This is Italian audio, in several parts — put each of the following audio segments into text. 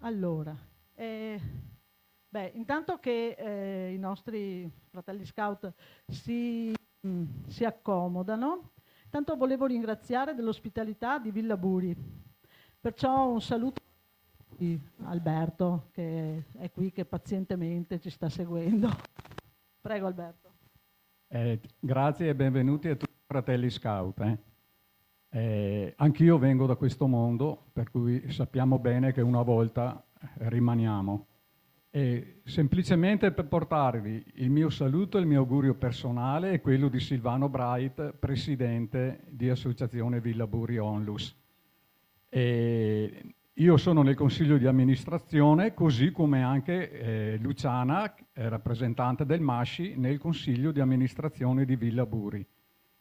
Allora, eh, intanto che i nostri fratelli scout si accomodano, intanto volevo ringraziare dell'ospitalità di Villa Buri. Perciò un saluto di Alberto, che è qui, che pazientemente ci sta seguendo. Prego Alberto. Grazie e benvenuti a tutti i fratelli scout. Anch'io vengo da questo mondo, per cui sappiamo bene che una volta rimaniamo. Semplicemente per portarvi il mio saluto e il mio augurio personale e quello di Silvano Bright, presidente di Associazione Villa Buri Onlus. Io sono nel consiglio di amministrazione, così come anche Luciana, rappresentante del MASCI, nel consiglio di amministrazione di Villa Buri.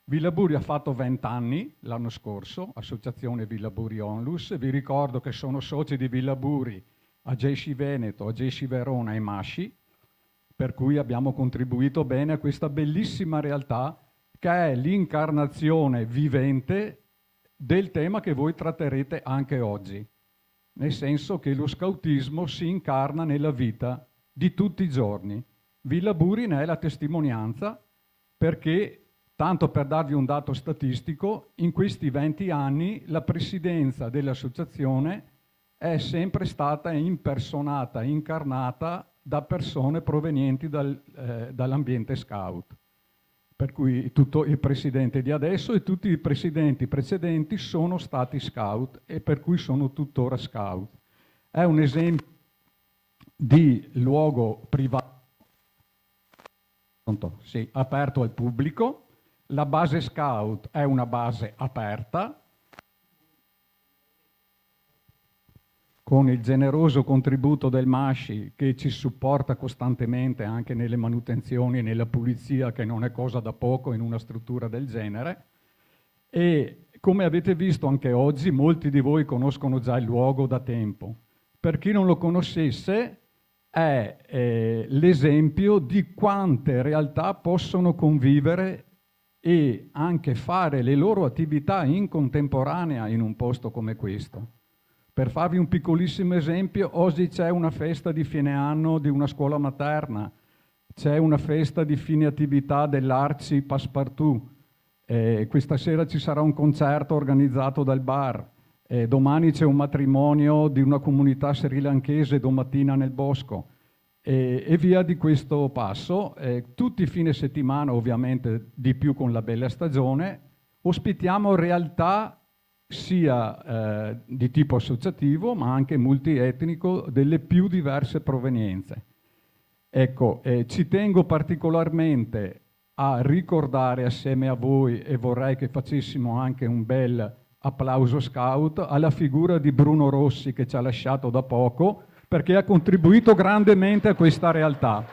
Villa Buri ha fatto 20 anni l'anno scorso, Associazione Villa Buri Onlus. Vi ricordo che sono soci di Villa Buri AGESI Veneto, AGESI Verona e MASCI, per cui abbiamo contribuito bene a questa bellissima realtà che è l'incarnazione vivente del tema che voi tratterete anche oggi, nel senso che lo scautismo si incarna nella vita di tutti i giorni. Villa Buri ne è la testimonianza, perché, tanto per darvi un dato statistico, in questi 20 anni la presidenza dell'associazione è sempre stata impersonata, incarnata da persone provenienti dall'ambiente scout. Per cui tutto il presidente di adesso e tutti i presidenti precedenti sono stati scout e per cui sono tuttora scout. È un esempio di luogo privato, sì, aperto al pubblico. La base scout è una base aperta, con il generoso contributo del MASCI che ci supporta costantemente anche nelle manutenzioni e nella pulizia, che non è cosa da poco in una struttura del genere. E come avete visto anche oggi, molti di voi conoscono già il luogo da tempo. Per chi non lo conoscesse, è l'esempio di quante realtà possono convivere e anche fare le loro attività in contemporanea in un posto come questo. Per farvi un piccolissimo esempio, oggi c'è una festa di fine anno di una scuola materna, c'è una festa di fine attività dell'Arci Passepartout, questa sera ci sarà un concerto organizzato dal bar, domani c'è un matrimonio di una comunità srilankese domattina nel bosco, e via di questo passo. Tutti i fine settimana, ovviamente di più con la bella stagione, ospitiamo realtà sia di tipo associativo ma anche multietnico delle più diverse provenienze. Ecco, ci tengo particolarmente a ricordare assieme a voi, e vorrei che facessimo anche un bel applauso scout alla figura di Bruno Rossi, che ci ha lasciato da poco, perché ha contribuito grandemente a questa realtà.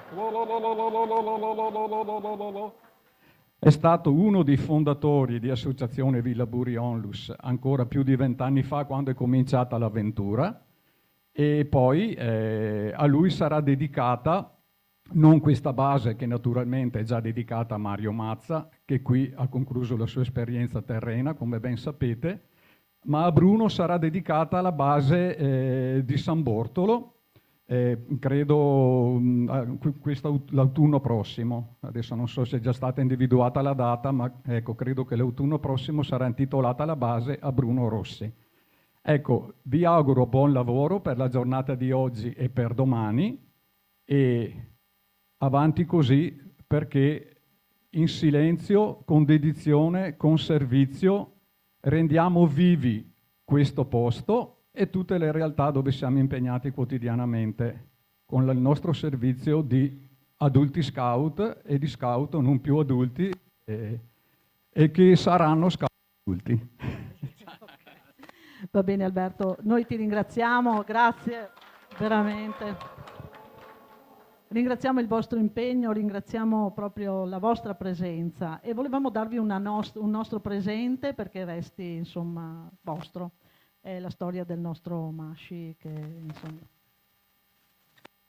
È stato uno dei fondatori di Associazione Villa Buri Onlus ancora più di 20 anni fa, quando è cominciata l'avventura, e poi a lui sarà dedicata non questa base, che naturalmente è già dedicata a Mario Mazza, che qui ha concluso la sua esperienza terrena, come ben sapete, ma a Bruno sarà dedicata la base di San Bortolo, credo l'autunno prossimo. Adesso non so se è già stata individuata la data, ma ecco, credo che l'autunno prossimo sarà intitolata la base a Bruno Rossi. Ecco, vi auguro buon lavoro per la giornata di oggi e per domani, e avanti così, perché in silenzio, con dedizione, con servizio, rendiamo vivi questo posto e tutte le realtà dove siamo impegnati quotidianamente con il nostro servizio di adulti scout e di scout non più adulti e che saranno scout adulti. Va bene Alberto, noi ti ringraziamo, grazie veramente. Ringraziamo il vostro impegno, ringraziamo proprio la vostra presenza e volevamo darvi un nostro presente perché resti insomma vostro. È la storia del nostro MASCI che insomma...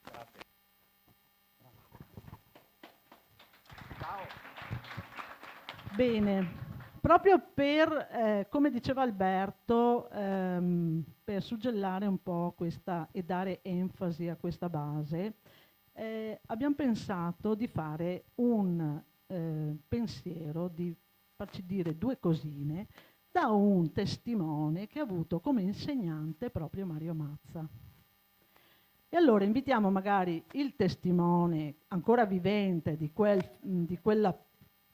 Grazie. Ciao. Bene, proprio per, come diceva Alberto, per suggellare un po' questa e dare enfasi a questa base, abbiamo pensato di fare un pensiero, di farci dire due cosine da un testimone che ha avuto come insegnante proprio Mario Mazza. E allora invitiamo magari il testimone ancora vivente di quella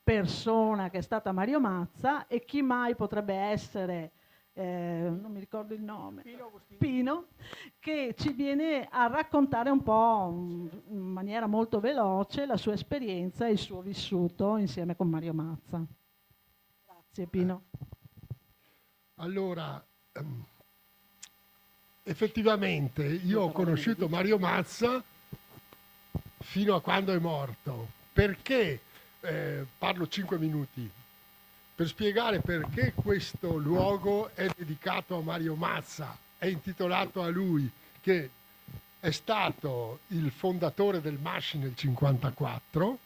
persona che è stata Mario Mazza, e chi mai potrebbe essere, non mi ricordo il nome, Pino, che ci viene a raccontare un po' in maniera molto veloce la sua esperienza e il suo vissuto insieme con Mario Mazza. Grazie Pino. Allora, effettivamente io ho conosciuto Mario Mazza fino a quando è morto. Perché? Parlo 5 minuti per spiegare perché questo luogo è dedicato a Mario Mazza, è intitolato a lui, che è stato il fondatore del MASCI nel 1954,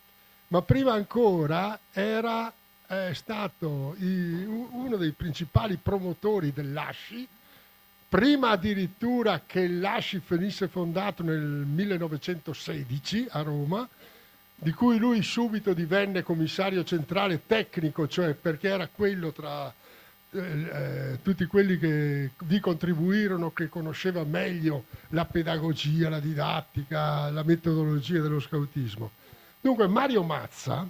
ma prima ancora era stato uno dei principali promotori dell'ASCI, prima addirittura che l'ASCI venisse fondato nel 1916 a Roma, di cui lui subito divenne commissario centrale tecnico, cioè perché era quello tra tutti quelli che vi contribuirono, che conosceva meglio la pedagogia, la didattica, la metodologia dello scautismo. Dunque Mario Mazza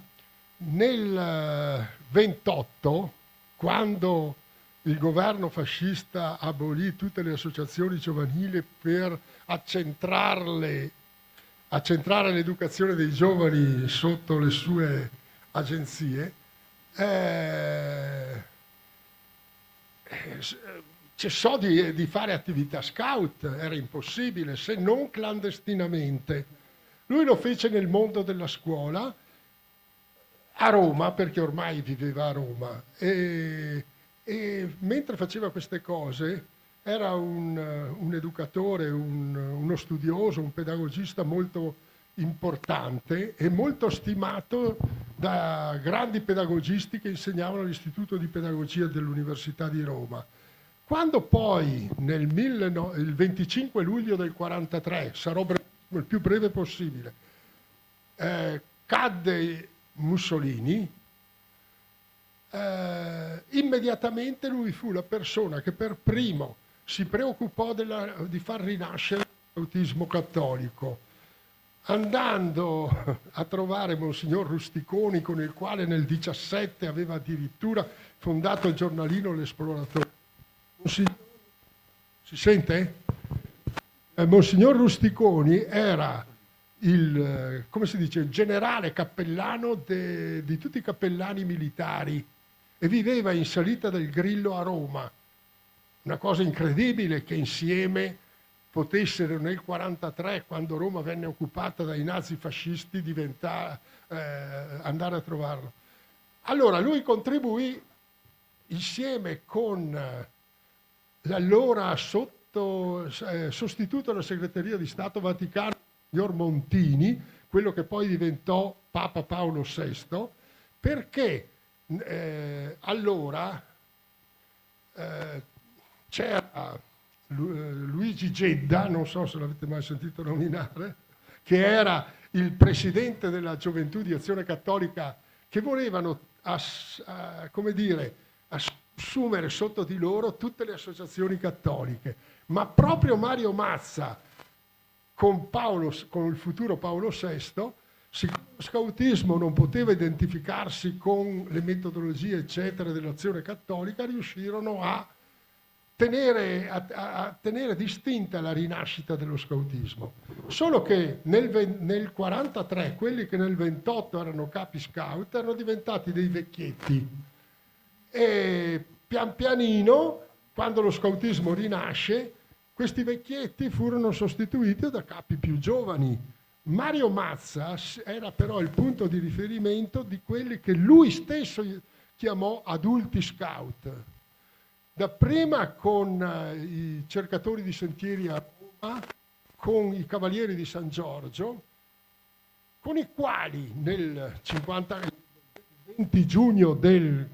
nel 28, quando il governo fascista abolì tutte le associazioni giovanili per accentrare l'educazione dei giovani sotto le sue agenzie, cessò di fare attività scout, era impossibile, se non clandestinamente. Lui lo fece nel mondo della scuola, a Roma, perché ormai viveva a Roma, e mentre faceva queste cose era un educatore, uno studioso, un pedagogista molto importante e molto stimato da grandi pedagogisti che insegnavano all'Istituto di Pedagogia dell'Università di Roma. Quando poi il 25 luglio del 43, sarò il più breve possibile, cadde Mussolini, immediatamente lui fu la persona che per primo si preoccupò di far rinascere l'autismo cattolico, andando a trovare Monsignor Rusticoni, con il quale nel 17 aveva addirittura fondato il giornalino L'Esploratore. Si sente? Monsignor Rusticoni era il generale cappellano di tutti i cappellani militari e viveva in Salita del Grillo a Roma. Una cosa incredibile che insieme potessero nel 1943, quando Roma venne occupata dai nazifascisti, andare a trovarlo. Allora lui contribuì insieme con l'allora sostituto alla segreteria di Stato Vaticano, signor Montini, quello che poi diventò Papa Paolo VI, perché allora c'era Luigi Gedda, non so se l'avete mai sentito nominare, che era il presidente della Gioventù di Azione Cattolica, che volevano assumere sotto di loro tutte le associazioni cattoliche. Ma proprio Mario Mazza, con il futuro Paolo VI, siccome lo scautismo non poteva identificarsi con le metodologie eccetera dell'azione cattolica, riuscirono a tenere distinta la rinascita dello scautismo. Solo che nel 1943 quelli che nel 28 erano capi scout erano diventati dei vecchietti, e pian pianino, quando lo scautismo rinasce, questi vecchietti furono sostituiti da capi più giovani. Mario Mazza era però il punto di riferimento di quelli che lui stesso chiamò adulti scout. Dapprima con i cercatori di sentieri a Roma, con i Cavalieri di San Giorgio, con i quali nel 20 giugno del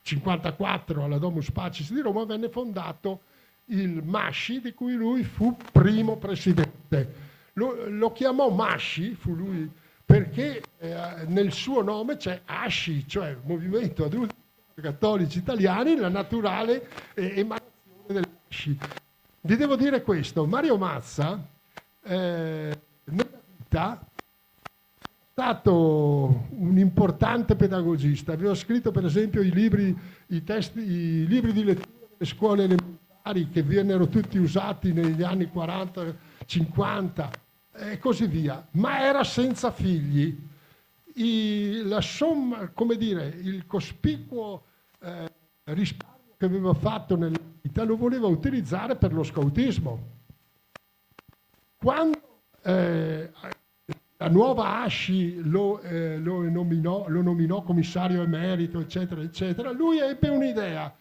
54 alla Domus Pacis di Roma venne fondato il MASCI, di cui lui fu primo presidente. Lo chiamò MASCI, fu lui, perché nel suo nome c'è ASCI, cioè Movimento Adulti Cattolici Italiani, la naturale emanazione del MASCI. Vi devo dire questo: Mario Mazza nella vita è stato un importante pedagogista. Aveva scritto per esempio i libri di lettura delle scuole elementari, che vennero tutti usati negli anni 40-50 e così via, ma era senza figli. La somma, come dire, il cospicuo risparmio che aveva fatto nella vita lo voleva utilizzare per lo scautismo. Quando la nuova ASCI lo nominò commissario emerito, eccetera, eccetera, lui ebbe un'idea,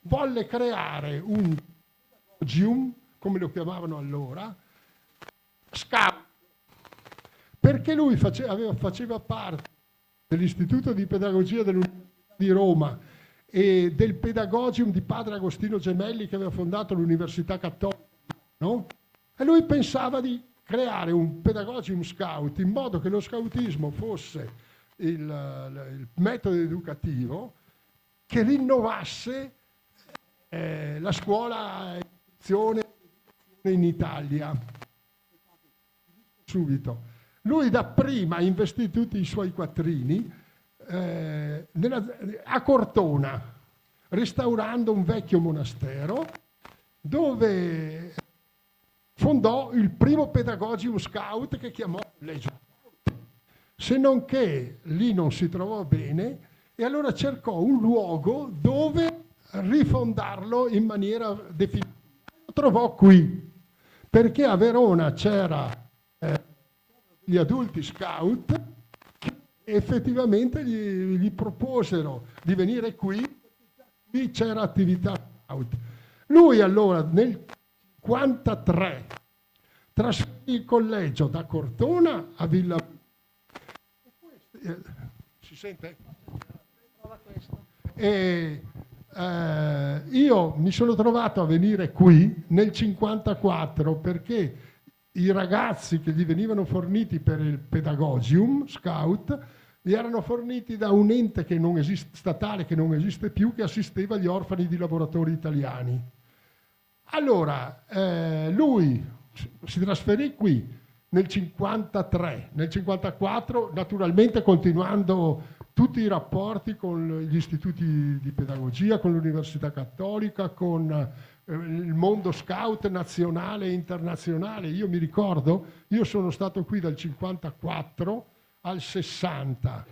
volle creare un pedagogium, come lo chiamavano allora, scout, perché lui faceva parte dell'Istituto di Pedagogia dell'Università di Roma e del Pedagogium di Padre Agostino Gemelli, che aveva fondato l'Università Cattolica, no? E lui pensava di creare un Pedagogium Scout in modo che lo scautismo fosse il metodo educativo che rinnovasse la scuola in Italia. Subito. Lui dapprima investì tutti i suoi quattrini a Cortona, restaurando un vecchio monastero, dove fondò il primo Pedagogium Scout, che chiamò Legio. Se non che lì non si trovò bene e allora cercò un luogo dove rifondarlo in maniera definitiva. Lo trovò qui, perché a Verona c'era gli adulti scout che effettivamente gli proposero di venire qui c'era attività scout. Lui allora nel 1953 trasferì il collegio da Cortona a Villa. Si sente? E io mi sono trovato a venire qui nel 1954 perché i ragazzi che gli venivano forniti per il Pedagogium Scout gli erano forniti da un ente che non esiste, statale, che non esiste più, che assisteva gli orfani di lavoratori italiani. Allora lui si trasferì qui nel 1953, nel 1954 naturalmente continuando tutti i rapporti con gli istituti di pedagogia, con l'Università Cattolica, con il mondo scout nazionale e internazionale. Io mi ricordo, io sono stato qui dal 54 al 60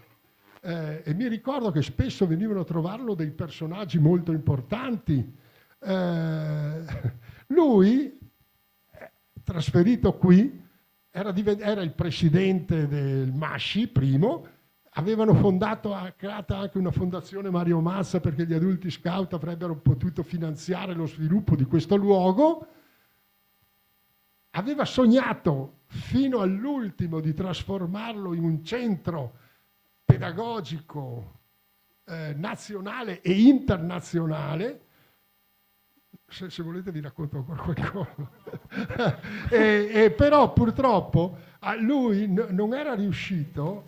e mi ricordo che spesso venivano a trovarlo dei personaggi molto importanti. Lui, trasferito qui, era il presidente del MASCI, primo. Avevano creata anche una fondazione Mario Mazza perché gli adulti scout avrebbero potuto finanziare lo sviluppo di questo luogo. Aveva sognato fino all'ultimo di trasformarlo in un centro pedagogico nazionale e internazionale. Se volete vi racconto ancora qualcosa. Però purtroppo lui non era riuscito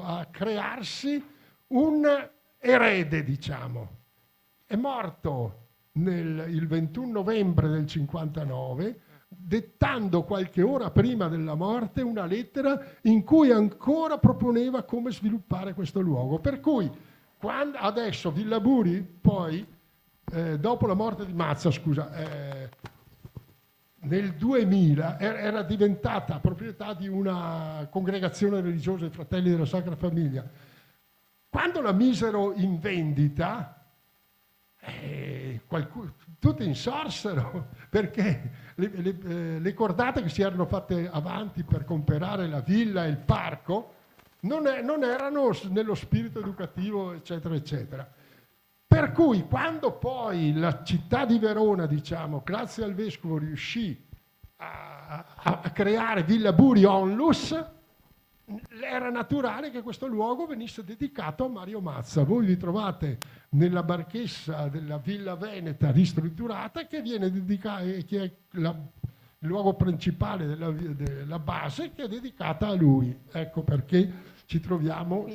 a crearsi un erede, diciamo. È morto il 21 novembre del 59, dettando qualche ora prima della morte una lettera in cui ancora proponeva come sviluppare questo luogo. Per cui adesso Villa Buri poi dopo la morte di Mazza, nel 2000 era diventata proprietà di una congregazione religiosa dei Fratelli della Sacra Famiglia. Quando la misero in vendita, tutti insorsero, perché le cordate che si erano fatte avanti per comprare la villa e il parco non erano nello spirito educativo, eccetera, eccetera. Per cui quando poi la città di Verona, diciamo, grazie al vescovo riuscì a creare Villa Buri Onlus, era naturale che questo luogo venisse dedicato a Mario Mazza. Voi vi trovate nella barchessa della Villa Veneta ristrutturata, che viene dedicata, che è il luogo principale della base, che è dedicata a lui. Ecco perché ci troviamo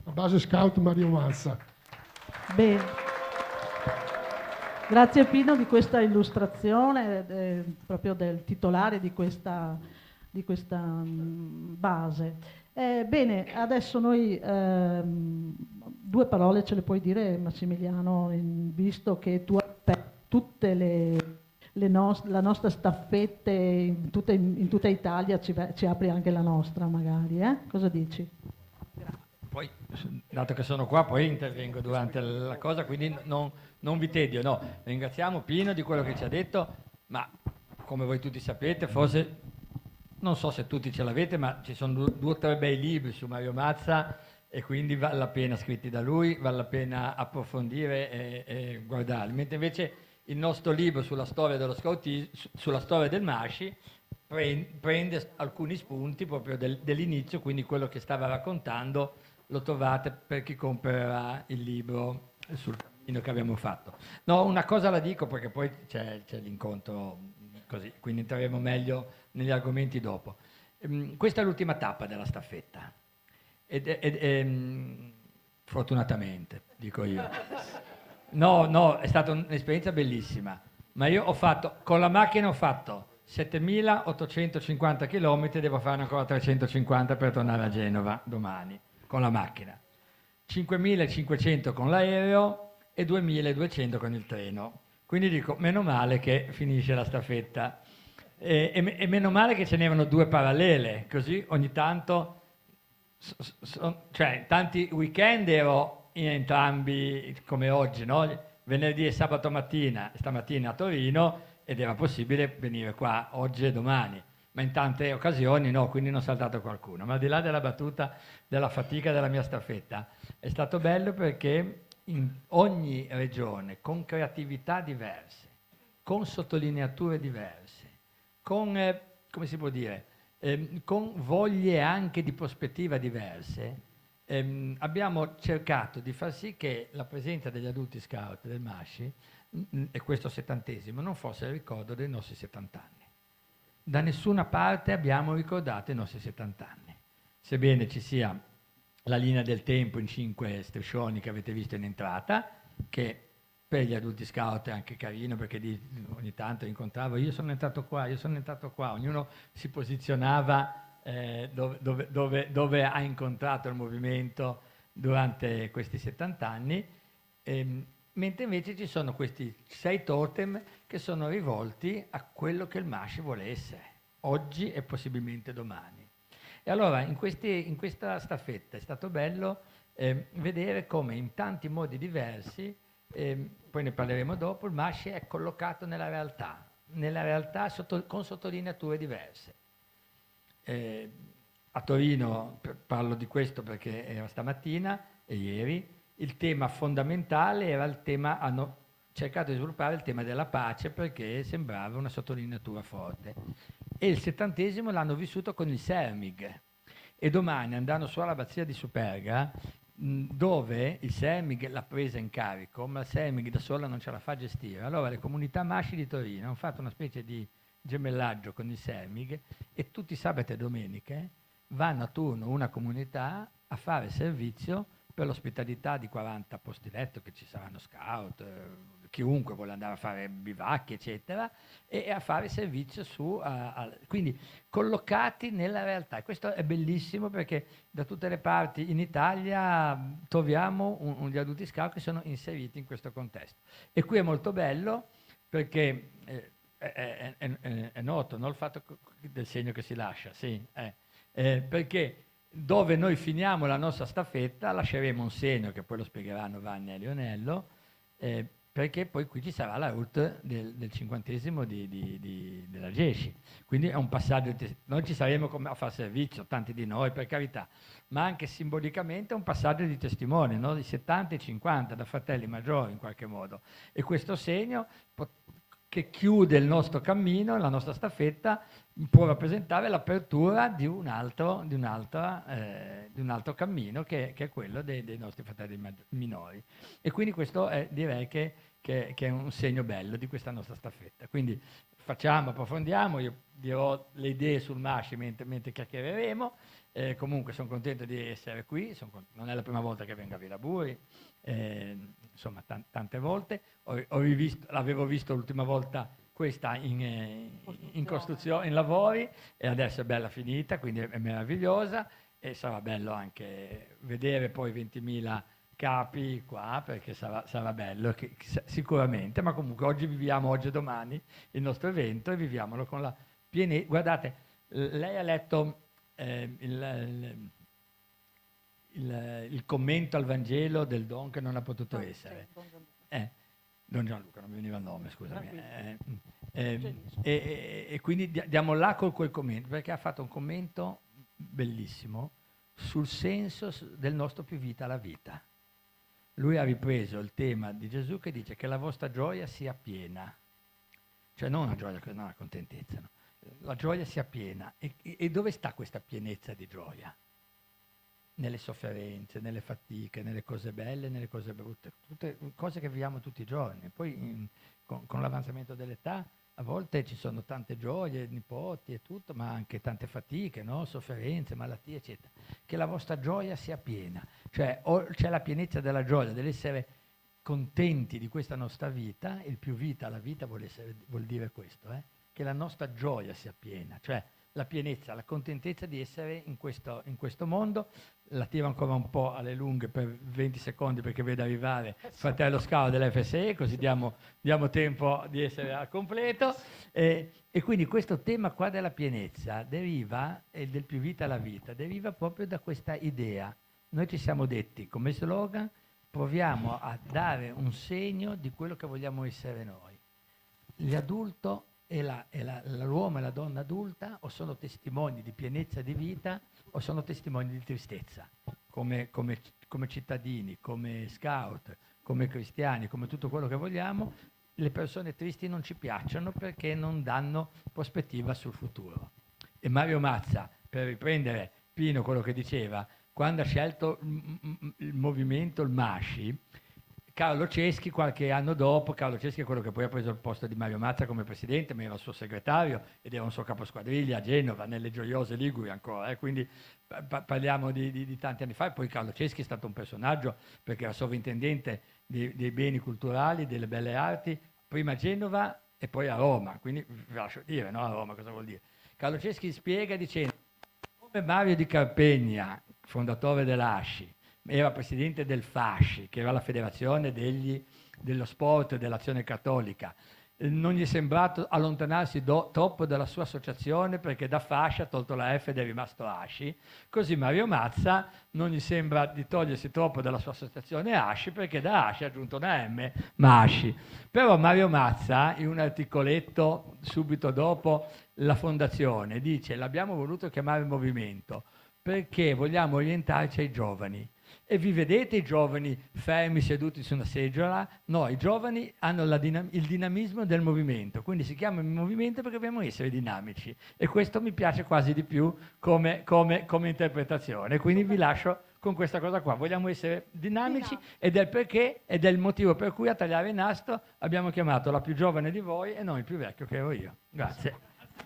a base Scout Mario Mazza. Bene. Grazie Pino di questa illustrazione proprio del titolare di questa base. Bene, adesso noi due parole ce le puoi dire, Massimiliano, visto che tu tutte la nostra staffette in tutta Italia ci apri anche la nostra magari, cosa dici? Poi, dato che sono qua, poi intervengo durante la cosa, quindi non vi tedio, no. Ringraziamo Pino di quello che ci ha detto, ma come voi tutti sapete, forse, non so se tutti ce l'avete, ma ci sono due o tre bei libri su Mario Mazza e quindi vale la pena, scritti da lui, vale la pena approfondire e guardarli. Mentre invece il nostro libro sulla storia dello scoutismo, sulla storia del Masci, prende alcuni spunti proprio dell'inizio, quindi quello che stava raccontando lo trovate per chi comprerà il libro sul cammino che abbiamo fatto. No, una cosa la dico perché poi c'è l'incontro così, quindi entreremo meglio negli argomenti dopo. Questa è l'ultima tappa della staffetta, fortunatamente, dico io. No, è stata un'esperienza bellissima, ma io con la macchina ho fatto 7.850 km, devo fare ancora 350 per tornare a Genova domani, con la macchina. 5.500 con l'aereo e 2.200 con il treno. Quindi dico, meno male che finisce la staffetta. E meno male che ce n'erano due parallele, così ogni tanto, cioè tanti weekend ero in entrambi, come oggi, no? Venerdì e sabato mattina, stamattina a Torino, ed era possibile venire qua oggi e domani, ma in tante occasioni no, quindi non ho saltato qualcuno. Ma al di là della battuta, della fatica della mia staffetta, è stato bello perché in ogni regione, con creatività diverse, con sottolineature diverse, con, come si può dire, con voglie anche di prospettiva diverse, abbiamo cercato di far sì che la presenza degli adulti scout del Masci e questo 70° non fosse il ricordo dei nostri 70 anni. Da nessuna parte abbiamo ricordato i nostri 70 anni, sebbene ci sia la linea del tempo in 5 striscioni che avete visto in entrata, che per gli adulti scout è anche carino perché ogni tanto incontravo io sono entrato qua, ognuno si posizionava dove ha incontrato il movimento durante questi 70 anni, mentre invece ci sono questi 6 totem che sono rivolti a quello che il Masci vuole essere, oggi e possibilmente domani. E allora in questa staffetta è stato bello vedere come in tanti modi diversi, poi ne parleremo dopo, il Masci è collocato nella realtà con sottolineature diverse. A Torino, parlo di questo perché era stamattina e ieri, il tema fondamentale era il tema, hanno cercato di sviluppare il tema della pace perché sembrava una sottolineatura forte. E il 70° l'hanno vissuto con il Sermig. E domani andranno su all'abbazia di Superga, dove il Sermig l'ha presa in carico, ma il Sermig da sola non ce la fa gestire. Allora le comunità Masci di Torino hanno fatto una specie di gemellaggio con il Sermig e tutti i sabati e domeniche vanno a turno una comunità a fare servizio per l'ospitalità di 40 posti letto, che ci saranno scout, chiunque vuole andare a fare bivacchi, eccetera, e a fare servizio quindi collocati nella realtà. E questo è bellissimo perché da tutte le parti in Italia troviamo gli adulti scout che sono inseriti in questo contesto. E qui è molto bello perché è noto, no? Il fatto del segno che si lascia, sì, perché dove noi finiamo la nostra staffetta lasceremo un segno che poi lo spiegheranno Vanni e Lionello, perché poi qui ci sarà la route del 50° della Gesci. Quindi è un passaggio, noi ci saremo a fare servizio, tanti di noi per carità, ma anche simbolicamente è un passaggio di testimone, no? Di 70 e 50, da fratelli maggiori in qualche modo. E questo segno che chiude il nostro cammino, la nostra staffetta, può rappresentare l'apertura di un altro cammino che è quello dei nostri fratelli minori. E quindi questo direi che è un segno bello di questa nostra staffetta. Quindi approfondiamo, io dirò le idee sul MASCI mentre chiacchiereremo. Comunque sono contento di essere qui, non è la prima volta che vengo a Viraburi, insomma tante volte. L'avevo visto l'ultima volta questa in costruzione, in lavori, e adesso è bella finita, quindi è meravigliosa, e sarà bello anche vedere poi 20.000 capi qua, perché sarà bello sicuramente, ma comunque oggi e domani il nostro evento, e viviamolo con la pienezza. Guardate, lei ha letto il commento al Vangelo del Don che non ha potuto essere. Don Gianluca, non mi veniva il nome, scusami. E quindi diamo là con quel commento, perché ha fatto un commento bellissimo sul senso del nostro più vita alla vita. Lui ha ripreso il tema di Gesù che dice che la vostra gioia sia piena, cioè non una gioia, non una contentezza, no? La gioia sia piena. E dove sta questa pienezza di gioia? Nelle sofferenze, nelle fatiche, nelle cose belle, nelle cose brutte, tutte cose che viviamo tutti i giorni. Poi con l'avanzamento dell'età a volte ci sono tante gioie, nipoti e tutto, ma anche tante fatiche, no? Sofferenze, malattie, eccetera. Che la vostra gioia sia piena. Cioè c'è la pienezza della gioia, dell'essere contenti di questa nostra vita. Il più vita alla vita vuol dire questo, che la nostra gioia sia piena, cioè la pienezza, la contentezza di essere in questo mondo. La tiro ancora un po' alle lunghe per 20 secondi perché vedo arrivare il fratello scout dell'FSE, così diamo tempo di essere al completo. E quindi questo tema qua della pienezza deriva, e del più vita alla vita, deriva proprio da questa idea. Noi ci siamo detti come slogan: proviamo a dare un segno di quello che vogliamo essere noi. L'adulto l'uomo e la donna adulta o sono testimoni di pienezza di vita o sono testimoni di tristezza, come cittadini, come scout, come cristiani, come tutto quello che vogliamo. Le persone tristi non ci piacciono perché non danno prospettiva sul futuro. E Mario Mazza, per riprendere Pino quello che diceva, quando ha scelto il movimento, il MASCI, Carlo Ceschi, qualche anno dopo, Carlo Ceschi è quello che poi ha preso il posto di Mario Mazza come presidente, ma era il suo segretario ed era un suo caposquadriglia a Genova, nelle gioiose Liguri ancora, quindi parliamo di tanti anni fa. E poi Carlo Ceschi è stato un personaggio perché era sovrintendente dei beni culturali, delle belle arti, prima a Genova e poi a Roma, quindi vi lascio dire, no? A Roma cosa vuol dire. Carlo Ceschi spiega dicendo: come Mario di Carpegna, fondatore dell'ASCI, era presidente del FASCI, che era la federazione dello sport e dell'azione cattolica, non gli è sembrato allontanarsi troppo dalla sua associazione, perché da FASCI ha tolto la F ed è rimasto ASCI. Così Mario Mazza non gli sembra di togliersi troppo dalla sua associazione ASCI, perché da ASCI ha aggiunto una M, MASCI. Però Mario Mazza, in un articoletto subito dopo la fondazione, dice: l'abbiamo voluto chiamare movimento perché vogliamo orientarci ai giovani. E vi vedete i giovani fermi seduti su una seggiola? No, i giovani hanno il dinamismo del movimento, quindi si chiama movimento perché dobbiamo essere dinamici, e questo mi piace quasi di più come interpretazione, quindi vi lascio con questa cosa qua. Vogliamo essere dinamici ed è il perché, ed è il motivo per cui a tagliare il nastro abbiamo chiamato la più giovane di voi e non il più vecchio, che ero io. Grazie.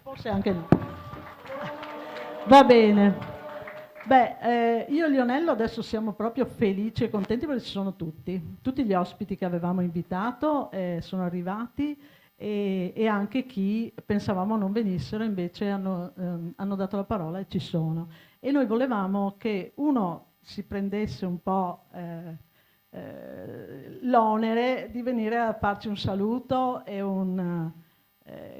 Forse anche va bene. Beh, io e Lionello adesso siamo proprio felici e contenti perché ci sono tutti gli ospiti che avevamo invitato sono arrivati, e anche chi pensavamo non venissero invece hanno dato la parola e ci sono. E noi volevamo che uno si prendesse un po' l'onere di venire a farci un saluto e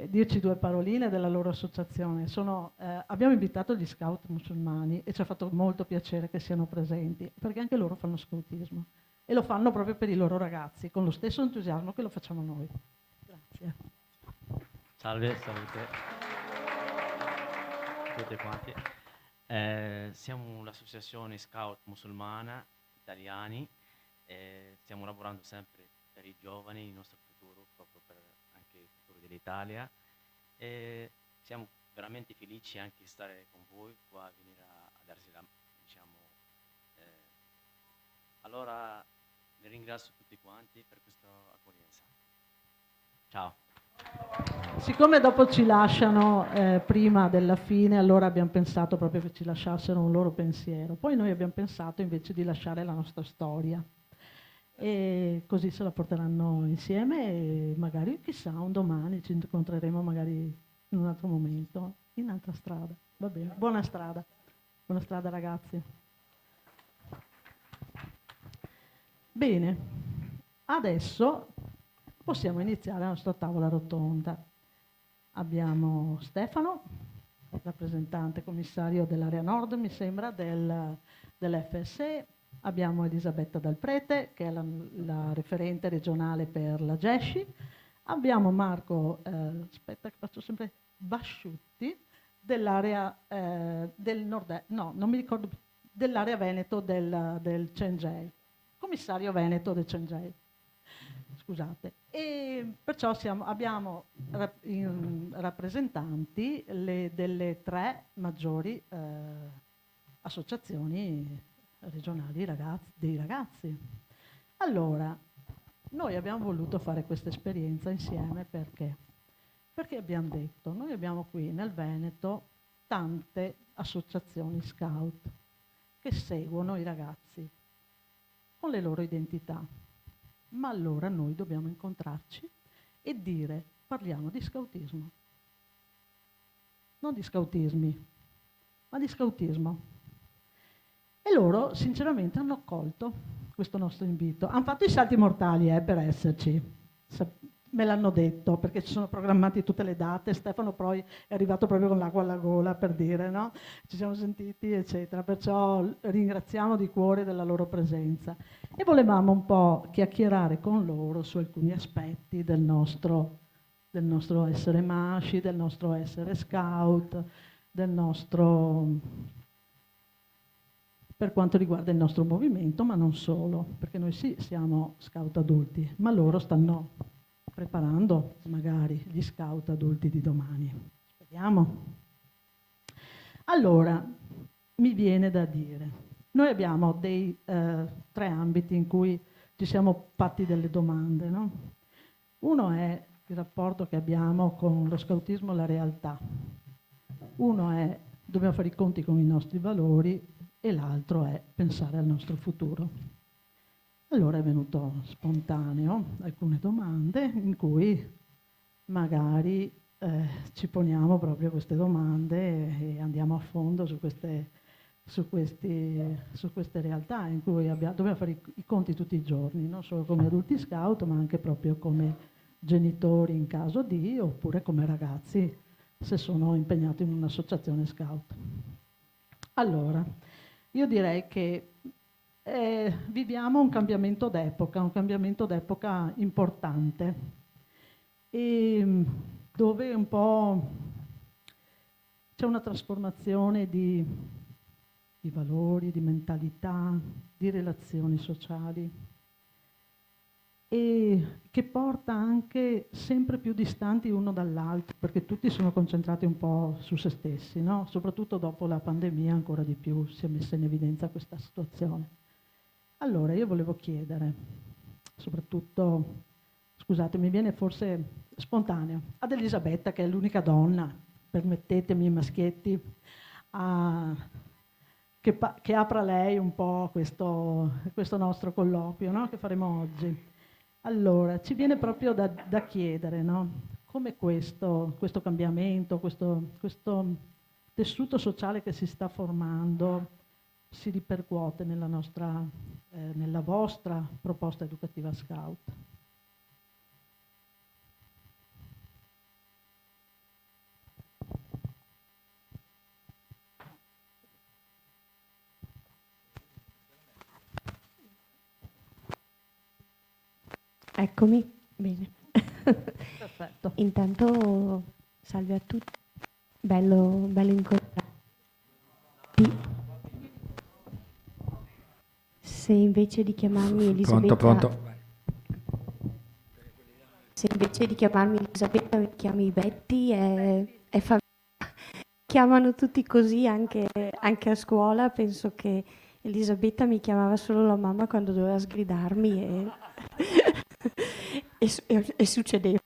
dirci due paroline della loro associazione. Abbiamo invitato gli scout musulmani e ci ha fatto molto piacere che siano presenti, perché anche loro fanno scoutismo e lo fanno proprio per i loro ragazzi, con lo stesso entusiasmo che lo facciamo noi. Grazie. Salve, salute tutti quanti. Siamo l'associazione scout musulmana italiani, stiamo lavorando sempre per i giovani, il nostro futuro, proprio per anche anche il futuro dell'Italia. E siamo veramente felici anche di stare con voi qua, a venire a darsi la, diciamo, allora vi ringrazio tutti quanti per questa accoglienza. Ciao. Siccome dopo ci lasciano prima della fine, allora abbiamo pensato proprio che ci lasciassero un loro pensiero. Poi noi abbiamo pensato invece di lasciare la nostra storia. E così se la porteranno insieme e magari, chissà, un domani ci incontreremo magari in un altro momento, in un'altra strada. Va bene, buona strada ragazzi. Bene, adesso possiamo iniziare la nostra tavola rotonda. Abbiamo Stefano, rappresentante commissario dell'area nord, mi sembra, dell'FSE. Abbiamo Elisabetta Dal Prete, che è la referente regionale per la GESCI. Abbiamo Marco, aspetta che faccio sempre, Basciutti, dell'area del nord, no, non mi ricordo, dell'area Veneto del CENGEI, commissario Veneto del CENGEI. Scusate. E perciò abbiamo rappresentanti delle 3 maggiori associazioni regionali dei ragazzi. Allora, noi abbiamo voluto fare questa esperienza insieme perché? Perché abbiamo detto, noi abbiamo qui nel Veneto tante associazioni scout che seguono i ragazzi con le loro identità. Ma allora noi dobbiamo incontrarci e dire, parliamo di scautismo. Non di scautismi, ma di scautismo. E loro sinceramente hanno accolto questo nostro invito. Hanno fatto i salti mortali per esserci, me l'hanno detto, perché ci sono programmati tutte le date. Stefano poi è arrivato proprio con l'acqua alla gola per dire, no? Ci siamo sentiti, eccetera. Perciò ringraziamo di cuore della loro presenza. E volevamo un po' chiacchierare con loro su alcuni aspetti del nostro essere masci, del nostro essere scout, del nostro, per quanto riguarda il nostro movimento, ma non solo, perché noi sì siamo scout adulti, ma loro stanno preparando magari gli scout adulti di domani. Speriamo. Allora, mi viene da dire, noi abbiamo dei 3 ambiti in cui ci siamo fatti delle domande, no? Uno è il rapporto che abbiamo con lo scautismo e la realtà. Uno è dobbiamo fare i conti con i nostri valori e l'altro è pensare al nostro futuro. Allora è venuto spontaneo alcune domande in cui magari ci poniamo proprio queste domande e andiamo a fondo su queste realtà in cui dobbiamo fare i conti tutti i giorni, non solo come adulti scout, ma anche proprio come genitori in caso di, oppure come ragazzi se sono impegnati in un'associazione scout. Allora, io direi che viviamo un cambiamento d'epoca importante, e dove un po' c'è una trasformazione di valori, di mentalità, di relazioni sociali, e che porta anche sempre più distanti uno dall'altro, perché tutti sono concentrati un po' su se stessi, no? Soprattutto dopo la pandemia ancora di più si è messa in evidenza questa situazione. Allora io volevo chiedere, soprattutto, scusate, mi viene forse spontaneo, ad Elisabetta, che è l'unica donna, permettetemi maschietti, che apra lei un po' questo nostro colloquio, no? Che faremo oggi. Allora, ci viene proprio da chiedere, no? Come questo cambiamento, questo tessuto sociale che si sta formando si ripercuote nella vostra proposta educativa scout. Eccomi, bene. Perfetto. Intanto salve a tutti, bello incontrarvi. Se invece di chiamarmi Elisabetta... Pronto. Se invece di chiamarmi Elisabetta mi chiami Betty, è chiamano tutti così anche a scuola. Penso che Elisabetta mi chiamava solo la mamma quando doveva sgridarmi e succedeva.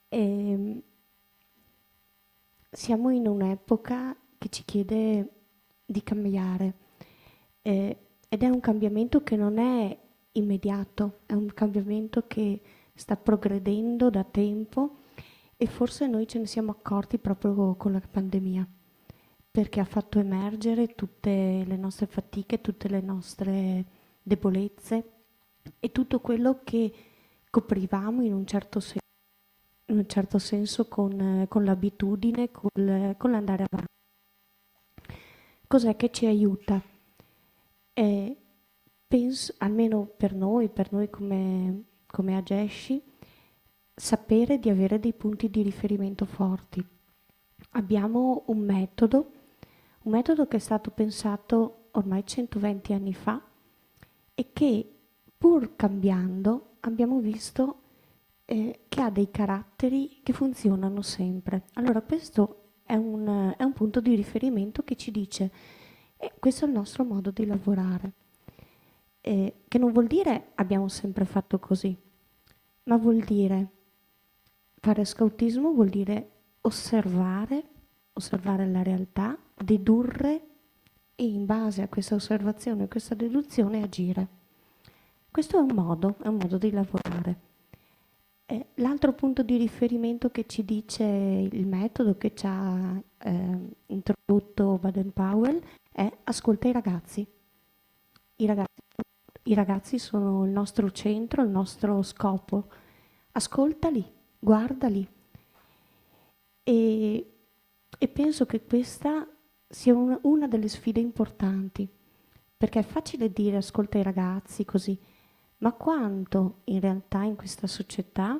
E, siamo in un'epoca che ci chiede di cambiare ed è un cambiamento che non è immediato, è un cambiamento che sta progredendo da tempo e forse noi ce ne siamo accorti proprio con la pandemia, perché ha fatto emergere tutte le nostre fatiche, tutte le nostre debolezze e tutto quello che coprivamo in un certo senso con l'abitudine, con l'andare avanti. Cos'è che ci aiuta? Penso, almeno per noi come Ageshi, sapere di avere dei punti di riferimento forti. Abbiamo un metodo che è stato pensato ormai 120 anni fa e che, pur cambiando, abbiamo visto che ha dei caratteri che funzionano sempre. Allora questo è un punto di riferimento che ci dice questo è il nostro modo di lavorare, che non vuol dire abbiamo sempre fatto così, ma vuol dire fare scautismo, vuol dire osservare la realtà, dedurre e in base a questa osservazione e questa deduzione agire. Questo è un modo di lavorare. L'altro punto di riferimento che ci dice il metodo che ci ha introdotto Baden-Powell è ascolta i ragazzi. I ragazzi sono il nostro centro, il nostro scopo. Ascoltali, guardali. E penso che questa sia una delle sfide importanti, perché è facile dire ascolta i ragazzi così, ma quanto in realtà in questa società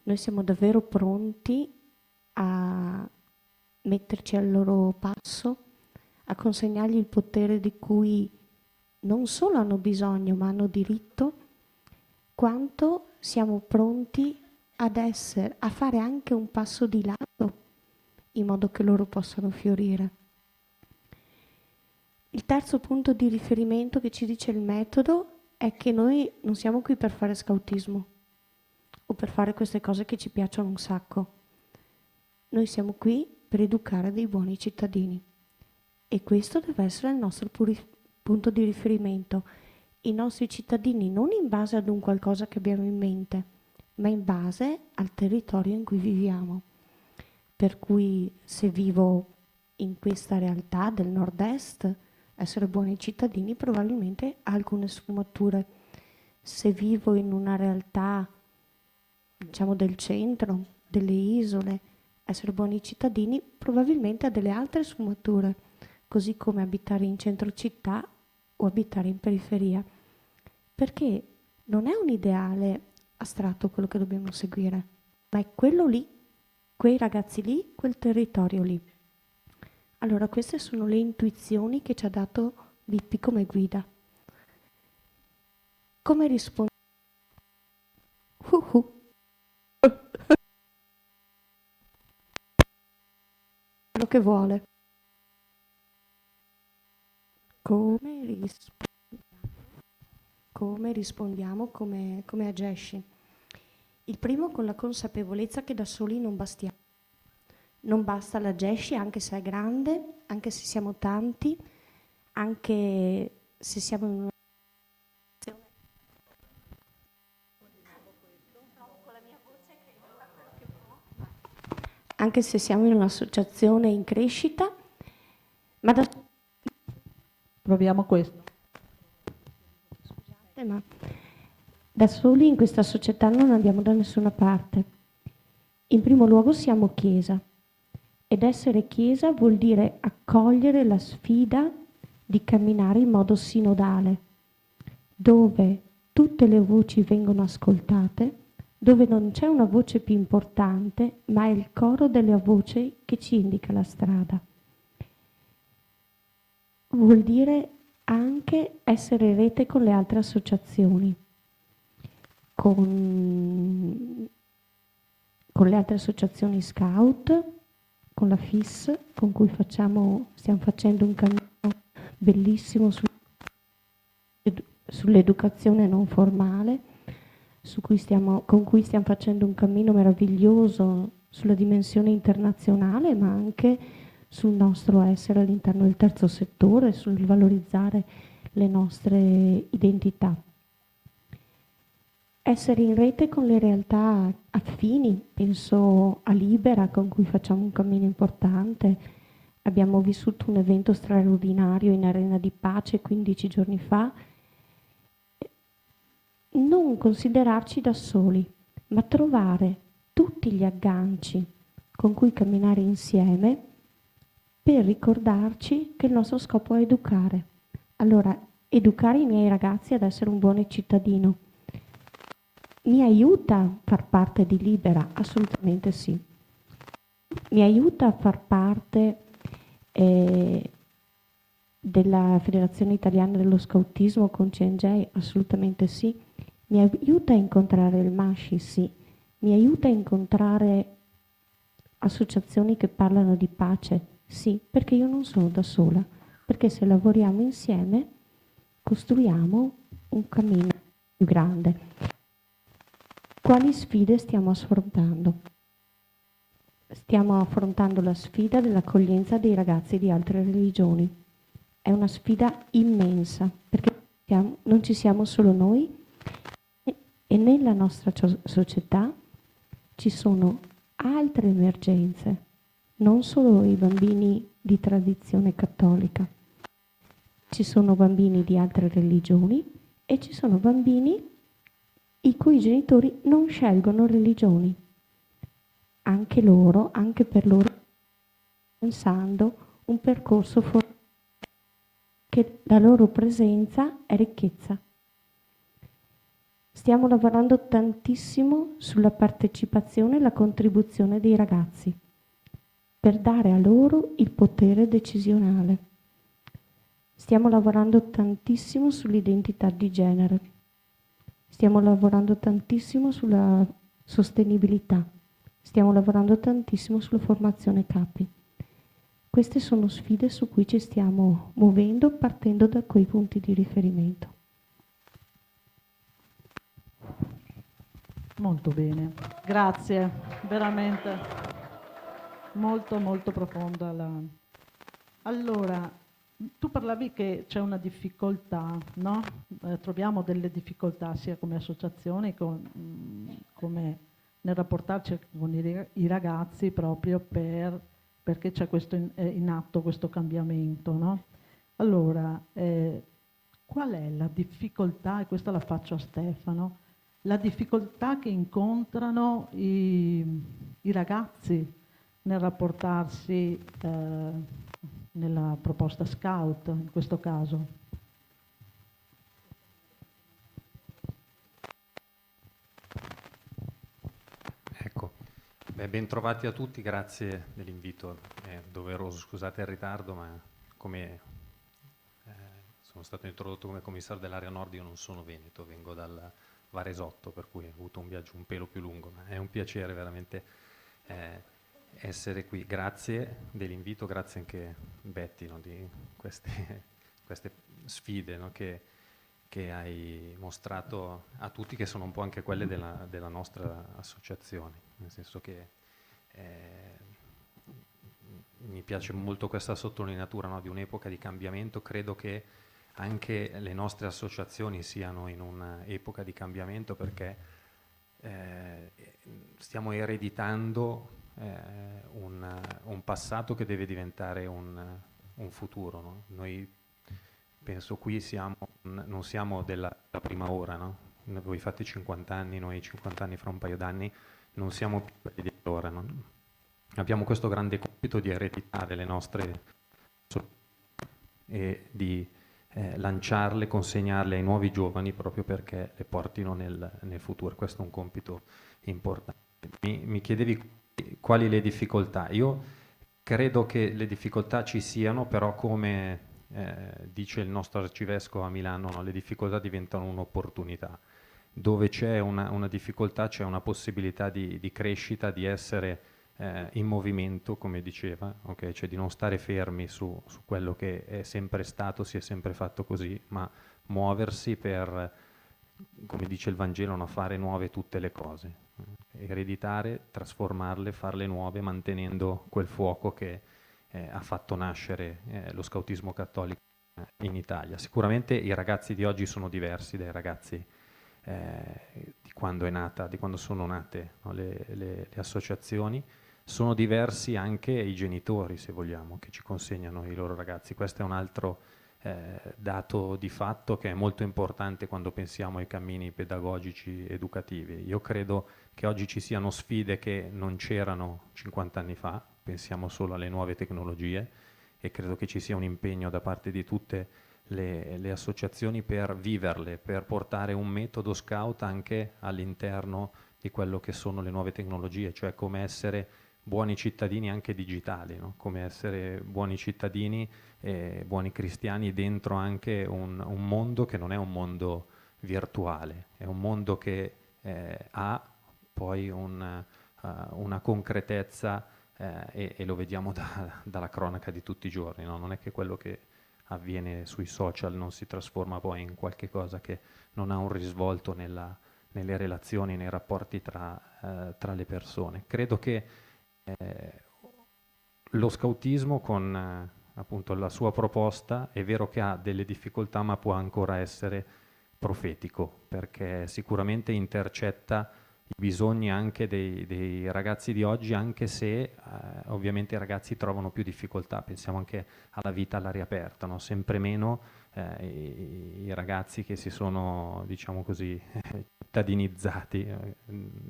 noi siamo davvero pronti a metterci al loro passo, a consegnargli il potere di cui non solo hanno bisogno ma hanno diritto, quanto siamo pronti a fare anche un passo di lato in modo che loro possano fiorire. Il terzo punto di riferimento che ci dice il metodo è che noi non siamo qui per fare scautismo o per fare queste cose che ci piacciono un sacco. Noi siamo qui per educare dei buoni cittadini e questo deve essere il nostro punto di riferimento. I nostri cittadini non in base ad un qualcosa che abbiamo in mente, ma in base al territorio in cui viviamo. Per cui se vivo in questa realtà del nord-est, essere buoni cittadini probabilmente ha alcune sfumature. Se vivo in una realtà, diciamo, del centro, delle isole, essere buoni cittadini probabilmente ha delle altre sfumature, così come abitare in centro città o abitare in periferia. Perché non è un ideale astratto quello che dobbiamo seguire, ma è quello lì, quei ragazzi lì, quel territorio lì. Allora queste sono le intuizioni che ci ha dato Vippi come guida. Come risponde? Quello che vuole. Come rispondiamo come Ageshi? Il primo con la consapevolezza che da soli non bastiamo. Non basta l'Ageshi anche se è grande, anche se siamo tanti, anche se siamo in una anche se siamo in un'associazione in crescita, ma Proviamo questo. Scusate, ma da soli in questa società non andiamo da nessuna parte. In primo luogo siamo Chiesa ed essere Chiesa vuol dire accogliere la sfida di camminare in modo sinodale, dove tutte le voci vengono ascoltate, dove non c'è una voce più importante, ma è il coro delle voci che ci indica la strada. Vuol dire anche essere rete con le altre associazioni. con le altre associazioni scout, con la FIS, con cui stiamo facendo un cammino bellissimo sull'educazione non formale, con cui stiamo facendo un cammino meraviglioso sulla dimensione internazionale, ma anche sul nostro essere all'interno del terzo settore, sul valorizzare le nostre identità. Essere in rete con le realtà affini, penso a Libera, con cui facciamo un cammino importante. Abbiamo vissuto un evento straordinario in Arena di Pace 15 giorni fa. Non considerarci da soli, ma trovare tutti gli agganci con cui camminare insieme per ricordarci che il nostro scopo è educare. Allora, educare i miei ragazzi ad essere un buon cittadino. Mi aiuta a far parte di Libera? Assolutamente sì. Mi aiuta a far parte della Federazione Italiana dello Scautismo con CNJ? Assolutamente sì. Mi aiuta a incontrare il MASCI? Sì. Mi aiuta a incontrare associazioni che parlano di pace? Sì, perché io non sono da sola, perché se lavoriamo insieme costruiamo un cammino più grande. Quali sfide stiamo affrontando? Stiamo affrontando la sfida dell'accoglienza dei ragazzi di altre religioni. È una sfida immensa, perché non ci siamo solo noi e nella nostra società ci sono altre emergenze, non solo i bambini di tradizione cattolica. Ci sono bambini di altre religioni e ci sono bambini i cui genitori non scelgono religioni. Anche per loro, pensando un percorso che la loro presenza è ricchezza. Stiamo lavorando tantissimo sulla partecipazione e la contribuzione dei ragazzi, per dare a loro il potere decisionale. Stiamo lavorando tantissimo sull'identità di genere. Stiamo lavorando tantissimo sulla sostenibilità. Stiamo lavorando tantissimo sulla formazione capi. Queste sono sfide su cui ci stiamo muovendo partendo da quei punti di riferimento. Molto bene, grazie, veramente molto molto profonda Allora, tu parlavi che c'è una difficoltà, no? Troviamo delle difficoltà sia come associazione come nel rapportarci con i ragazzi proprio perché c'è in atto questo cambiamento, no? Allora, qual è la difficoltà, e questa la faccio a Stefano, la difficoltà che incontrano i ragazzi nel rapportarsi nella proposta scout, in questo caso? Ecco, ben trovati a tutti, grazie dell'invito. È doveroso, scusate il ritardo, ma come sono stato introdotto come commissario dell'area nord, io non sono veneto, vengo dal Varesotto, per cui ho avuto un viaggio un pelo più lungo, ma è un piacere veramente essere qui. Grazie dell'invito, grazie anche Betty, no, di queste sfide, no, che hai mostrato a tutti, che sono un po' anche quelle della nostra associazione, nel senso che mi piace molto questa sottolineatura, no, di un'epoca di cambiamento. Credo che anche le nostre associazioni siano in un'epoca di cambiamento, perché stiamo ereditando un passato che deve diventare un futuro, no? Noi penso qui non siamo della prima ora, no? Voi fate 50 anni, noi 50 anni fra un paio d'anni, non siamo più quelli di allora, no? Abbiamo questo grande compito di ereditare le nostre e di lanciarle, consegnarle ai nuovi giovani, proprio perché le portino nel futuro. Questo è un compito importante. Mi chiedevi quali le difficoltà. Io credo che le difficoltà ci siano, però come dice il nostro arcivescovo a Milano, no, le difficoltà diventano un'opportunità. dove c'è una difficoltà c'è una possibilità di crescita, di essere in movimento, come diceva, okay? Cioè di non stare fermi su quello che è sempre stato, si è sempre fatto così, ma muoversi per, come dice il Vangelo, no? Fare nuove tutte le cose, ereditare, trasformarle, farle nuove, mantenendo quel fuoco che ha fatto nascere lo scautismo cattolico in Italia. Sicuramente i ragazzi di oggi sono diversi dai ragazzi di quando sono nate, no? le associazioni. Sono diversi anche i genitori, se vogliamo, che ci consegnano i loro ragazzi. Questo è un altro dato di fatto che è molto importante quando pensiamo ai cammini pedagogici educativi. Io credo che oggi ci siano sfide che non c'erano 50 anni fa, pensiamo solo alle nuove tecnologie, e credo che ci sia un impegno da parte di tutte le associazioni per viverle, per portare un metodo scout anche all'interno di quello che sono le nuove tecnologie, cioè come essere buoni cittadini anche digitali, no? Come essere buoni cittadini e buoni cristiani dentro anche un mondo che non è un mondo virtuale, è un mondo che ha poi una concretezza e lo vediamo dalla cronaca di tutti i giorni, no? Non è che quello che avviene sui social non si trasforma poi in qualche cosa che non ha un risvolto nelle relazioni, nei rapporti tra le persone. Credo che lo scautismo con appunto la sua proposta è vero che ha delle difficoltà, ma può ancora essere profetico, perché sicuramente intercetta i bisogni anche dei ragazzi di oggi, anche se ovviamente i ragazzi trovano più difficoltà. Pensiamo anche alla vita all'aria aperta, no? Sempre meno i ragazzi che si sono, diciamo così, cittadinizzati,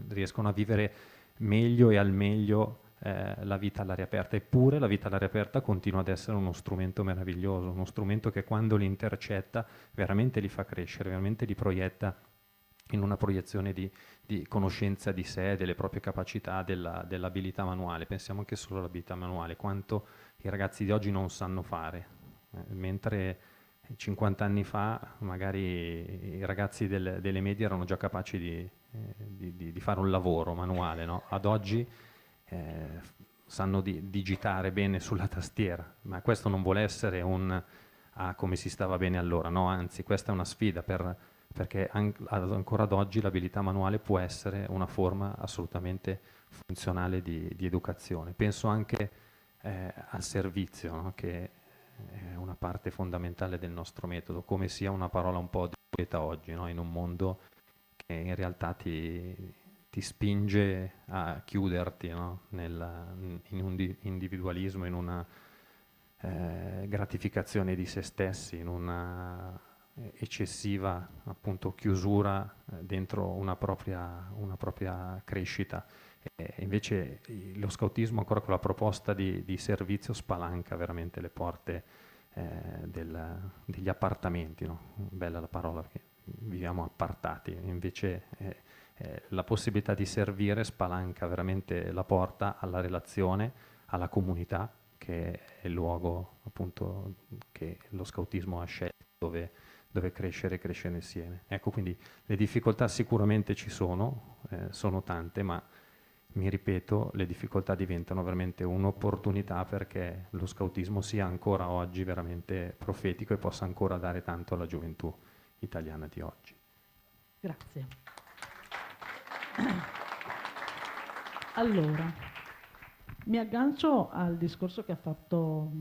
riescono a vivere meglio e al meglio la vita all'aria aperta. Eppure la vita all'aria aperta continua ad essere uno strumento meraviglioso, uno strumento che quando li intercetta veramente li fa crescere, veramente li proietta in una proiezione di conoscenza di sé, delle proprie capacità, dell'abilità manuale. Pensiamo anche solo all'abilità manuale, quanto i ragazzi di oggi non sanno fare, mentre 50 anni fa magari i ragazzi delle medie erano già capaci di fare un lavoro manuale, no? Ad oggi sanno digitare bene sulla tastiera, ma questo non vuole essere come si stava bene allora, no? Anzi, questa è una sfida perché ancora ad oggi l'abilità manuale può essere una forma assolutamente funzionale di educazione. Penso anche al servizio, no? Che è una parte fondamentale del nostro metodo, come sia una parola un po' obsoleta oggi, no? In un mondo che in realtà ti spinge a chiuderti, no? In un individualismo, in una gratificazione di se stessi, in una eccessiva appunto chiusura dentro una propria crescita. E invece lo scautismo, ancora con la proposta di servizio, spalanca veramente le porte degli appartamenti, no? Bella la parola, perché viviamo appartati, invece la possibilità di servire spalanca veramente la porta alla relazione, alla comunità, che è il luogo appunto che lo scautismo ha scelto, dove crescere insieme. Ecco, quindi le difficoltà sicuramente ci sono tante, ma mi ripeto, le difficoltà diventano veramente un'opportunità perché lo scautismo sia ancora oggi veramente profetico e possa ancora dare tanto alla gioventù italiana di oggi. Grazie. Allora, mi aggancio al discorso che ha fatto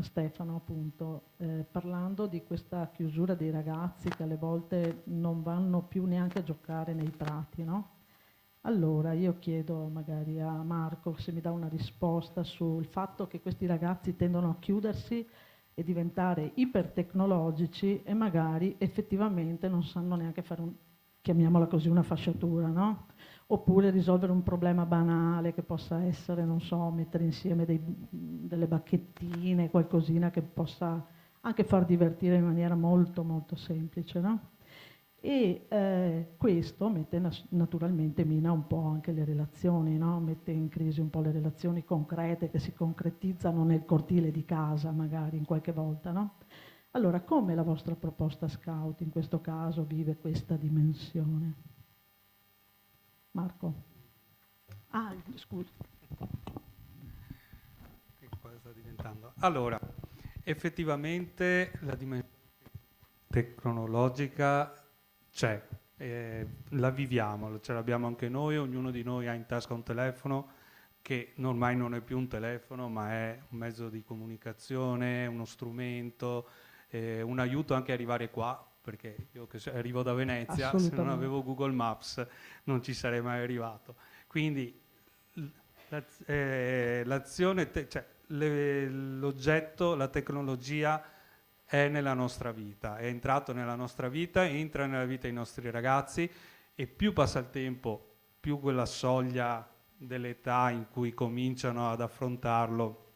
Stefano, appunto, parlando di questa chiusura dei ragazzi che alle volte non vanno più neanche a giocare nei prati, no? Allora, io chiedo magari a Marco se mi dà una risposta sul fatto che questi ragazzi tendono a chiudersi e diventare ipertecnologici e magari effettivamente non sanno neanche fare chiamiamola così, una fasciatura, no? Oppure risolvere un problema banale che possa essere, non so, mettere insieme delle bacchettine, qualcosina che possa anche far divertire in maniera molto molto semplice, no? E questo mette naturalmente mina un po' anche le relazioni, no? Mette in crisi un po' le relazioni concrete che si concretizzano nel cortile di casa magari in qualche volta, no? Allora, come la vostra proposta scout in questo caso vive questa dimensione? Marco? Ah, scusa. Che cosa sta diventando? Allora, effettivamente la dimensione tecnologica c'è, la viviamo, ce l'abbiamo anche noi, ognuno di noi ha in tasca un telefono che ormai non è più un telefono, ma è un mezzo di comunicazione, uno strumento, un aiuto anche a arrivare qua, perché io che arrivo da Venezia, se non avevo Google Maps non ci sarei mai arrivato. Quindi l'azione, cioè, l'oggetto, la tecnologia è nella nostra vita, è entrato nella nostra vita, entra nella vita dei nostri ragazzi e più passa il tempo, più quella soglia dell'età in cui cominciano ad affrontarlo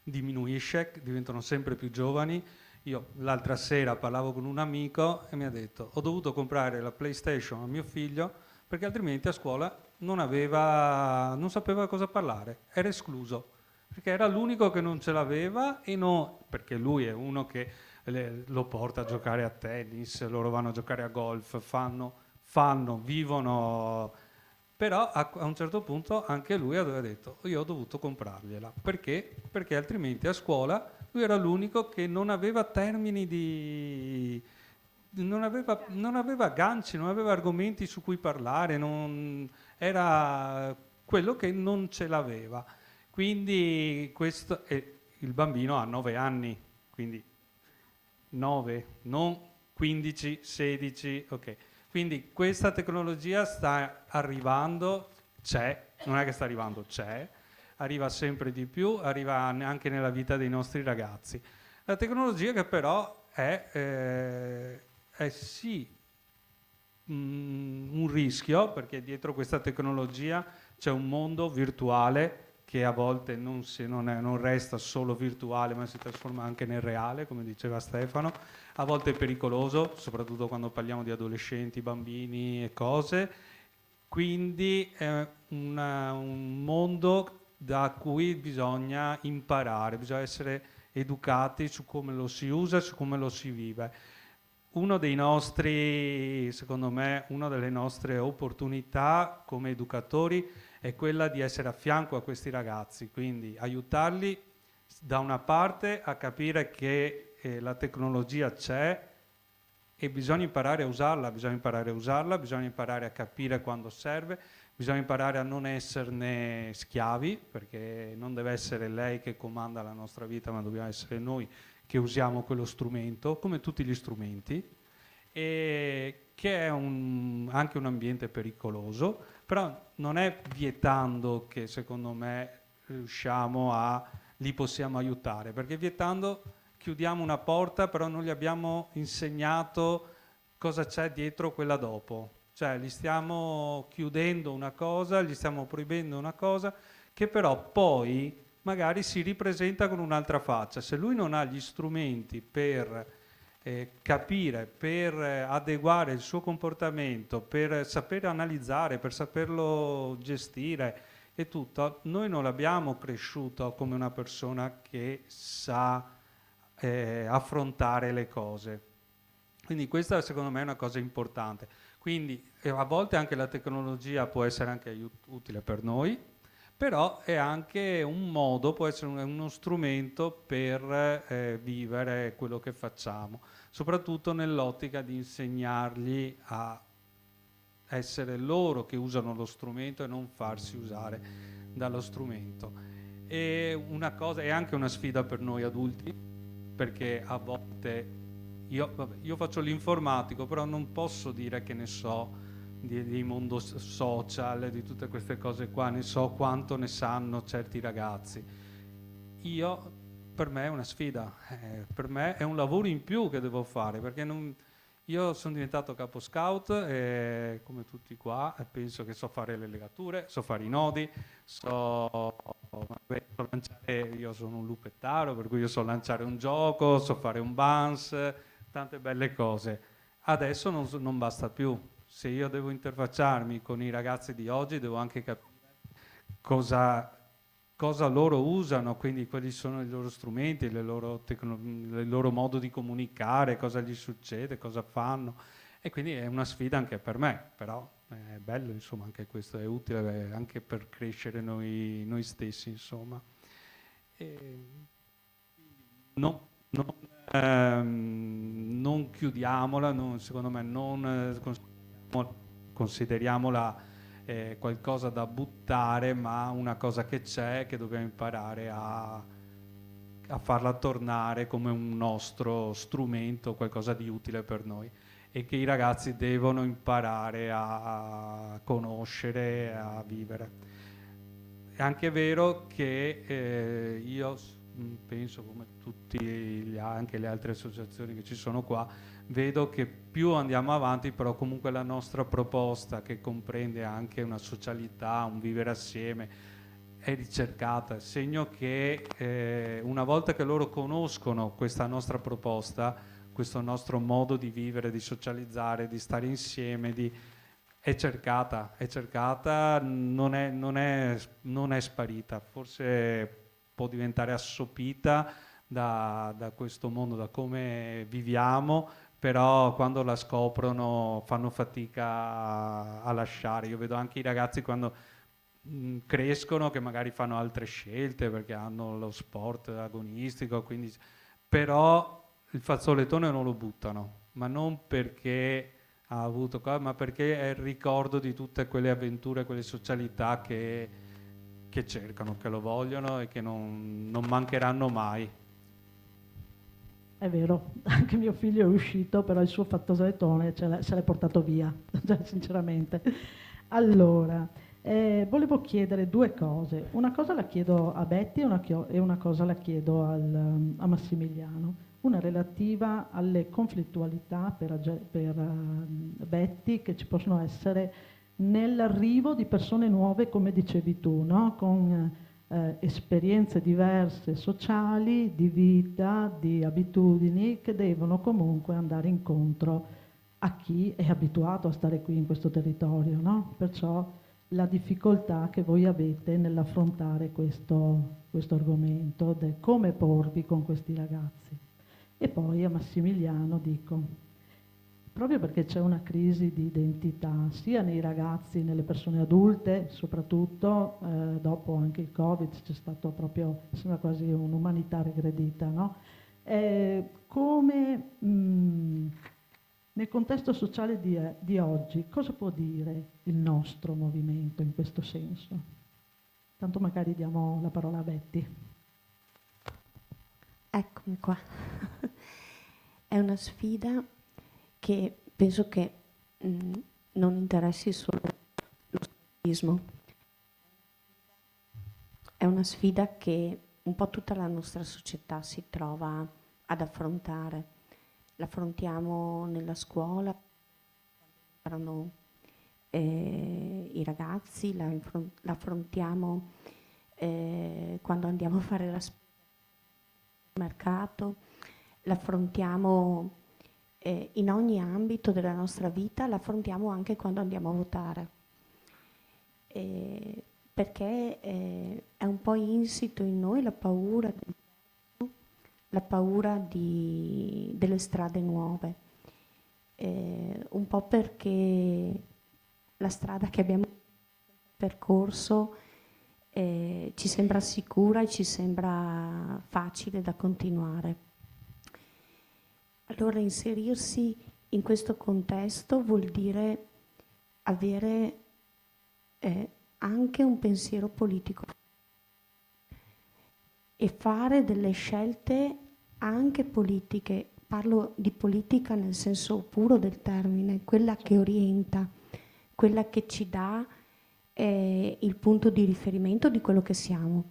diminuisce, diventano sempre più giovani. Io l'altra sera parlavo con un amico e mi ha detto: ho dovuto comprare la PlayStation a mio figlio perché altrimenti a scuola non sapeva cosa parlare, era escluso, perché era l'unico che non ce l'aveva e no, perché lui è uno che lo porta a giocare a tennis, loro vanno a giocare a golf, vivono, però a un certo punto anche lui aveva detto: io ho dovuto comprargliela, perché? Perché altrimenti a scuola lui era l'unico che non aveva termini non aveva agganci, non aveva argomenti su cui parlare, era quello che non ce l'aveva. Quindi il bambino ha 9 anni, quindi 9, non 15, 16, ok. Quindi questa tecnologia sta arrivando, non è che sta arrivando, arriva sempre di più, arriva anche nella vita dei nostri ragazzi. La tecnologia che però è sì un rischio, perché dietro questa tecnologia c'è un mondo virtuale che a volte non resta solo virtuale, ma si trasforma anche nel reale, come diceva Stefano. A volte è pericoloso, soprattutto quando parliamo di adolescenti, bambini e cose. Quindi è un mondo da cui bisogna imparare, bisogna essere educati su come lo si usa, su come lo si vive. Secondo me, una delle nostre opportunità come educatori è quella di essere a fianco a questi ragazzi, quindi aiutarli da una parte a capire che la tecnologia c'è e bisogna imparare a usarla, bisogna imparare a capire quando serve, bisogna imparare a non esserne schiavi, perché non deve essere lei che comanda la nostra vita, ma dobbiamo essere noi che usiamo quello strumento, come tutti gli strumenti, e che è anche un ambiente pericoloso, però non è vietando che secondo me li possiamo aiutare, perché vietando chiudiamo una porta, però non gli abbiamo insegnato cosa c'è dietro quella dopo. Cioè gli stiamo chiudendo una cosa, gli stiamo proibendo una cosa, che però poi magari si ripresenta con un'altra faccia. Se lui non ha gli strumenti per capire, per adeguare il suo comportamento, per sapere analizzare, per saperlo gestire e tutto, noi non l'abbiamo cresciuto come una persona che sa affrontare le cose. Quindi questa secondo me è una cosa importante. Quindi a volte anche la tecnologia può essere anche utile per noi, però è anche un modo, può essere uno strumento per vivere quello che facciamo, soprattutto nell'ottica di insegnargli a essere loro che usano lo strumento e non farsi usare dallo strumento. E una cosa è anche una sfida per noi adulti, perché a volte io faccio l'informatico, però non posso dire che ne so di mondo social, di tutte queste cose qua, ne so quanto ne sanno certi ragazzi. Per me è una sfida, per me è un lavoro in più che devo fare, perché io sono diventato capo scout come tutti qua, e penso che so fare le legature, so fare i nodi, so lanciare, io sono un lupettaro, per cui io so lanciare un gioco, so fare un bounce, tante belle cose. Adesso non basta più. Se io devo interfacciarmi con i ragazzi di oggi, devo anche capire cosa cosa loro usano, quindi quali sono i loro strumenti, il loro modo di comunicare, cosa gli succede, cosa fanno. E quindi è una sfida anche per me, però è bello, insomma, anche questo è utile anche per crescere noi stessi, insomma. Non chiudiamola, secondo me non consideriamola qualcosa da buttare, ma una cosa che c'è, che dobbiamo imparare a farla tornare come un nostro strumento, qualcosa di utile per noi, e che i ragazzi devono imparare a conoscere, a vivere. È anche vero che io penso, come tutti anche le altre associazioni che ci sono qua, vedo che più andiamo avanti, però comunque la nostra proposta, che comprende anche una socialità, un vivere assieme, è ricercata, segno che una volta che loro conoscono questa nostra proposta, questo nostro modo di vivere, di socializzare, di stare insieme, è cercata, non è sparita, forse può diventare assopita da questo mondo, da come viviamo, però quando la scoprono fanno fatica a lasciare. Io vedo anche i ragazzi quando crescono che magari fanno altre scelte perché hanno lo sport agonistico, quindi, però il fazzolettone non lo buttano, ma non perché ha avuto cosa, ma perché è il ricordo di tutte quelle avventure, quelle socialità che cercano, che lo vogliono e che non mancheranno mai. È vero, anche mio figlio è uscito, però il suo fazzolettone se l'è portato via, sinceramente. Allora, volevo chiedere due cose. Una cosa la chiedo a Betty e una cosa la chiedo a Massimiliano. Una relativa alle conflittualità per Betty che ci possono essere nell'arrivo di persone nuove, come dicevi tu, no? Con esperienze diverse sociali, di vita, di abitudini, che devono comunque andare incontro a chi è abituato a stare qui in questo territorio, no? Perciò la difficoltà che voi avete nell'affrontare questo argomento, del come porvi con questi ragazzi. E poi a Massimiliano dico, proprio perché c'è una crisi di identità sia nei ragazzi, nelle persone adulte, soprattutto dopo anche il Covid c'è stato proprio, sembra quasi un'umanità regredita, no? Come nel contesto sociale di oggi, cosa può dire il nostro movimento in questo senso? Tanto magari diamo la parola a Betty. Eccomi qua. È una sfida che penso che non interessi solo lo scoutismo. È una sfida che un po' tutta la nostra società si trova ad affrontare. L'affrontiamo nella scuola, imparano i ragazzi, l'affrontiamo quando andiamo a fare la spesa al mercato, l'affrontiamo in ogni ambito della nostra vita, l'affrontiamo anche quando andiamo a votare, perché è un po' insito in noi la paura delle strade nuove, un po' perché la strada che abbiamo percorso ci sembra sicura e ci sembra facile da continuare. Allora inserirsi in questo contesto vuol dire avere anche un pensiero politico e fare delle scelte anche politiche. Parlo di politica nel senso puro del termine, quella che orienta, quella che ci dà il punto di riferimento di quello che siamo.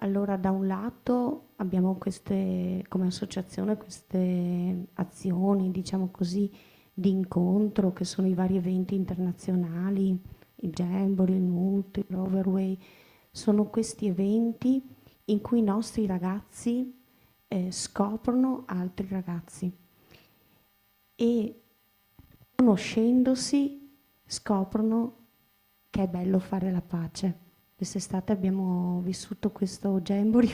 Allora, da un lato abbiamo come associazione queste azioni, diciamo così, di incontro, che sono i vari eventi internazionali, il Jamboree, il MUT, il Roverway. Sono questi eventi in cui i nostri ragazzi scoprono altri ragazzi e, conoscendosi, scoprono che è bello fare la pace. Quest'estate abbiamo vissuto questo Jamboree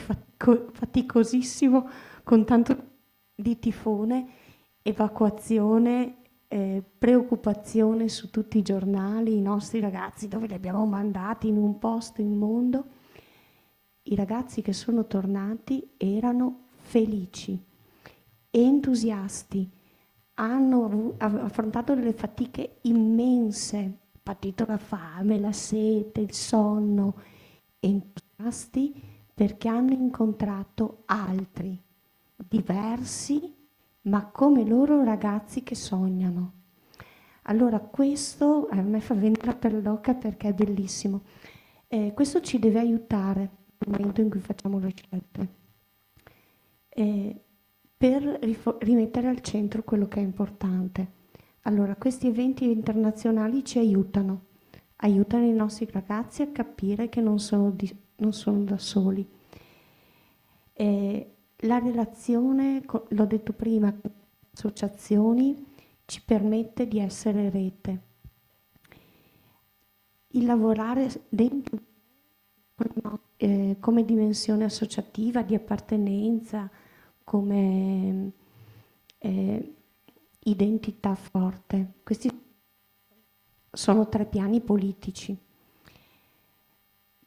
faticosissimo, con tanto di tifone, evacuazione, preoccupazione su tutti i giornali, i nostri ragazzi dove li abbiamo mandati in un posto immondo. I ragazzi che sono tornati erano felici, entusiasti, hanno affrontato delle fatiche immense, patito la fame, la sete, il sonno, entusiasti perché hanno incontrato altri, diversi, ma come loro ragazzi che sognano. Allora questo a me fa venire la pelle d'oca perché è bellissimo. Questo ci deve aiutare nel momento in cui facciamo le scelte, per rimettere al centro quello che è importante. Allora, questi eventi internazionali ci aiutano i nostri ragazzi a capire che non sono da soli. La relazione, l'ho detto prima, con le associazioni ci permette di essere rete. Il lavorare dentro come dimensione associativa, di appartenenza, come identità forte. Questi sono 3 piani politici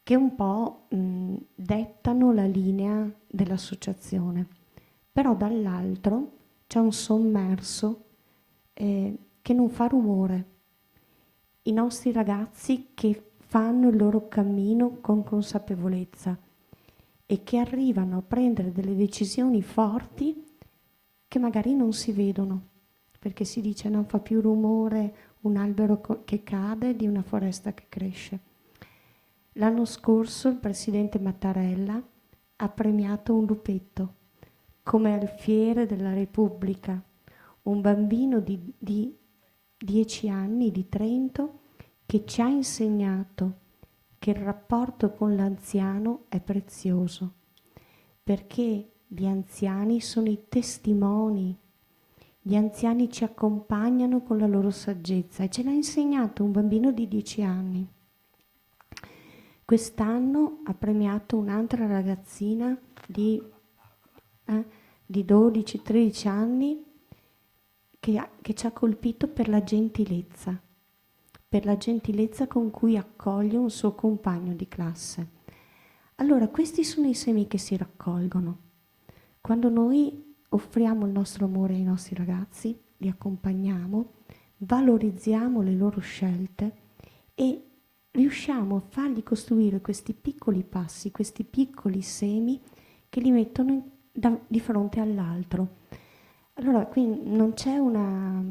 che un po' dettano la linea dell'associazione, però dall'altro c'è un sommerso che non fa rumore. I nostri ragazzi che fanno il loro cammino con consapevolezza e che arrivano a prendere delle decisioni forti che magari non si vedono, perché si dice non fa più rumore un albero che cade di una foresta che cresce. L'anno scorso il presidente Mattarella ha premiato un lupetto come alfiere della Repubblica, un bambino di 10 anni di Trento che ci ha insegnato che il rapporto con l'anziano è prezioso, perché gli anziani sono i testimoni, gli anziani ci accompagnano con la loro saggezza e ce l'ha insegnato un bambino di 10 anni. Quest'anno ha premiato un'altra ragazzina di 12-13 anni che ci ha colpito per la gentilezza con cui accoglie un suo compagno di classe. Allora, questi sono i semi che si raccolgono. Quando noi offriamo il nostro amore ai nostri ragazzi, li accompagniamo, valorizziamo le loro scelte e riusciamo a fargli costruire questi piccoli passi, questi piccoli semi che li mettono di fronte all'altro. Allora, qui non c'è una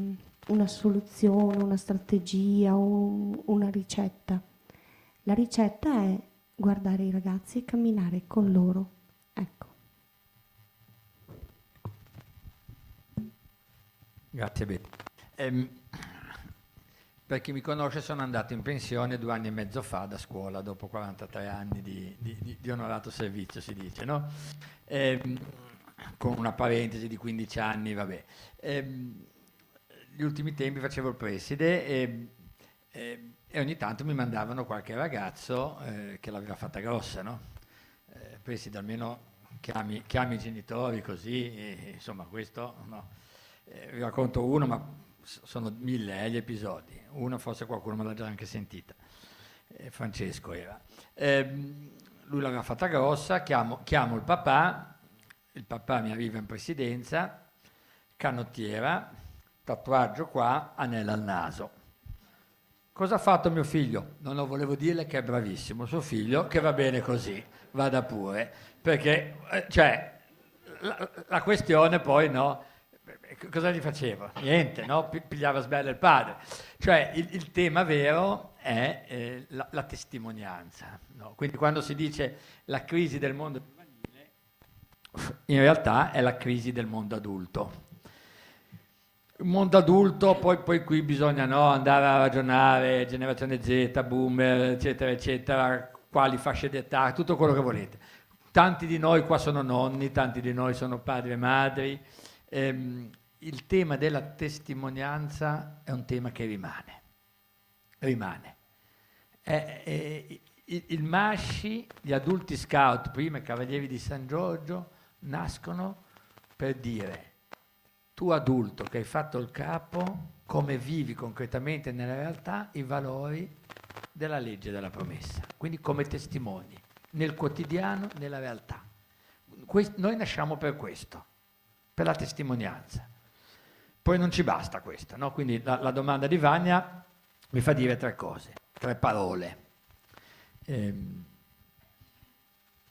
soluzione, una strategia o una ricetta. La ricetta è guardare i ragazzi e camminare con loro. Ecco. Grazie Betty. Per chi mi conosce sono andato in pensione 2 anni e mezzo fa da scuola, dopo 43 anni di onorato servizio, si dice, no? Con una parentesi di 15 anni, vabbè. Gli ultimi tempi facevo il preside e ogni tanto mi mandavano qualche ragazzo che l'aveva fatta grossa, no? Preside, almeno chiami i genitori così, insomma questo, no? Vi racconto uno, ma sono 1000 gli episodi, uno forse qualcuno me l'ha già anche sentita, Francesco era. Lui l'aveva fatta grossa, chiamo il papà mi arriva in presidenza, canottiera, tatuaggio qua, anello al naso. Cosa ha fatto mio figlio? Non lo volevo dire che è bravissimo, suo figlio, che va bene così, vada pure, perché cioè la questione poi no, cosa gli faceva? Niente, no? Pigliava sbelle il padre. Cioè il tema vero è la testimonianza, no? Quindi quando si dice la crisi del mondo giovanile, in realtà è la crisi del mondo adulto. Il mondo adulto, poi qui bisogna andare a ragionare, generazione Z, boomer, eccetera, eccetera, quali fasce d'età, tutto quello che volete. Tanti di noi qua sono nonni, tanti di noi sono padri e madri. Il tema della testimonianza è un tema che rimane. il MASCI, gli adulti scout, prima i Cavalieri di San Giorgio, nascono per dire: tu adulto che hai fatto il capo, come vivi concretamente nella realtà i valori della legge della promessa, quindi come testimoni, nel quotidiano, nella realtà. Noi nasciamo per questo, per la testimonianza. Poi non ci basta questo, no? Quindi la domanda di Vania mi fa dire 3 cose, 3 parole.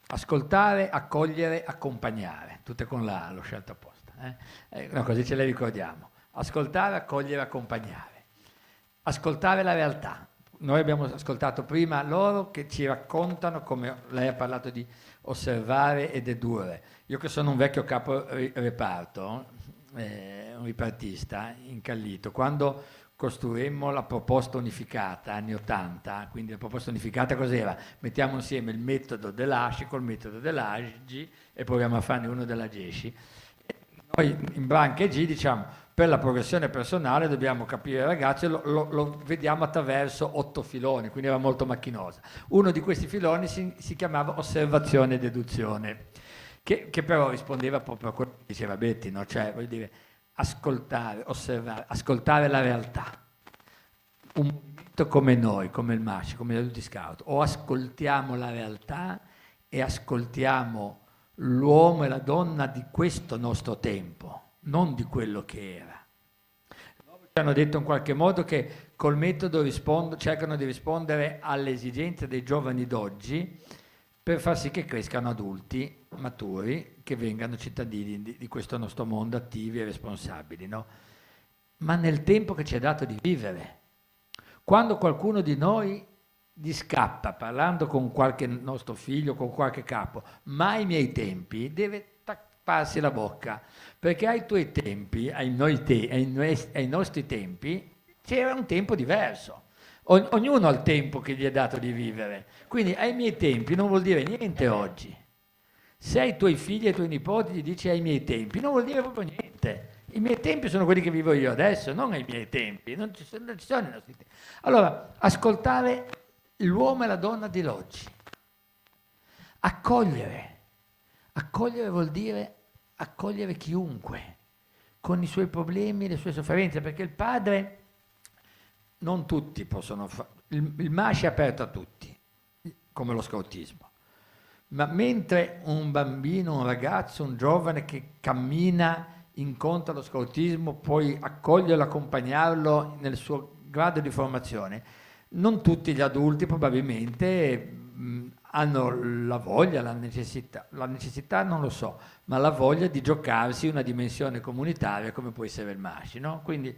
Ascoltare, accogliere, accompagnare, tutte con la A, l'ho scelto apposta. No, così ce le ricordiamo. Ascoltare, accogliere, accompagnare. Ascoltare la realtà. Noi abbiamo ascoltato prima loro che ci raccontano, come lei ha parlato di osservare e dedurre. Io che sono un vecchio capo reparto, un ripartista incallito, quando costruimmo la proposta unificata, anni 80, quindi la proposta unificata cos'era? Mettiamo insieme il metodo dell'ASCI col metodo dell'AGI e proviamo a farne uno della GESCI. Noi in Branca e G diciamo: per la progressione personale dobbiamo capire il ragazzo, e lo vediamo attraverso 8 filoni, quindi era molto macchinosa. Uno di questi filoni si chiamava osservazione e deduzione, che però rispondeva proprio a quello che diceva Betty, no? Cioè, vuol dire, ascoltare, osservare, ascoltare la realtà. Un movimento come noi, come il MASCI, come gli adulti scout, o ascoltiamo la realtà e ascoltiamo l'uomo e la donna di questo nostro tempo, non di quello che era. Ci hanno detto in qualche modo che col metodo cercano di rispondere alle esigenze dei giovani d'oggi per far sì che crescano adulti maturi, che vengano cittadini di questo nostro mondo, attivi e responsabili, no? Ma nel tempo che ci è dato di vivere. Quando qualcuno di noi gli scappa, parlando con qualche nostro figlio, con qualche capo, ma ai miei tempi, deve tapparsi la bocca, perché ai tuoi tempi, ai nostri tempi, c'era un tempo diverso. Ognuno ha il tempo che gli è dato di vivere. Quindi ai miei tempi non vuol dire niente oggi. Se ai tuoi figli e ai tuoi nipoti gli dici ai miei tempi, non vuol dire proprio niente. I miei tempi sono quelli che vivo io adesso, non ai miei tempi, non ci sono i nostri tempi. Allora, ascoltare l'uomo e la donna di oggi. Accogliere vuol dire accogliere chiunque, con i suoi problemi e le sue sofferenze, perché il padre, non tutti possono fare, il MASCI è aperto a tutti, come lo scautismo, ma mentre un bambino, un ragazzo, un giovane che cammina incontra lo scautismo, puoi accoglierlo, accompagnarlo nel suo grado di formazione, non tutti gli adulti probabilmente hanno la voglia, la necessità non lo so, ma la voglia di giocarsi una dimensione comunitaria come può essere il MASCI, no? Quindi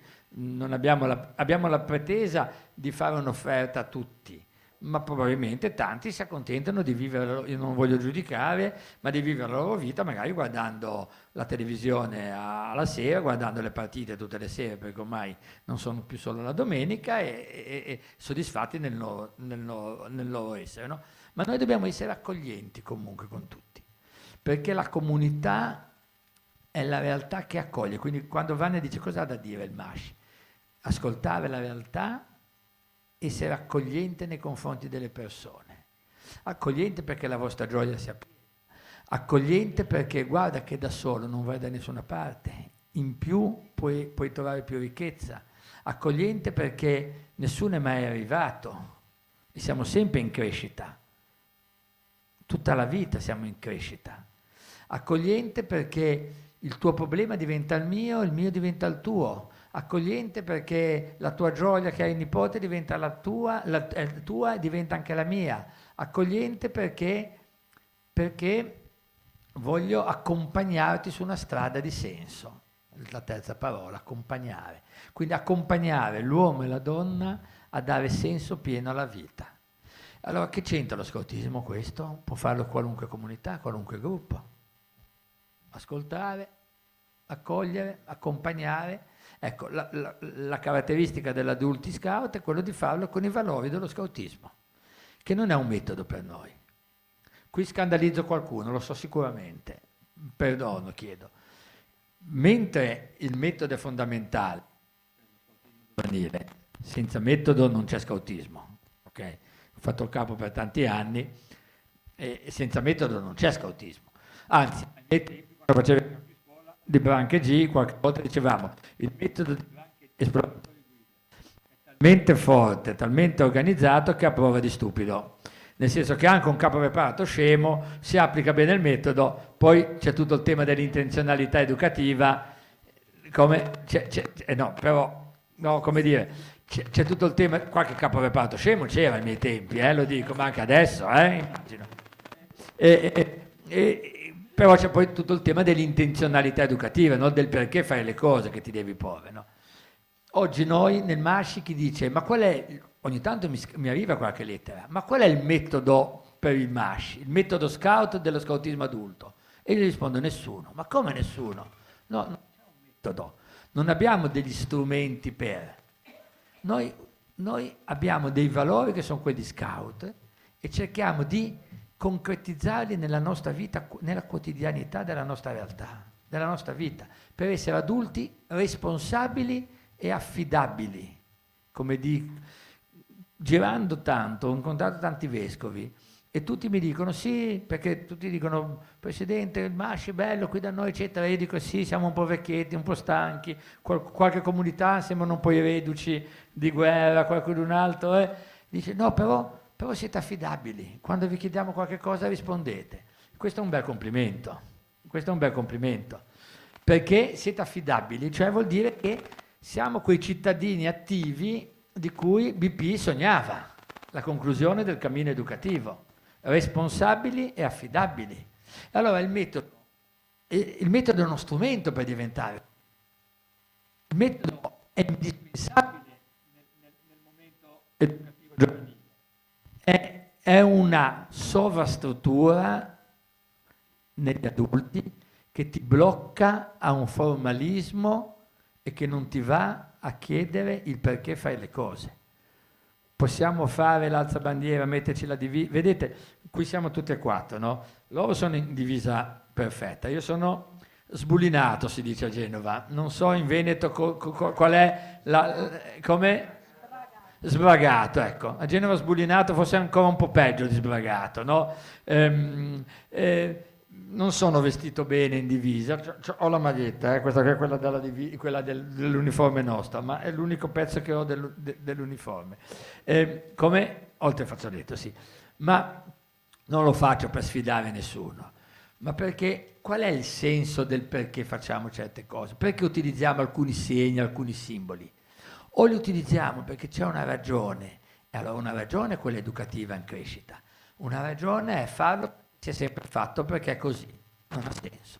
abbiamo la pretesa di fare un'offerta a tutti, ma probabilmente tanti si accontentano di vivere, io non voglio giudicare, ma di vivere la loro vita magari guardando la televisione alla sera, guardando le partite tutte le sere, perché ormai non sono più solo la domenica, e soddisfatti nel loro essere, no? Ma noi dobbiamo essere accoglienti comunque con tutti, perché la comunità è la realtà che accoglie. Quindi quando Vania dice cosa ha da dire il MASCI? Ascoltare la realtà, essere accogliente nei confronti delle persone, accogliente perché la vostra gioia sia piena, accogliente perché guarda che da solo non vai da nessuna parte, in più puoi trovare più ricchezza, accogliente perché nessuno è mai arrivato e siamo sempre in crescita, tutta la vita siamo in crescita, accogliente perché il tuo problema diventa il mio diventa il tuo, accogliente perché la tua gioia che hai in nipote diventa la tua e diventa anche la mia, accogliente perché voglio accompagnarti su una strada di senso, la terza parola, accompagnare, quindi accompagnare l'uomo e la donna a dare senso pieno alla vita. Allora che c'entra lo scautismo questo? Può farlo qualunque comunità, qualunque gruppo, ascoltare, accogliere, accompagnare. Ecco, la caratteristica dell'adulti scout è quello di farlo con i valori dello scautismo, che non è un metodo per noi. Qui scandalizzo qualcuno, lo so sicuramente, perdono, chiedo. Mentre il metodo è fondamentale, senza metodo non c'è scautismo, ok? fatto il capo per tanti anni, e senza metodo non c'è scautismo. Anzi, ai tempi, quando facevo il capo di scuola di Branche G, qualche volta dicevamo il metodo di Branche esploratori è talmente forte, talmente organizzato che a prova di stupido. Nel senso che anche un capo preparato scemo, si applica bene il metodo, poi c'è tutto il tema dell'intenzionalità educativa, c'è tutto il tema, qualche capo preparato scemo c'era ai miei tempi, lo dico, ma anche adesso, immagino. Però c'è poi tutto il tema dell'intenzionalità educativa, no? Del perché fare le cose che ti devi porre, no? Oggi noi nel MASCI chi dice, ma qual è, ogni tanto mi arriva qualche lettera, ma qual è il metodo per il MASCI, il metodo scout dello scautismo adulto? E io gli rispondo nessuno. Ma come nessuno? No, non c'è un metodo, non abbiamo degli strumenti per. Noi abbiamo dei valori che sono quelli scout e cerchiamo di concretizzarli nella nostra vita, nella quotidianità della nostra realtà, della nostra vita, per essere adulti responsabili e affidabili. Come dico, girando tanto, ho incontrato tanti vescovi e tutti mi dicono sì, perché tutti dicono Presidente, il MASCI è bello qui da noi, eccetera. Io dico sì, siamo un po' vecchietti, un po' stanchi, qualche comunità sembrano un po' i reduci di guerra, qualcun altro. Dice no, però siete affidabili, quando vi chiediamo qualche cosa rispondete. Questo è un bel complimento, perché siete affidabili, cioè vuol dire che siamo quei cittadini attivi di cui BP sognava, la conclusione del cammino educativo, responsabili e affidabili. Allora il metodo è uno strumento per diventare. Il metodo è indispensabile nel momento educativo giovanile. È una sovrastruttura negli adulti che ti blocca a un formalismo e che non ti va a chiedere il perché fai le cose. Possiamo fare l'alza bandiera, metterci la divisa. Vedete, qui siamo tutti e quattro, no? Loro sono in divisa perfetta, io sono sbulinato, si dice a Genova. Non so in Veneto qual è come sbragato, ecco. A Genova sbulinato forse è ancora un po' peggio di sbragato, no? Non sono vestito bene in divisa, ho la maglietta, questa che è quella dell'uniforme nostra, ma è l'unico pezzo che ho dell'uniforme. Come oltre il fazzoletto, sì, ma non lo faccio per sfidare nessuno, ma perché qual è il senso del perché facciamo certe cose? Perché utilizziamo alcuni segni, alcuni simboli? O li utilizziamo perché c'è una ragione, e allora una ragione è quella educativa in crescita, una ragione è farlo. Si è sempre fatto perché è così, non ha senso.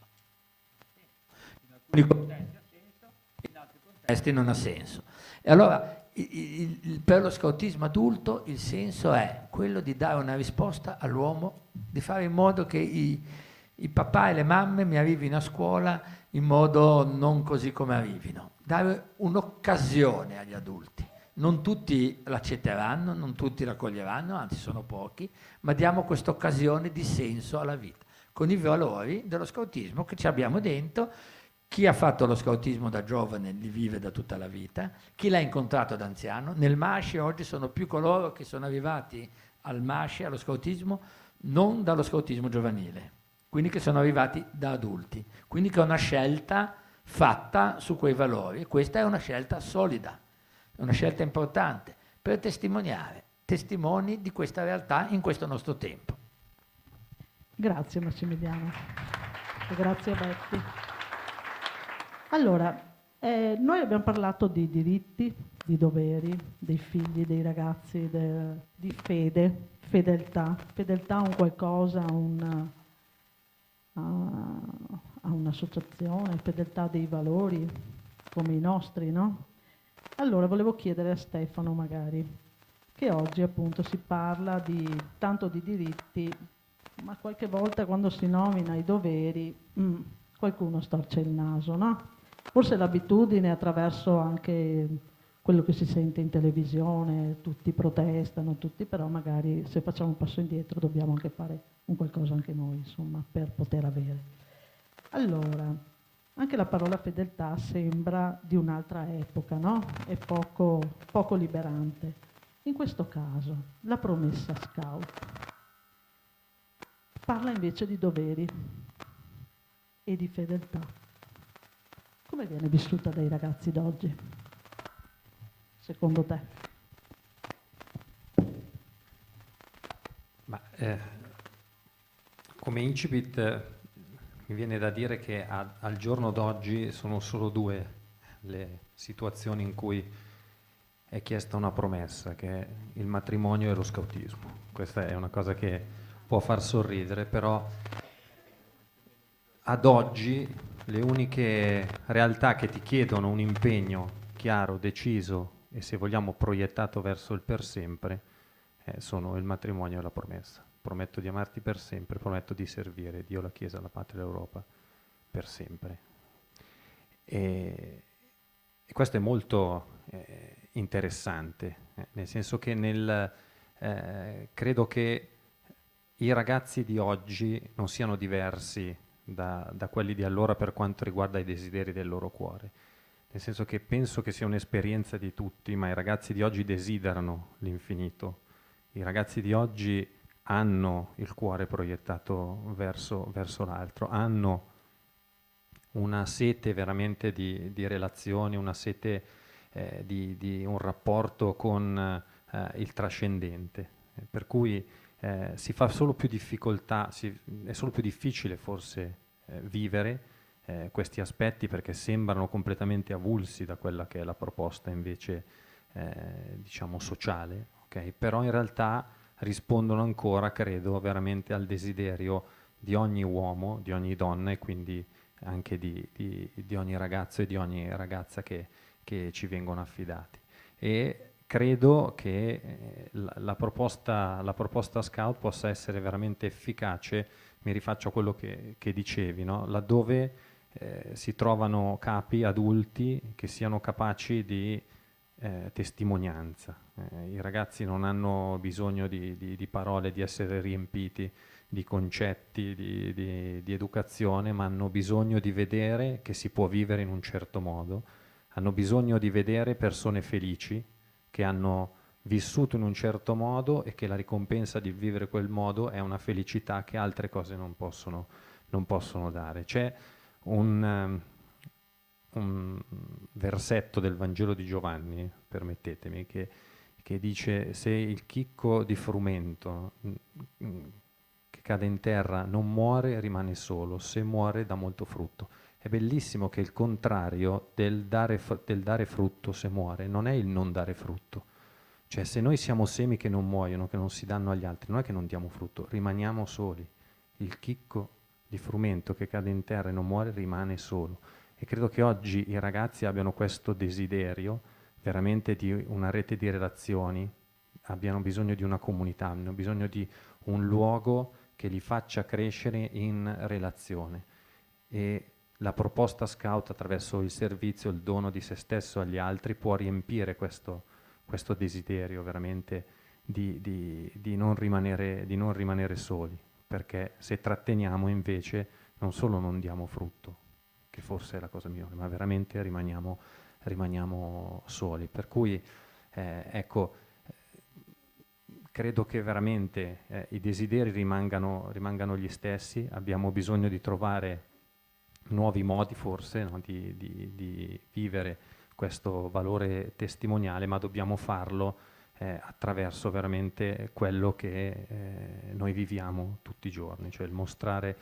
In alcuni contesti ha senso, in altri contesti non ha senso. E allora per lo scautismo adulto il senso è quello di dare una risposta all'uomo, di fare in modo che i papà e le mamme mi arrivino a scuola in modo non così come arrivino, dare un'occasione agli adulti. Non tutti l'accetteranno, non tutti la coglieranno, anzi sono pochi, ma diamo questa occasione di senso alla vita, con i valori dello scautismo che ci abbiamo dentro. Chi ha fatto lo scautismo da giovane li vive da tutta la vita, chi l'ha incontrato da anziano. Nel MASCI oggi sono più coloro che sono arrivati al MASCI, allo scautismo, non dallo scautismo giovanile, quindi che sono arrivati da adulti, quindi che è una scelta fatta su quei valori, e questa è una scelta solida. È una scelta importante per testimoniare, testimoni di questa realtà in questo nostro tempo. Grazie Massimiliano, e grazie a Betty. Allora, noi abbiamo parlato di diritti, di doveri, dei figli, dei ragazzi, di fede, fedeltà a un qualcosa, a un'associazione, fedeltà dei valori come i nostri, no? Allora volevo chiedere a Stefano magari, che oggi appunto si parla tanto di diritti, ma qualche volta quando si nomina i doveri qualcuno storce il naso, no? Forse l'abitudine attraverso anche quello che si sente in televisione, tutti protestano, però magari se facciamo un passo indietro dobbiamo anche fare un qualcosa anche noi, insomma, per poter avere. Allora, anche la parola fedeltà sembra di un'altra epoca, no? È poco liberante. In questo caso, la promessa scout parla invece di doveri e di fedeltà. Come viene vissuta dai ragazzi d'oggi, secondo te? Ma, come incipit mi viene da dire che al giorno d'oggi sono solo due le situazioni in cui è chiesta una promessa, che è il matrimonio e lo scautismo. Questa è una cosa che può far sorridere, però ad oggi le uniche realtà che ti chiedono un impegno chiaro, deciso e, se vogliamo, proiettato verso il per sempre sono il matrimonio e la promessa. Prometto di amarti per sempre, prometto di servire Dio, la Chiesa, la Patria e l'Europa per sempre. E questo è molto interessante, nel senso che credo che i ragazzi di oggi non siano diversi da quelli di allora per quanto riguarda i desideri del loro cuore. Nel senso che penso che sia un'esperienza di tutti, ma i ragazzi di oggi desiderano l'infinito. I ragazzi di oggi hanno il cuore proiettato verso l'altro, hanno una sete veramente di relazioni, una sete di un rapporto con il trascendente, per cui si fa solo più difficoltà, è solo più difficile forse vivere questi aspetti, perché sembrano completamente avulsi da quella che è la proposta invece diciamo sociale, okay? Però in realtà rispondono ancora, credo, veramente al desiderio di ogni uomo, di ogni donna e quindi anche di ogni ragazzo e di ogni ragazza che ci vengono affidati. E credo che la proposta Scout possa essere veramente efficace. Mi rifaccio a quello che dicevi, no? Laddove si trovano capi adulti che siano capaci di testimonianza. I ragazzi non hanno bisogno di parole, di essere riempiti di concetti, di educazione, ma hanno bisogno di vedere che si può vivere in un certo modo, hanno bisogno di vedere persone felici che hanno vissuto in un certo modo e che la ricompensa di vivere quel modo è una felicità che altre cose non possono dare. C'è un versetto del Vangelo di Giovanni, permettetemi, che dice: se il chicco di frumento che cade in terra non muore, rimane solo, se muore dà molto frutto. È bellissimo che il contrario del dare frutto, se muore, non è il non dare frutto. Cioè, se noi siamo semi che non muoiono, che non si danno agli altri, non è che non diamo frutto, rimaniamo soli. Il chicco di frumento che cade in terra e non muore rimane solo. E credo che oggi i ragazzi abbiano questo desiderio veramente di una rete di relazioni, abbiano bisogno di una comunità, hanno bisogno di un luogo che li faccia crescere in relazione. E la proposta Scout, attraverso il servizio, il dono di se stesso agli altri, può riempire questo desiderio veramente di non rimanere soli, perché se tratteniamo invece non solo non diamo frutto, che forse è la cosa migliore, ma veramente rimaniamo soli. Per cui ecco, credo che veramente i desideri rimangano gli stessi, abbiamo bisogno di trovare nuovi modi forse, no? di vivere questo valore testimoniale, ma dobbiamo farlo attraverso veramente quello che noi viviamo tutti i giorni, cioè il mostrare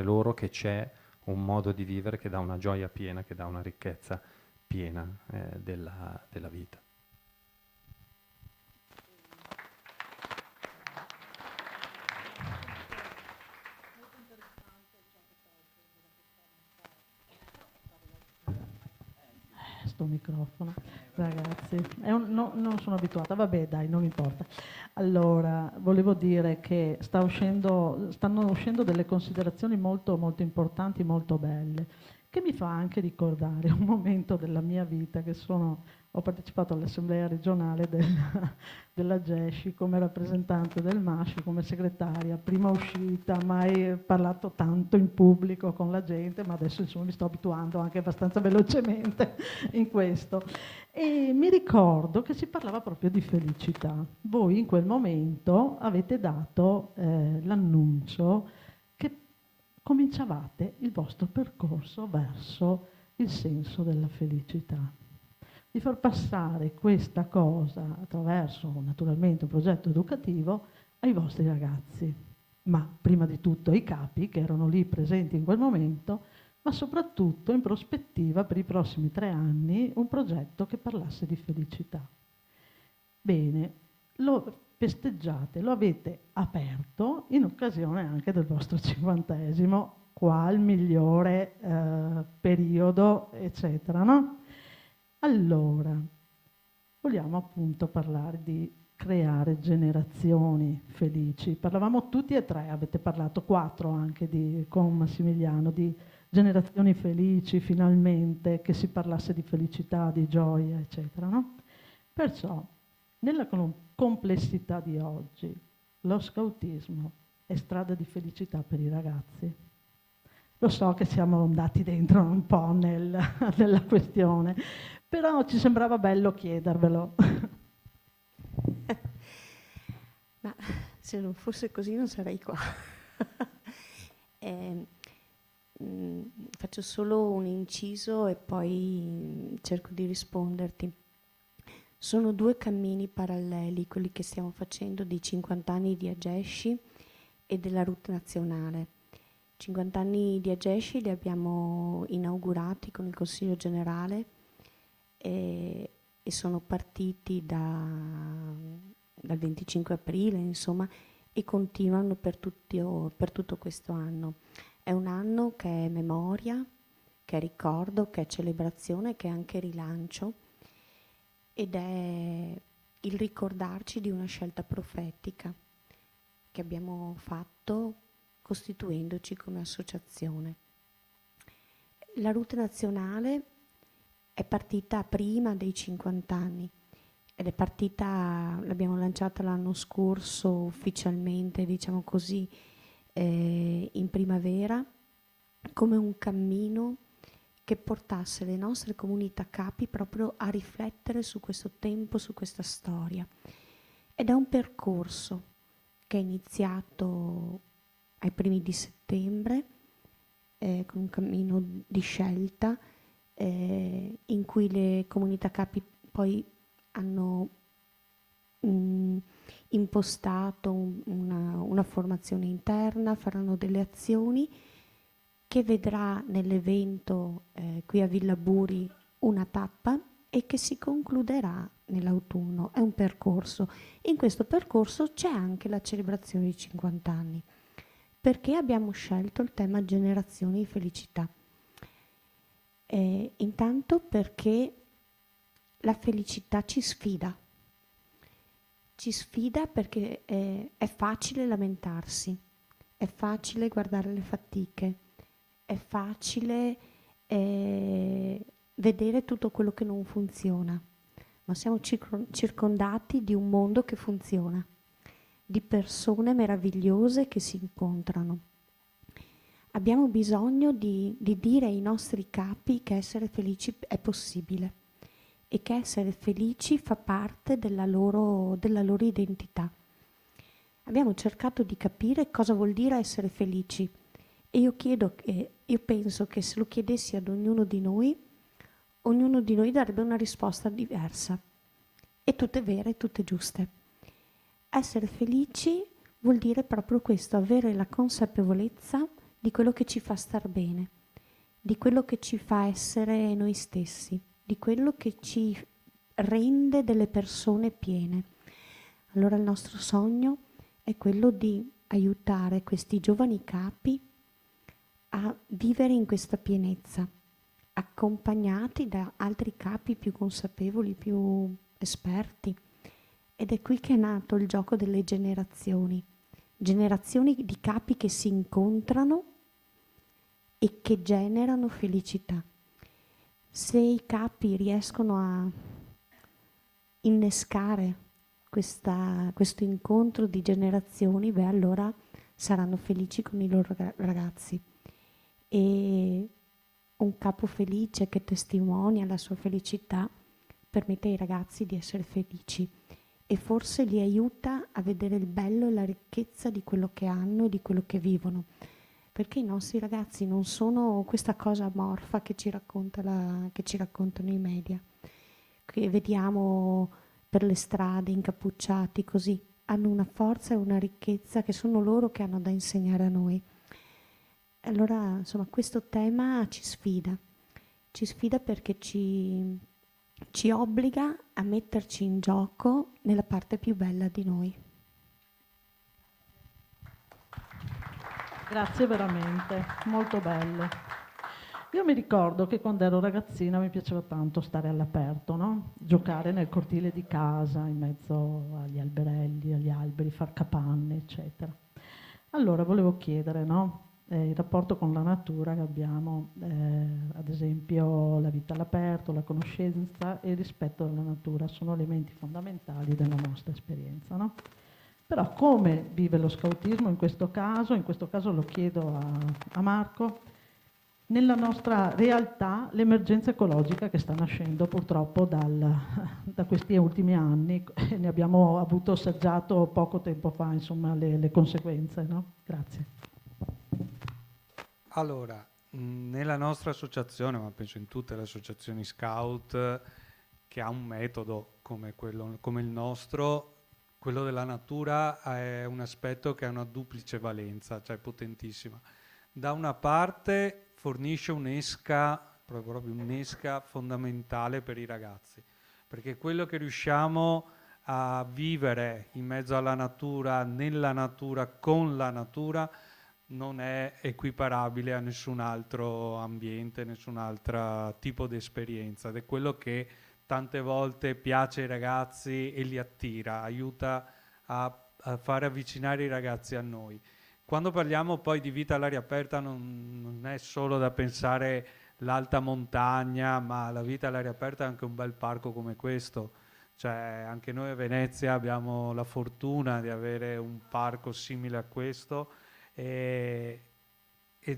loro che c'è un modo di vivere che dà una gioia piena, che dà una ricchezza piena della vita. Sto microfono, ragazzi, non sono abituata, vabbè dai, non importa. Allora, volevo dire che stanno uscendo delle considerazioni molto, molto importanti, molto belle, che mi fa anche ricordare un momento della mia vita che ho partecipato all'assemblea regionale della GESCI come rappresentante del MASCI, come segretaria, prima uscita, mai parlato tanto in pubblico con la gente, ma adesso insomma mi sto abituando anche abbastanza velocemente in questo. E mi ricordo che si parlava proprio di felicità. Voi in quel momento avete dato l'annuncio che cominciavate il vostro percorso verso il senso della felicità. Di far passare questa cosa attraverso naturalmente un progetto educativo ai vostri ragazzi, ma prima di tutto ai capi che erano lì presenti in quel momento, ma soprattutto in prospettiva per i prossimi 3 anni un progetto che parlasse di felicità. Bene, lo festeggiate, lo avete aperto in occasione anche del vostro 50esimo, qual migliore periodo, eccetera, no? Allora, vogliamo appunto parlare di creare generazioni felici. Parlavamo tutti e 3, avete parlato 4 anche con Massimiliano, di generazioni felici, finalmente, che si parlasse di felicità, di gioia, eccetera, no? Perciò, nella complessità di oggi, lo scautismo è strada di felicità per i ragazzi. Lo so che siamo andati dentro un po' nella questione, però ci sembrava bello chiedervelo. Ma se non fosse così non sarei qua. Faccio solo un inciso e poi cerco di risponderti. Sono 2 cammini paralleli, quelli che stiamo facendo di 50 anni di Agesci e della route nazionale. 50 anni di Agesci li abbiamo inaugurati con il Consiglio Generale e sono partiti dal 25 aprile, insomma, e continuano per tutto questo anno. È un anno che è memoria, che è ricordo, che è celebrazione, che è anche rilancio, ed è il ricordarci di una scelta profetica che abbiamo fatto costituendoci come associazione. La route nazionale è partita prima dei 50 anni ed è partita, l'abbiamo lanciata l'anno scorso ufficialmente, diciamo così, in primavera, come un cammino che portasse le nostre comunità capi proprio a riflettere su questo tempo, su questa storia. Ed è un percorso che è iniziato ai primi di settembre, con un cammino di scelta, in cui le comunità capi poi hanno impostato una formazione interna, faranno delle azioni che vedrà nell'evento qui a Villa Buri una tappa e che si concluderà nell'autunno. È un percorso. In questo percorso c'è anche la celebrazione di 50 anni. Perché abbiamo scelto il tema generazioni di felicità? Intanto perché la felicità ci sfida. Ci sfida perché è facile lamentarsi, è facile guardare le fatiche, è facile vedere tutto quello che non funziona, ma siamo circondati di un mondo che funziona, di persone meravigliose che si incontrano. Abbiamo bisogno di dire ai nostri capi che essere felici è possibile e che essere felici fa parte della loro identità. Abbiamo cercato di capire cosa vuol dire essere felici e io penso che se lo chiedessi ad ognuno di noi darebbe una risposta diversa e tutte vere, tutte giuste. Essere felici vuol dire proprio questo, avere la consapevolezza di quello che ci fa star bene, di quello che ci fa essere noi stessi, di quello che ci rende delle persone piene. Allora il nostro sogno è quello di aiutare questi giovani capi a vivere in questa pienezza, accompagnati da altri capi più consapevoli, più esperti. Ed è qui che è nato il gioco delle generazioni di capi che si incontrano e che generano felicità. Se i capi riescono a innescare questo incontro di generazioni, beh, allora saranno felici con i loro ragazzi. E un capo felice che testimonia la sua felicità permette ai ragazzi di essere felici e forse li aiuta a vedere il bello e la ricchezza di quello che hanno e di quello che vivono. Perché i nostri ragazzi non sono questa cosa amorfa che ci raccontano i media, che vediamo per le strade incappucciati così. Hanno una forza e una ricchezza che sono loro che hanno da insegnare a noi. Allora, insomma, questo tema ci sfida perché ci obbliga a metterci in gioco nella parte più bella di noi. Grazie veramente, molto bello. Io mi ricordo che quando ero ragazzina mi piaceva tanto stare all'aperto, no? Giocare nel cortile di casa, in mezzo agli alberelli, agli alberi, far capanne, eccetera. Allora volevo chiedere, no? Il rapporto con la natura che abbiamo, ad esempio la vita all'aperto, la conoscenza e il rispetto della natura sono elementi fondamentali della nostra esperienza, no? Però come vive lo scautismo in questo caso? In questo caso lo chiedo a Marco. Nella nostra realtà l'emergenza ecologica che sta nascendo purtroppo da questi ultimi anni, ne abbiamo avuto assaggiato poco tempo fa, insomma, le conseguenze, no? Grazie. Allora, nella nostra associazione, ma penso in tutte le associazioni scout, che ha un metodo come il nostro, quello della natura è un aspetto che ha una duplice valenza, cioè potentissima. Da una parte fornisce proprio un'esca fondamentale per i ragazzi, perché quello che riusciamo a vivere in mezzo alla natura, nella natura, con la natura, non è equiparabile a nessun altro ambiente, nessun altro tipo di esperienza, ed è quello che tante volte piace ai ragazzi e li attira, aiuta a fare avvicinare i ragazzi a noi. Quando parliamo poi di vita all'aria aperta non è solo da pensare l'alta montagna, ma la vita all'aria aperta è anche un bel parco come questo. Cioè, anche noi a Venezia abbiamo la fortuna di avere un parco simile a questo e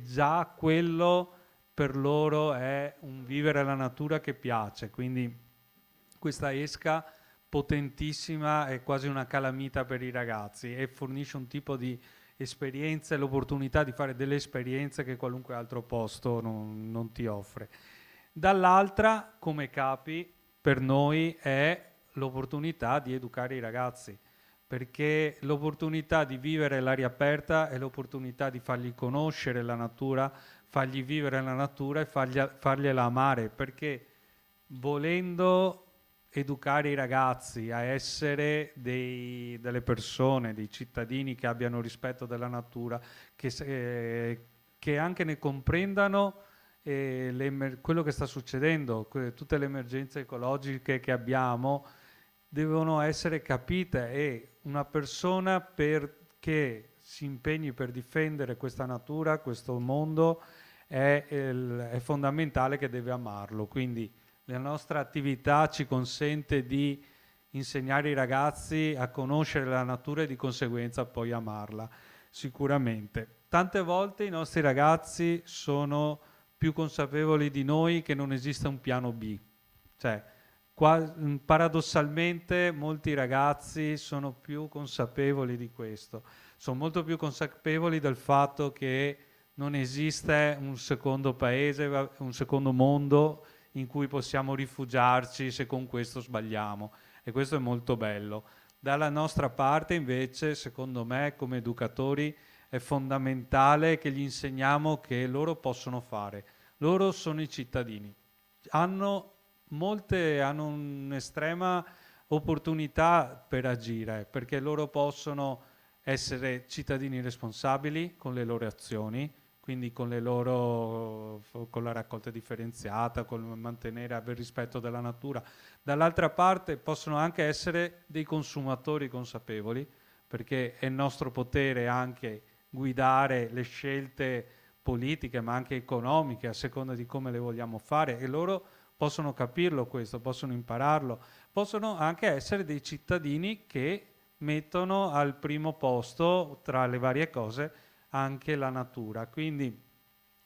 già quello per loro è un vivere la natura che piace, quindi questa esca potentissima è quasi una calamita per i ragazzi e fornisce un tipo di esperienza e l'opportunità di fare delle esperienze che qualunque altro posto non ti offre. Dall'altra, come capi, per noi è l'opportunità di educare i ragazzi, perché l'opportunità di vivere l'aria aperta è l'opportunità di fargli conoscere la natura, fargli vivere la natura e fargliela amare, perché volendo educare i ragazzi a essere delle persone, dei cittadini che abbiano rispetto della natura, che anche ne comprendano quello che sta succedendo, tutte le emergenze ecologiche che abbiamo devono essere capite, e una persona che si impegni per difendere questa natura, questo mondo, è fondamentale che deve amarlo. Quindi la nostra attività ci consente di insegnare ai ragazzi a conoscere la natura e di conseguenza poi amarla, sicuramente. Tante volte i nostri ragazzi sono più consapevoli di noi che non esista un piano B. Cioè, paradossalmente molti ragazzi sono più consapevoli di questo, sono molto più consapevoli del fatto che non esiste un secondo paese, un secondo mondo in cui possiamo rifugiarci se con questo sbagliamo, e questo è molto bello. Dalla nostra parte invece, secondo me, come educatori è fondamentale che gli insegniamo che loro possono fare. Loro sono i cittadini, hanno un'estrema opportunità per agire, perché loro possono essere cittadini responsabili con le loro azioni, quindi con la raccolta differenziata, con mantenere il rispetto della natura. Dall'altra parte possono anche essere dei consumatori consapevoli, perché è il nostro potere anche guidare le scelte politiche ma anche economiche, a seconda di come le vogliamo fare, e loro possono capirlo questo, possono impararlo, possono anche essere dei cittadini che mettono al primo posto, tra le varie cose, anche la natura. Quindi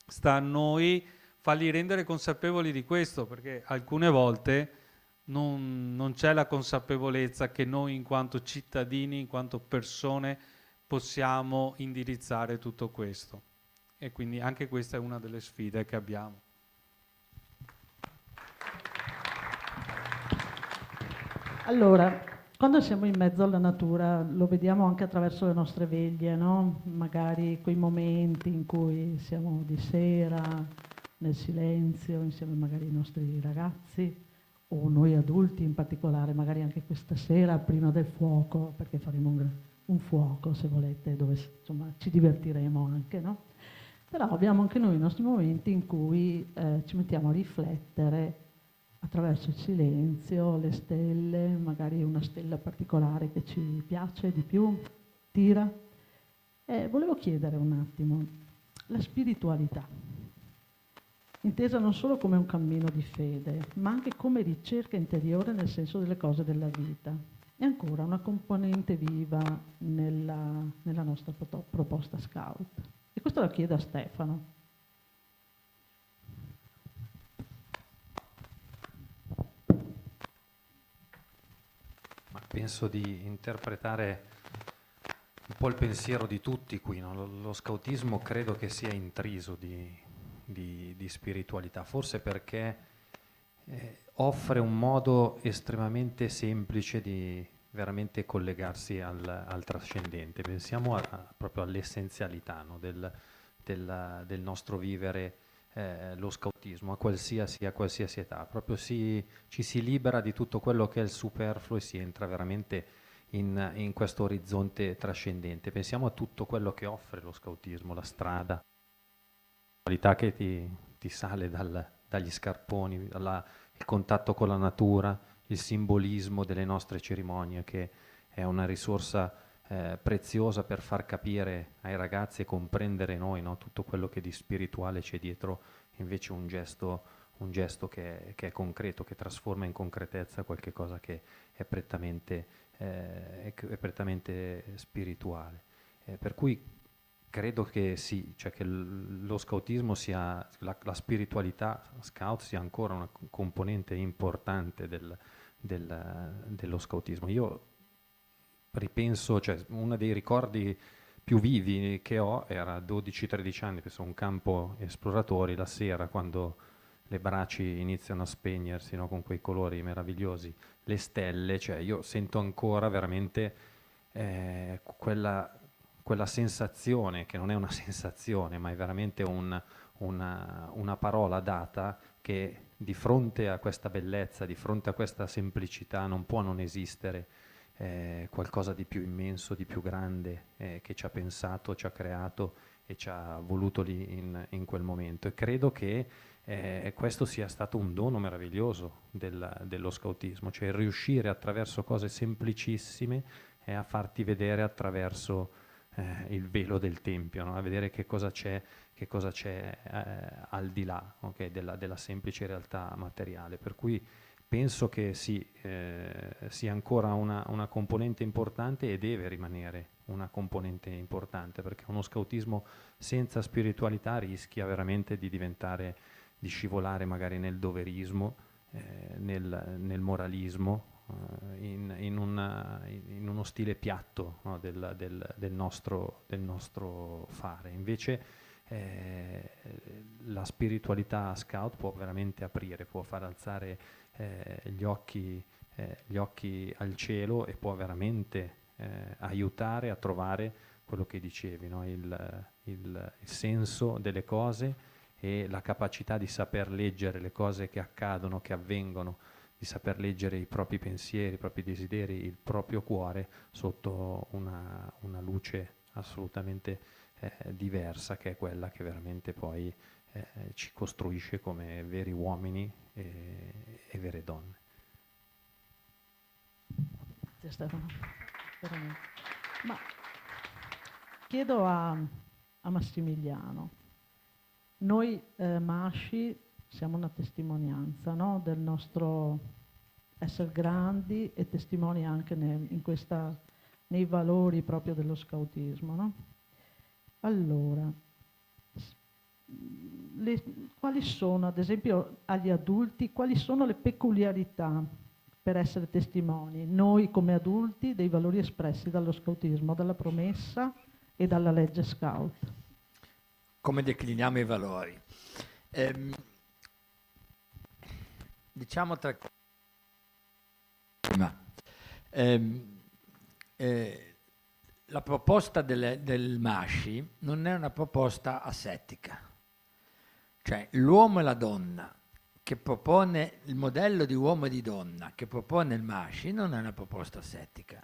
sta a noi farli rendere consapevoli di questo, perché alcune volte non c'è la consapevolezza che noi in quanto cittadini, in quanto persone, possiamo indirizzare tutto questo. E quindi anche questa è una delle sfide che abbiamo. Allora, quando siamo in mezzo alla natura, lo vediamo anche attraverso le nostre veglie, no? Magari quei momenti in cui siamo di sera, nel silenzio, insieme magari ai nostri ragazzi, o noi adulti in particolare, magari anche questa sera prima del fuoco, perché faremo un fuoco, se volete, dove insomma ci divertiremo anche, no? Però abbiamo anche noi i nostri momenti in cui ci mettiamo a riflettere attraverso il silenzio, le stelle, magari una stella particolare che ci piace di più, tira. Volevo chiedere un attimo, la spiritualità, intesa non solo come un cammino di fede, ma anche come ricerca interiore nel senso delle cose della vita, è ancora una componente viva nella nostra proposta Scout. E questo lo chiedo a Stefano. Ma penso di interpretare un po' il pensiero di tutti qui, no? Lo scautismo credo che sia intriso di spiritualità, forse perché offre un modo estremamente semplice di veramente collegarsi al trascendente. Pensiamo proprio all'essenzialità, no? del nostro vivere lo scautismo a qualsiasi età, proprio ci si libera di tutto quello che è il superfluo e si entra veramente in questo orizzonte trascendente. Pensiamo a tutto quello che offre lo scautismo, la strada, la qualità che ti sale dagli scarponi, il contatto con la natura, il simbolismo delle nostre cerimonie, che è una risorsa preziosa per far capire ai ragazzi e comprendere noi, no? Tutto quello che di spirituale c'è dietro, invece un gesto che è concreto, che trasforma in concretezza qualche cosa che è prettamente spirituale. Per cui credo che sì, cioè che lo scautismo sia, la spiritualità scout sia ancora una componente importante dello scautismo. Io ripenso, cioè uno dei ricordi più vivi che ho era a 12-13 anni, penso a un campo esploratori, la sera quando le braci iniziano a spegnersi, no, con quei colori meravigliosi, le stelle, cioè io sento ancora veramente quella sensazione, che non è una sensazione, ma è veramente una parola data, che di fronte a questa bellezza, di fronte a questa semplicità non può non esistere qualcosa di più immenso, di più grande, che ci ha pensato, ci ha creato e ci ha voluto lì in quel momento. E credo che questo sia stato un dono meraviglioso dello scautismo, cioè riuscire attraverso cose semplicissime a farti vedere attraverso il velo del tempio, no? A vedere che cosa c'è al di là, okay, della semplice realtà materiale. Per cui penso che sì, sia ancora una componente importante e deve rimanere una componente importante, perché uno scautismo senza spiritualità rischia veramente di scivolare magari nel doverismo, nel moralismo, in uno stile piatto, no, del nostro fare. Invece la spiritualità scout può veramente aprire, può far alzare gli occhi al cielo e può veramente aiutare a trovare quello che dicevi, no? il senso delle cose e la capacità di saper leggere le cose che accadono, che avvengono, di saper leggere i propri pensieri, i propri desideri, il proprio cuore sotto una luce assolutamente diversa, che è quella che veramente poi ci costruisce come veri uomini e vere donne. Grazie Stefano. Veramente. Ma chiedo a Massimiliano, Noi Masci siamo una testimonianza, no? Del nostro essere grandi e testimoni anche nei valori proprio dello scautismo, no? Allora, quali sono, ad esempio agli adulti, quali sono le peculiarità per essere testimoni, noi come adulti, dei valori espressi dallo scautismo, dalla promessa e dalla legge scout? Come decliniamo i valori? Diciamo tre cose. La proposta del Masci non è una proposta asettica, cioè l'uomo e la donna che propone, il modello di uomo e di donna che propone il Masci non è una proposta asettica,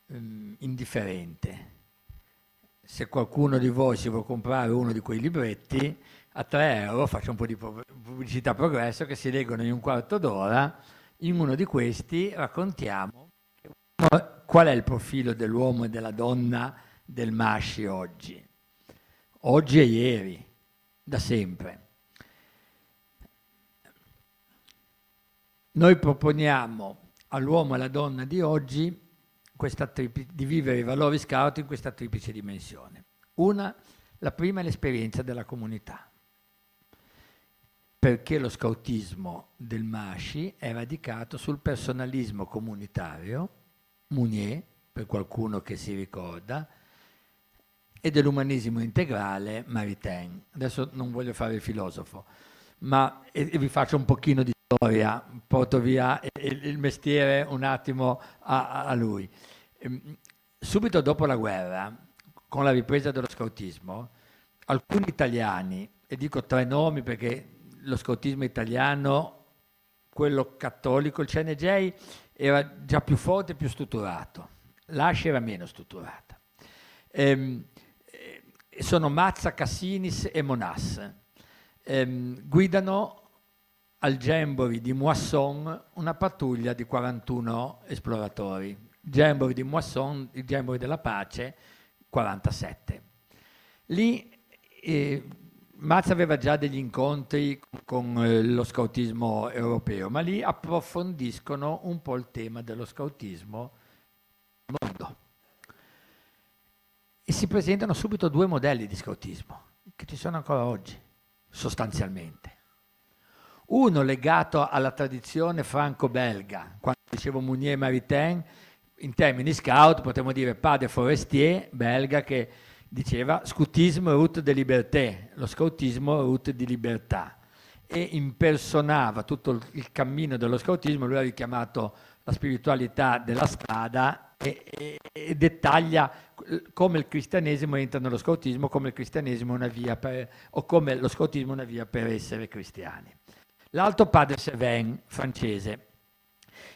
indifferente. Se qualcuno di voi si vuole comprare uno di quei libretti, a 3 euro, faccio un po' di pubblicità progresso, che si leggono in un quarto d'ora. In uno di questi raccontiamo qual è il profilo dell'uomo e della donna del Masci oggi e ieri, da sempre. Noi proponiamo all'uomo e alla donna di oggi di vivere i valori scout in questa triplice dimensione. La prima è l'esperienza della comunità, perché lo scautismo del Masci è radicato sul personalismo comunitario, Mounier, per qualcuno che si ricorda, e dell'umanesimo integrale, Maritain. Adesso non voglio fare il filosofo, ma vi faccio un pochino di storia, porto via il mestiere un attimo a lui. Subito dopo la guerra, con la ripresa dello scautismo, alcuni italiani, e dico 3 nomi perché lo scautismo italiano, quello cattolico, il CNJ, era già più forte e più strutturato, l'Asci era meno strutturata. Sono Mazza, Cassinis e Monas. Guidano al Jamboree di Moisson una pattuglia di 41 esploratori. Jamboree di Moisson, il Jamboree della pace, 47. Lì Mazza aveva già degli incontri con lo scautismo europeo, ma lì approfondiscono un po' il tema dello scautismo nel mondo. E si presentano subito 2 modelli di scautismo, che ci sono ancora oggi, sostanzialmente. Uno legato alla tradizione franco-belga, quando dicevo Mounier e Maritain, in termini scout potremmo dire Pas de Forestier, belga, che diceva scoutisme route de liberté, lo scoutismo route di libertà, e impersonava tutto il cammino dello scoutismo. Lui ha richiamato la spiritualità della strada e dettaglia come il cristianesimo entra nello scoutismo, come il cristianesimo è una via o come lo scoutismo è una via per essere cristiani. L'altro Pas de Cévennes, francese.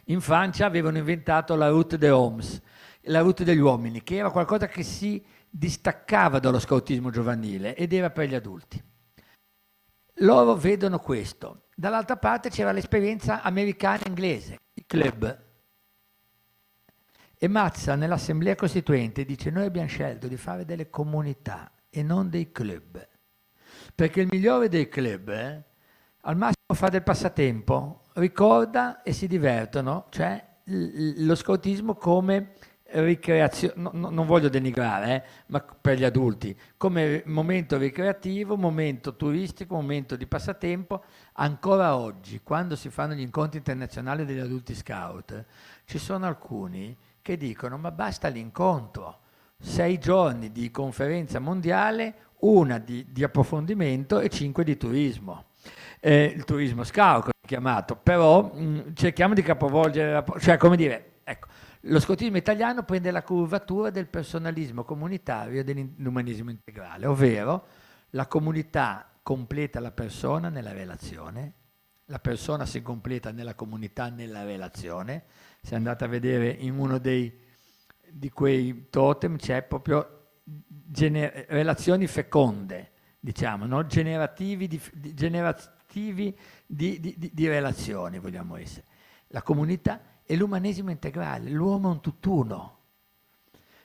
In Francia avevano inventato la route des hommes, la route degli uomini, che era qualcosa che si distaccava dallo scautismo giovanile ed era per gli adulti. Loro vedono questo. Dall'altra parte c'era l'esperienza americana e inglese, i club. E Mazza nell'Assemblea Costituente dice: noi abbiamo scelto di fare delle comunità e non dei club, perché il migliore dei club al massimo fa del passatempo, ricorda e si divertono, cioè lo scautismo come ricreazione, non voglio denigrare, ma per gli adulti, come momento ricreativo, momento turistico, momento di passatempo. Ancora oggi, quando si fanno gli incontri internazionali degli adulti scout, ci sono alcuni che dicono: ma basta l'incontro, 6 giorni di conferenza mondiale, 1 di approfondimento e 5 di turismo. Il turismo scout chiamato, però cerchiamo di capovolgere, cioè come dire, ecco, lo scautismo italiano prende la curvatura del personalismo comunitario e dell'umanesimo integrale, ovvero la comunità completa la persona nella relazione, la persona si completa nella comunità nella relazione. Se andate a vedere in uno di quei totem c'è proprio relazioni feconde, diciamo, no? generativi di relazioni, vogliamo essere. La comunità e l'umanesimo integrale, l'uomo è un tutt'uno.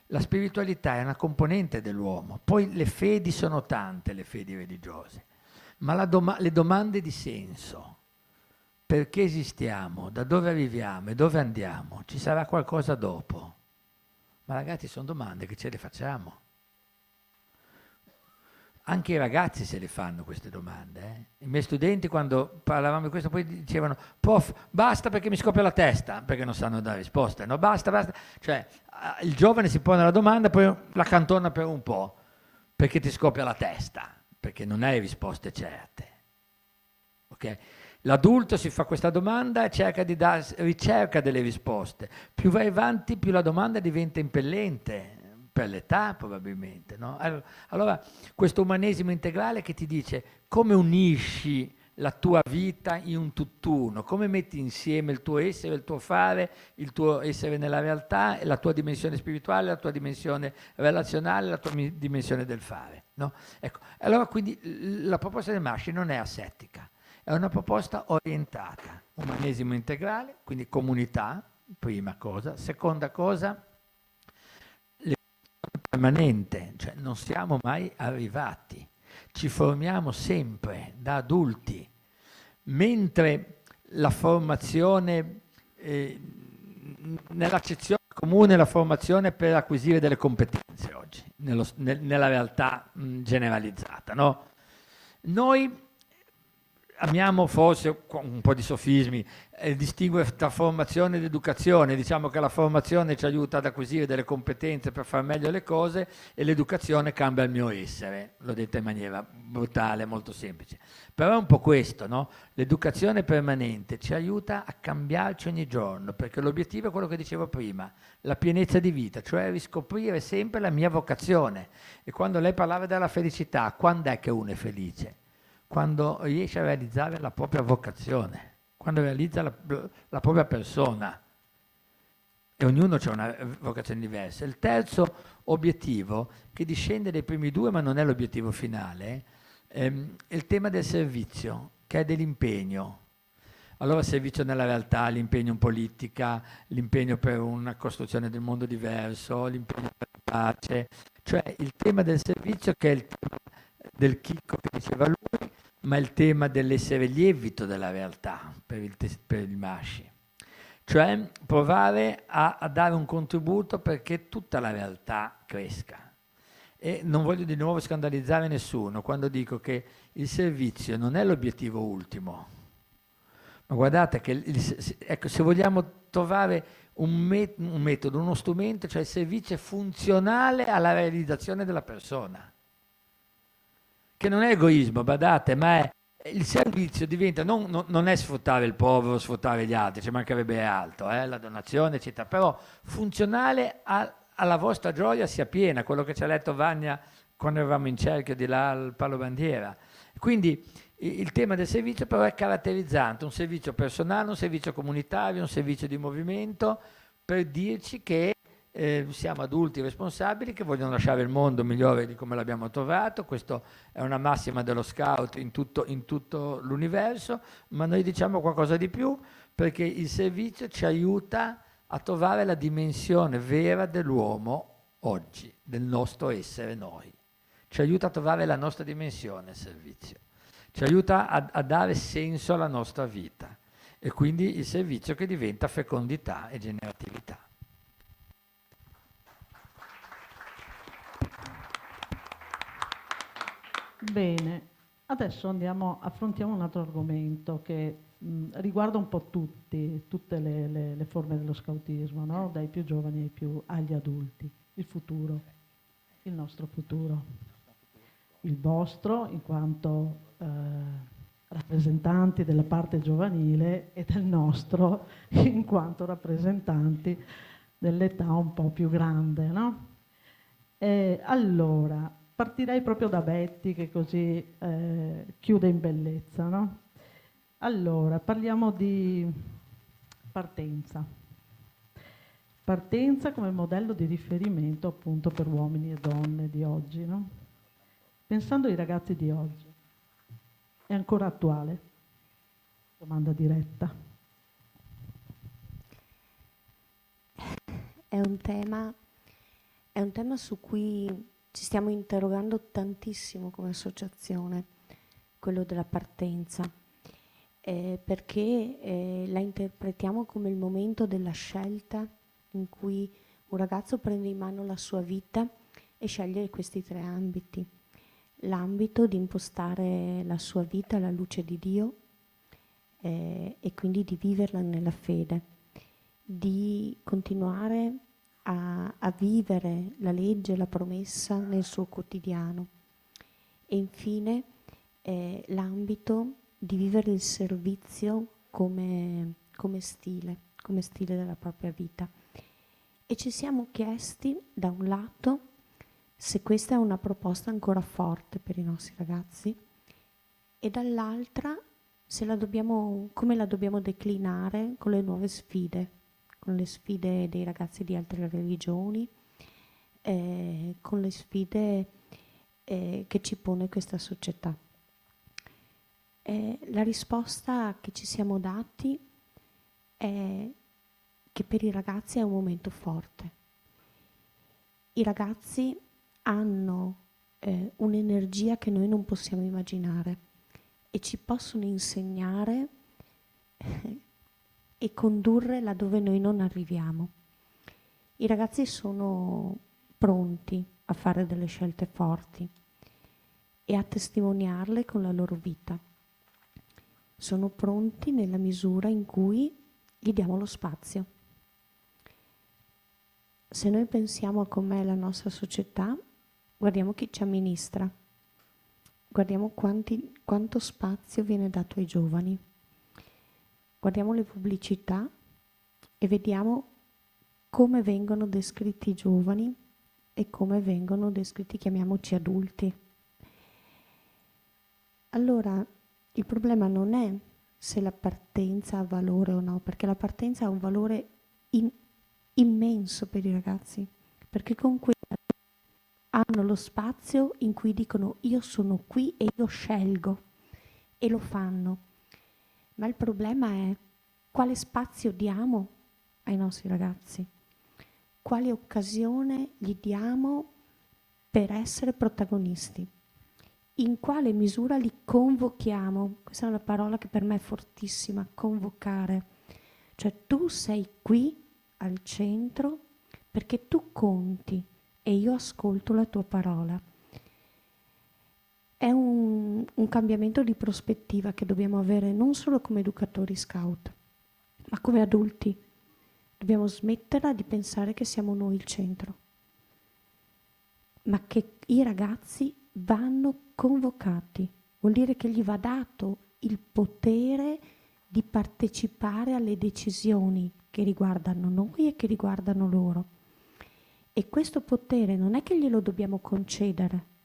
La spiritualità è una componente dell'uomo, poi le fedi sono tante, le fedi religiose, ma le domande di senso, perché esistiamo, da dove arriviamo e dove andiamo, ci sarà qualcosa dopo? Ma ragazzi, sono domande che ce le facciamo. Anche i ragazzi se le fanno queste domande. I miei studenti, quando parlavamo di questo, poi dicevano: prof, basta perché mi scoppia la testa, perché non sanno dare risposte. No, basta. Cioè, il giovane si pone la domanda, poi la cantona per un po', perché ti scoppia la testa, perché non hai risposte certe. Ok? L'adulto si fa questa domanda e ricerca delle risposte. Più vai avanti, più la domanda diventa impellente, per l'età probabilmente, no? Allora questo umanesimo integrale che ti dice come unisci la tua vita in un tutt'uno, come metti insieme il tuo essere, il tuo fare, il tuo essere nella realtà, la tua dimensione spirituale, la tua dimensione relazionale, la tua dimensione del fare, no? Ecco, allora quindi la proposta del Masci non è asettica, è una proposta orientata, umanesimo integrale, quindi comunità, prima cosa, seconda cosa, permanente, cioè non siamo mai arrivati, ci formiamo sempre da adulti, mentre la formazione, nell'accezione comune, la formazione per acquisire delle competenze oggi, nella realtà generalizzata, no? Noi amiamo forse, con un po' di sofismi, distinguere tra formazione ed educazione. Diciamo che la formazione ci aiuta ad acquisire delle competenze per fare meglio le cose e l'educazione cambia il mio essere. L'ho detto in maniera brutale, molto semplice. Però è un po' questo, no? L'educazione permanente ci aiuta a cambiarci ogni giorno, perché l'obiettivo è quello che dicevo prima, la pienezza di vita, cioè riscoprire sempre la mia vocazione. E quando lei parlava della felicità, quando è che uno è felice? Quando riesce a realizzare la propria vocazione, quando realizza la propria persona, e ognuno ha una vocazione diversa. Il terzo obiettivo, che discende dai primi due ma non è l'obiettivo finale, è il tema del servizio, che è dell'impegno. Allora il servizio nella realtà, l'impegno in politica, l'impegno per una costruzione del mondo diverso, l'impegno per la pace, cioè il tema del servizio, che è il tema del chicco che diceva lui, ma il tema dell'essere lievito della realtà per il Masci, cioè provare a dare un contributo perché tutta la realtà cresca. E non voglio di nuovo scandalizzare nessuno quando dico che il servizio non è l'obiettivo ultimo, ma guardate che ecco, se vogliamo trovare un metodo, uno strumento, cioè il servizio è funzionale alla realizzazione della persona, che non è egoismo, badate, ma è il servizio diventa, non è sfruttare il povero, sfruttare gli altri, ci mancherebbe altro, la donazione, eccetera, però funzionale alla vostra gioia sia piena, quello che ci ha letto Vania quando eravamo in cerchio di là al Palo Bandiera. Quindi il tema del servizio però è caratterizzante, un servizio personale, un servizio comunitario, un servizio di movimento, per dirci che siamo adulti responsabili che vogliono lasciare il mondo migliore di come l'abbiamo trovato. Questa è una massima dello scout in tutto l'universo, ma noi diciamo qualcosa di più, perché il servizio ci aiuta a trovare la dimensione vera dell'uomo oggi, del nostro essere noi. Ci aiuta a trovare la nostra dimensione, il servizio. Ci aiuta a dare senso alla nostra vita. E quindi il servizio che diventa fecondità e generatività. Bene, adesso affrontiamo un altro argomento che riguarda un po' tutte le forme dello scautismo, no? Dai più giovani agli adulti, il futuro, il nostro futuro, il vostro in quanto rappresentanti della parte giovanile e del nostro in quanto rappresentanti dell'età un po' più grande, no? Allora, partirei proprio da Betty, che così chiude in bellezza, no? Allora, parliamo di partenza. Partenza come modello di riferimento appunto per uomini e donne di oggi, no? Pensando ai ragazzi di oggi, è ancora attuale? Domanda diretta. È un tema su cui ci stiamo interrogando tantissimo come associazione, quello della partenza, perché la interpretiamo come il momento della scelta in cui un ragazzo prende in mano la sua vita e sceglie questi 3 ambiti. L'ambito di impostare la sua vita alla luce di Dio, e quindi di viverla nella fede, di continuare a vivere la legge, la promessa nel suo quotidiano, e infine l'ambito di vivere il servizio come stile della propria vita. E ci siamo chiesti, da un lato, se questa è una proposta ancora forte per i nostri ragazzi, e dall'altra come la dobbiamo declinare con le nuove sfide, con le sfide dei ragazzi di altre religioni, con le sfide che ci pone questa società. La risposta che ci siamo dati è che per i ragazzi è un momento forte. I ragazzi hanno un'energia che noi non possiamo immaginare e ci possono insegnare e condurre laddove noi non arriviamo. I ragazzi sono pronti a fare delle scelte forti e a testimoniarle con la loro vita. Sono pronti nella misura in cui gli diamo lo spazio. Se noi pensiamo a com'è la nostra società, guardiamo chi ci amministra, guardiamo quanto spazio viene dato ai giovani, guardiamo le pubblicità e vediamo come vengono descritti i giovani e come vengono descritti, chiamiamoci, adulti. Allora, il problema non è se la partenza ha valore o no, perché la partenza ha un valore immenso per i ragazzi, perché con quella hanno lo spazio in cui dicono io sono qui e io scelgo, e lo fanno. Ma il problema è quale spazio diamo ai nostri ragazzi, quale occasione gli diamo per essere protagonisti, in quale misura li convochiamo. Questa è una parola che per me è fortissima, convocare. Cioè tu sei qui al centro perché tu conti e io ascolto la tua parola. È un cambiamento di prospettiva che dobbiamo avere non solo come educatori scout, ma come adulti. Dobbiamo smetterla di pensare che siamo noi il centro, ma che i ragazzi vanno convocati. Vuol dire che gli va dato il potere di partecipare alle decisioni che riguardano noi e che riguardano loro. E questo potere non è che glielo dobbiamo concedere,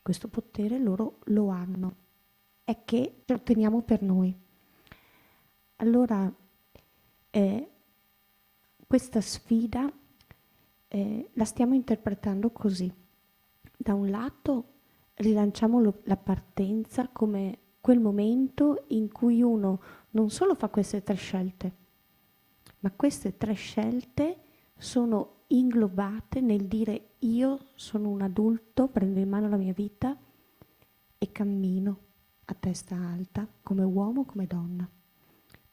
questo potere loro lo hanno, è che lo otteniamo per noi. Allora, questa sfida la stiamo interpretando così. Da un lato rilanciamo la partenza come quel momento in cui uno non solo fa queste 3 scelte, ma queste 3 scelte sono inglobate nel dire io sono un adulto, prendo in mano la mia vita e cammino a testa alta come uomo, come donna.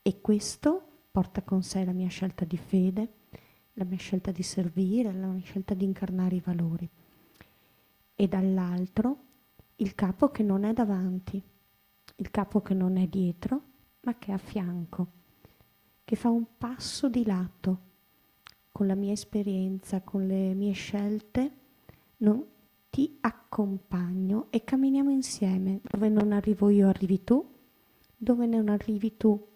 E questo porta con sé la mia scelta di fede, la mia scelta di servire, la mia scelta di incarnare i valori. E dall'altro il capo che non è davanti, il capo che non è dietro, ma che è a fianco, che fa un passo di lato. Con la mia esperienza, con le mie scelte, ti accompagno e camminiamo insieme. Dove non arrivo io, arrivi tu. Dove non arrivi tu,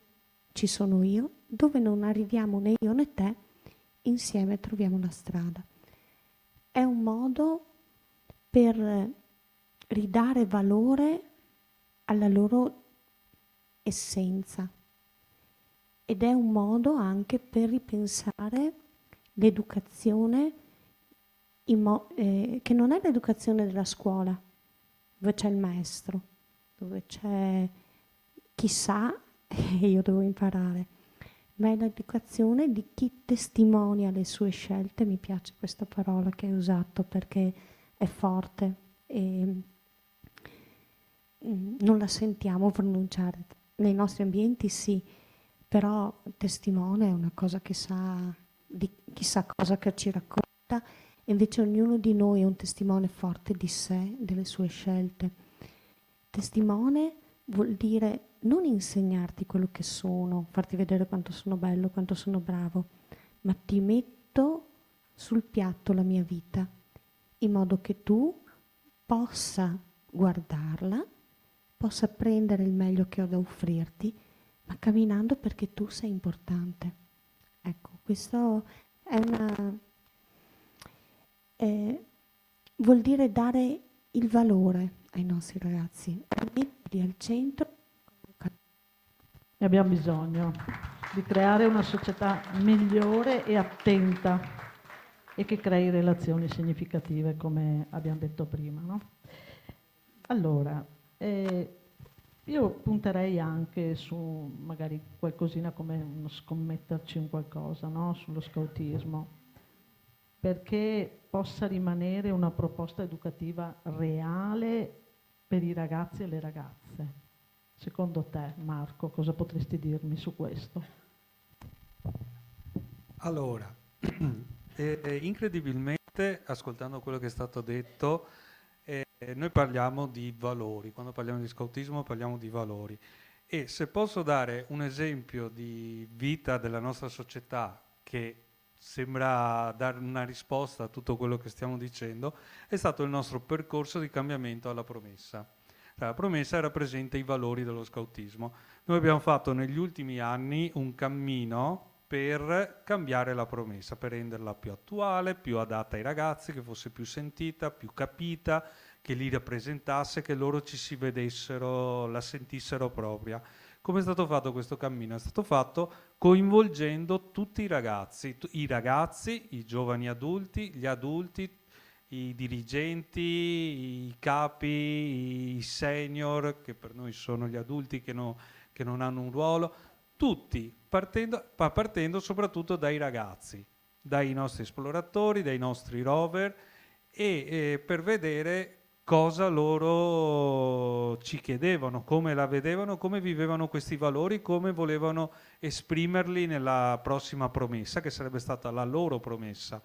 ci sono io. Dove non arriviamo né io né te, insieme troviamo la strada. È un modo per ridare valore alla loro essenza ed è un modo anche per ripensare l'educazione che non è l'educazione della scuola, dove c'è il maestro, dove c'è chi sa e io devo imparare, ma è l'educazione di chi testimonia le sue scelte. Mi piace questa parola che hai usato perché è forte non la sentiamo pronunciare. Nei nostri ambienti sì, però testimone è una cosa che sa di chissà cosa che ci racconta, e invece ognuno di noi è un testimone forte di sé, delle sue scelte. Testimone vuol dire non insegnarti quello che sono, farti vedere quanto sono bello, quanto sono bravo, ma ti metto sul piatto la mia vita, in modo che tu possa guardarla, possa prendere il meglio che ho da offrirti, ma camminando perché tu sei importante. Ecco, questo è vuol dire dare il valore ai nostri ragazzi, metterli al centro. E abbiamo bisogno di creare una società migliore e attenta e che crei relazioni significative, come abbiamo detto prima, no? Allora, io punterei anche su magari qualcosina come uno scommetterci in qualcosa, no? Sullo scautismo, perché possa rimanere una proposta educativa reale per i ragazzi e le ragazze. Secondo te, Marco, cosa potresti dirmi su questo? Allora, incredibilmente, ascoltando quello che è stato detto, noi parliamo di valori. Quando parliamo di scautismo parliamo di valori. E se posso dare un esempio di vita della nostra società che sembra dare una risposta a tutto quello che stiamo dicendo, è stato il nostro percorso di cambiamento alla promessa. La promessa rappresenta i valori dello scautismo. Noi abbiamo fatto negli ultimi anni un cammino per cambiare la promessa, per renderla più attuale, più adatta ai ragazzi, che fosse più sentita, più capita, che li rappresentasse, che loro ci si vedessero, la sentissero propria. Come è stato fatto questo cammino? È stato fatto coinvolgendo tutti i ragazzi, i giovani adulti, gli adulti, i dirigenti, i capi, i senior, che per noi sono gli adulti che non hanno un ruolo, tutti, partendo soprattutto dai ragazzi, dai nostri esploratori, dai nostri rover, e per vedere cosa loro ci chiedevano, come la vedevano, come vivevano questi valori, come volevano esprimerli nella prossima promessa, che sarebbe stata la loro promessa.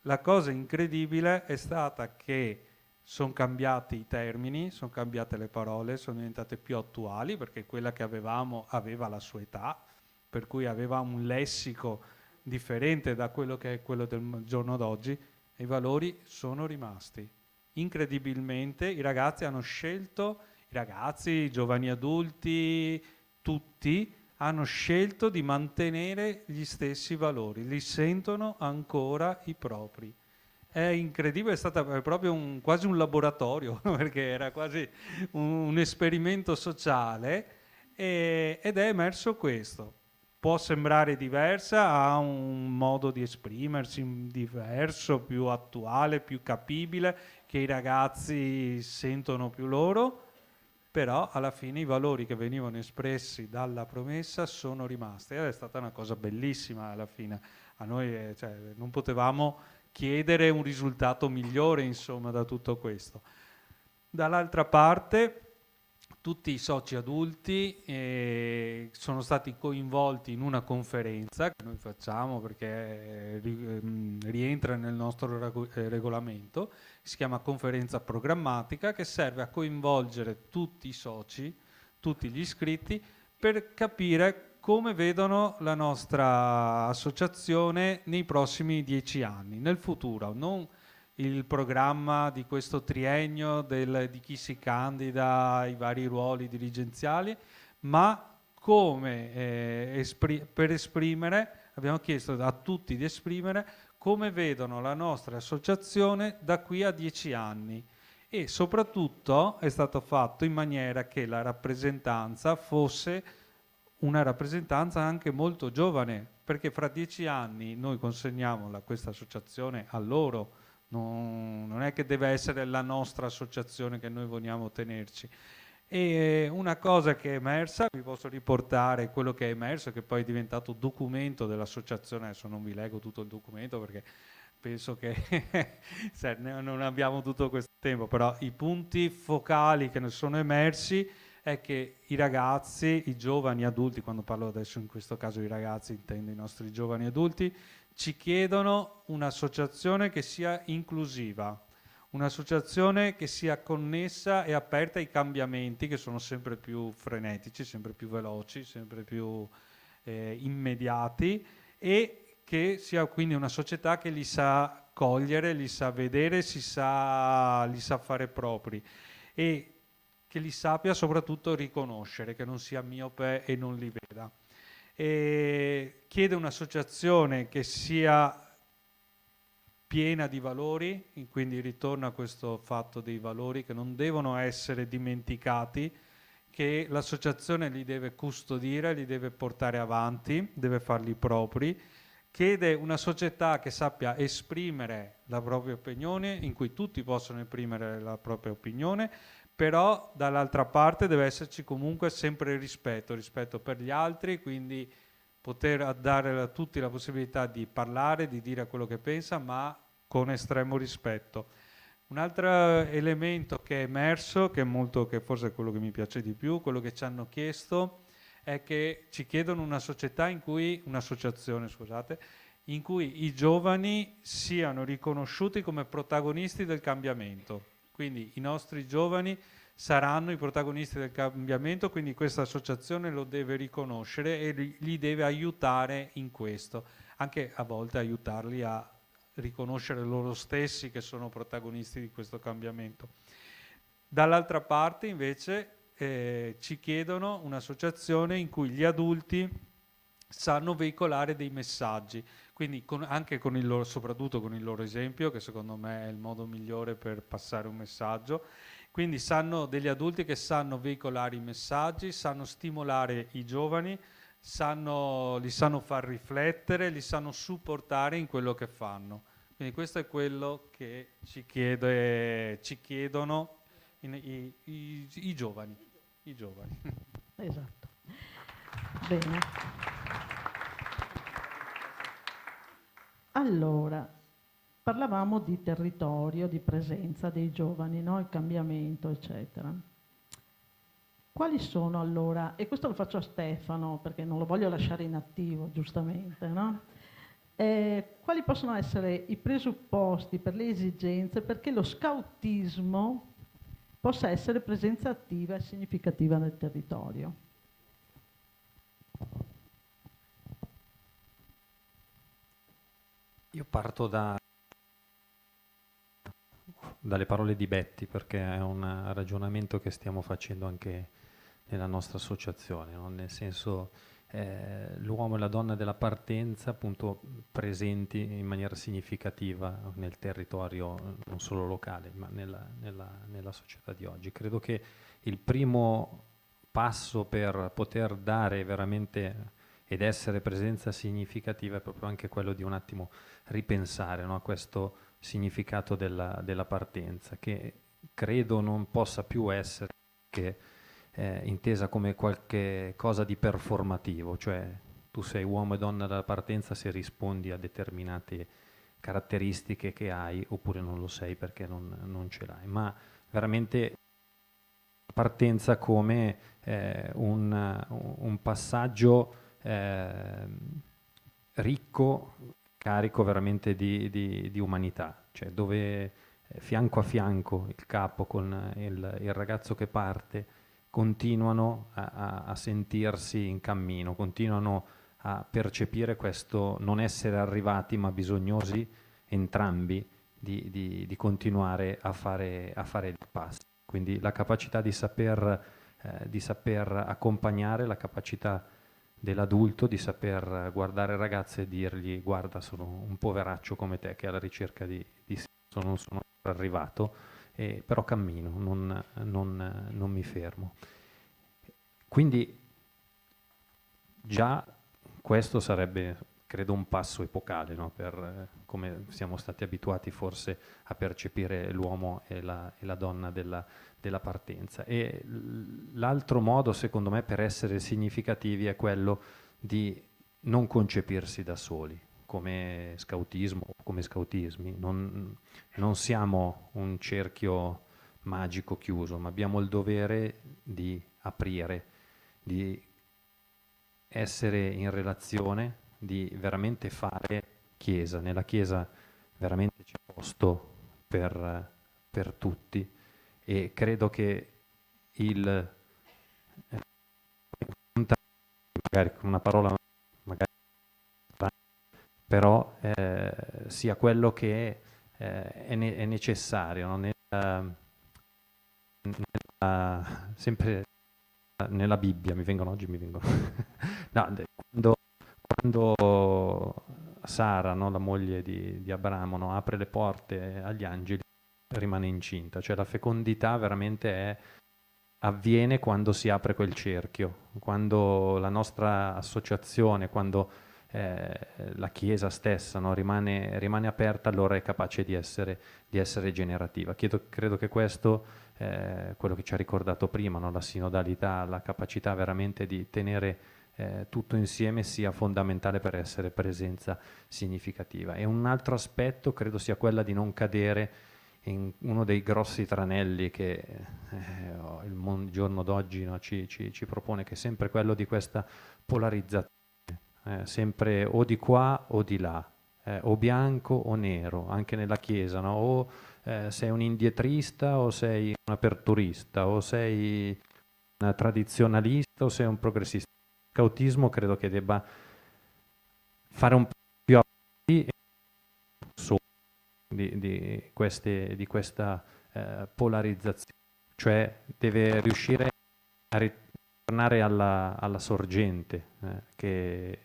La cosa incredibile è stata che sono cambiati i termini, sono cambiate le parole, sono diventate più attuali, perché quella che avevamo aveva la sua età, per cui aveva un lessico differente da quello che è quello del giorno d'oggi, e i valori sono rimasti. Incredibilmente i ragazzi hanno scelto, i giovani adulti, tutti hanno scelto di mantenere gli stessi valori, li sentono ancora i propri. È incredibile, è stato proprio quasi un laboratorio, perché era quasi un esperimento sociale, ed è emerso questo. Può sembrare diversa, ha un modo di esprimersi diverso, più attuale, più capibile, che i ragazzi sentono più loro, però alla fine i valori che venivano espressi dalla promessa sono rimasti. Ed è stata una cosa bellissima alla fine. A noi non potevamo chiedere un risultato migliore, insomma, da tutto questo. Dall'altra parte, tutti i soci adulti sono stati coinvolti in una conferenza che noi facciamo perché rientra nel nostro regolamento, si chiama conferenza programmatica, che serve a coinvolgere tutti i soci, tutti gli iscritti, per capire come vedono la nostra associazione nei prossimi 10 anni, nel futuro, non il programma di questo triennio di chi si candida ai vari ruoli dirigenziali, ma come per esprimere, abbiamo chiesto a tutti di esprimere come vedono la nostra associazione da qui a 10 anni, e soprattutto è stato fatto in maniera che la rappresentanza fosse una rappresentanza anche molto giovane, perché fra 10 anni noi consegniamo questa associazione a loro. Non è che deve essere la nostra associazione che noi vogliamo tenerci. E una cosa che è emersa, vi posso riportare quello che è emerso, che poi è diventato documento dell'associazione. Adesso non vi leggo tutto il documento perché penso che non abbiamo tutto questo tempo, però i punti focali che ne sono emersi è che i ragazzi, i giovani adulti, quando parlo adesso in questo caso di ragazzi intendo i nostri giovani adulti, ci chiedono un'associazione che sia inclusiva, un'associazione che sia connessa e aperta ai cambiamenti che sono sempre più frenetici, sempre più veloci, sempre più immediati, e che sia quindi una società che li sa cogliere, li sa vedere, li sa fare propri, e che li sappia soprattutto riconoscere, che non sia miope e non li veda. E chiede un'associazione che sia piena di valori, quindi ritorna a questo fatto dei valori che non devono essere dimenticati, che l'associazione li deve custodire, li deve portare avanti, deve farli propri. Chiede una società che sappia esprimere la propria opinione, in cui tutti possono esprimere la propria opinione, però dall'altra parte deve esserci comunque sempre rispetto per gli altri, quindi poter dare a tutti la possibilità di parlare, di dire quello che pensa, ma con estremo rispetto. Un altro elemento che è emerso, che forse è quello che mi piace di più, quello che ci hanno chiesto, è che ci chiedono un'associazione, in cui i giovani siano riconosciuti come protagonisti del cambiamento. Quindi i nostri giovani saranno i protagonisti del cambiamento, quindi questa associazione lo deve riconoscere e li deve aiutare in questo, anche a volte aiutarli a riconoscere loro stessi che sono protagonisti di questo cambiamento. Dall'altra parte invece ci chiedono un'associazione in cui gli adulti sanno veicolare dei messaggi, quindi soprattutto con il loro esempio, che secondo me è il modo migliore per passare un messaggio. Quindi degli adulti che sanno veicolare i messaggi, sanno stimolare i giovani, li sanno far riflettere, li sanno supportare in quello che fanno. Quindi questo è quello che ci chiedono i giovani. Esatto. Bene. Allora, parlavamo di territorio, di presenza dei giovani, no? Il cambiamento, eccetera. Quali sono allora, e questo lo faccio a Stefano perché non lo voglio lasciare inattivo, giustamente, no? Quali possono essere i presupposti per le esigenze perché lo scautismo possa essere presenza attiva e significativa nel territorio? Io parto dalle parole di Betty, perché è un ragionamento che stiamo facendo anche nella nostra associazione, no? Nel senso, l'uomo e la donna della partenza appunto presenti in maniera significativa nel territorio non solo locale ma nella società di oggi. Credo che il primo passo per poter dare veramente ed essere presenza significativa è proprio anche quello di un attimo ripensare, no, a questo significato della partenza, che credo non possa più essere che intesa come qualche cosa di performativo, cioè tu sei uomo e donna dalla partenza se rispondi a determinate caratteristiche che hai, oppure non lo sei perché non ce l'hai, ma veramente partenza come un passaggio ricco, carico veramente di umanità, cioè dove fianco a fianco il capo con il ragazzo che parte continuano a sentirsi in cammino, continuano a percepire questo non essere arrivati ma bisognosi entrambi di continuare a fare il passo. Quindi la capacità di saper accompagnare, la capacità dell'adulto di saper guardare il ragazzo e dirgli: guarda, sono un poveraccio come te che è alla ricerca di senso, non sono arrivato, però cammino, non mi fermo. Quindi già questo sarebbe, credo, un passo epocale, no? Per come siamo stati abituati forse a percepire l'uomo e la donna della partenza. E l'altro modo, secondo me, per essere significativi è quello di non concepirsi da soli, come scautismo o come scautismi, non siamo un cerchio magico chiuso, ma abbiamo il dovere di aprire, di essere in relazione, di veramente fare chiesa. Nella chiesa veramente c'è posto per tutti, e credo che magari con una parola magari, però sia quello che è necessario, no? Sempre nella Bibbia, oggi mi vengono no, quando Sara, no, la moglie di Abramo, no, apre le porte agli angeli, rimane incinta, cioè la fecondità veramente avviene quando si apre quel cerchio, quando la nostra associazione, quando la Chiesa stessa, no, rimane aperta, allora è capace di essere generativa. Credo che questo, quello che ci ha ricordato prima, no, la sinodalità, la capacità veramente di tenere tutto insieme, sia fondamentale per essere presenza significativa. E un altro aspetto credo sia quella di non cadere in uno dei grossi tranelli che il giorno d'oggi, no, ci propone, che è sempre quello di questa polarizzazione, sempre o di qua o di là, o bianco o nero, anche nella Chiesa, no? O sei un indietrista o sei un aperturista, o sei un tradizionalista o sei un progressista. Il scautismo credo che debba fare un po' più avanti di questa polarizzazione, cioè deve riuscire a ritornare alla sorgente, che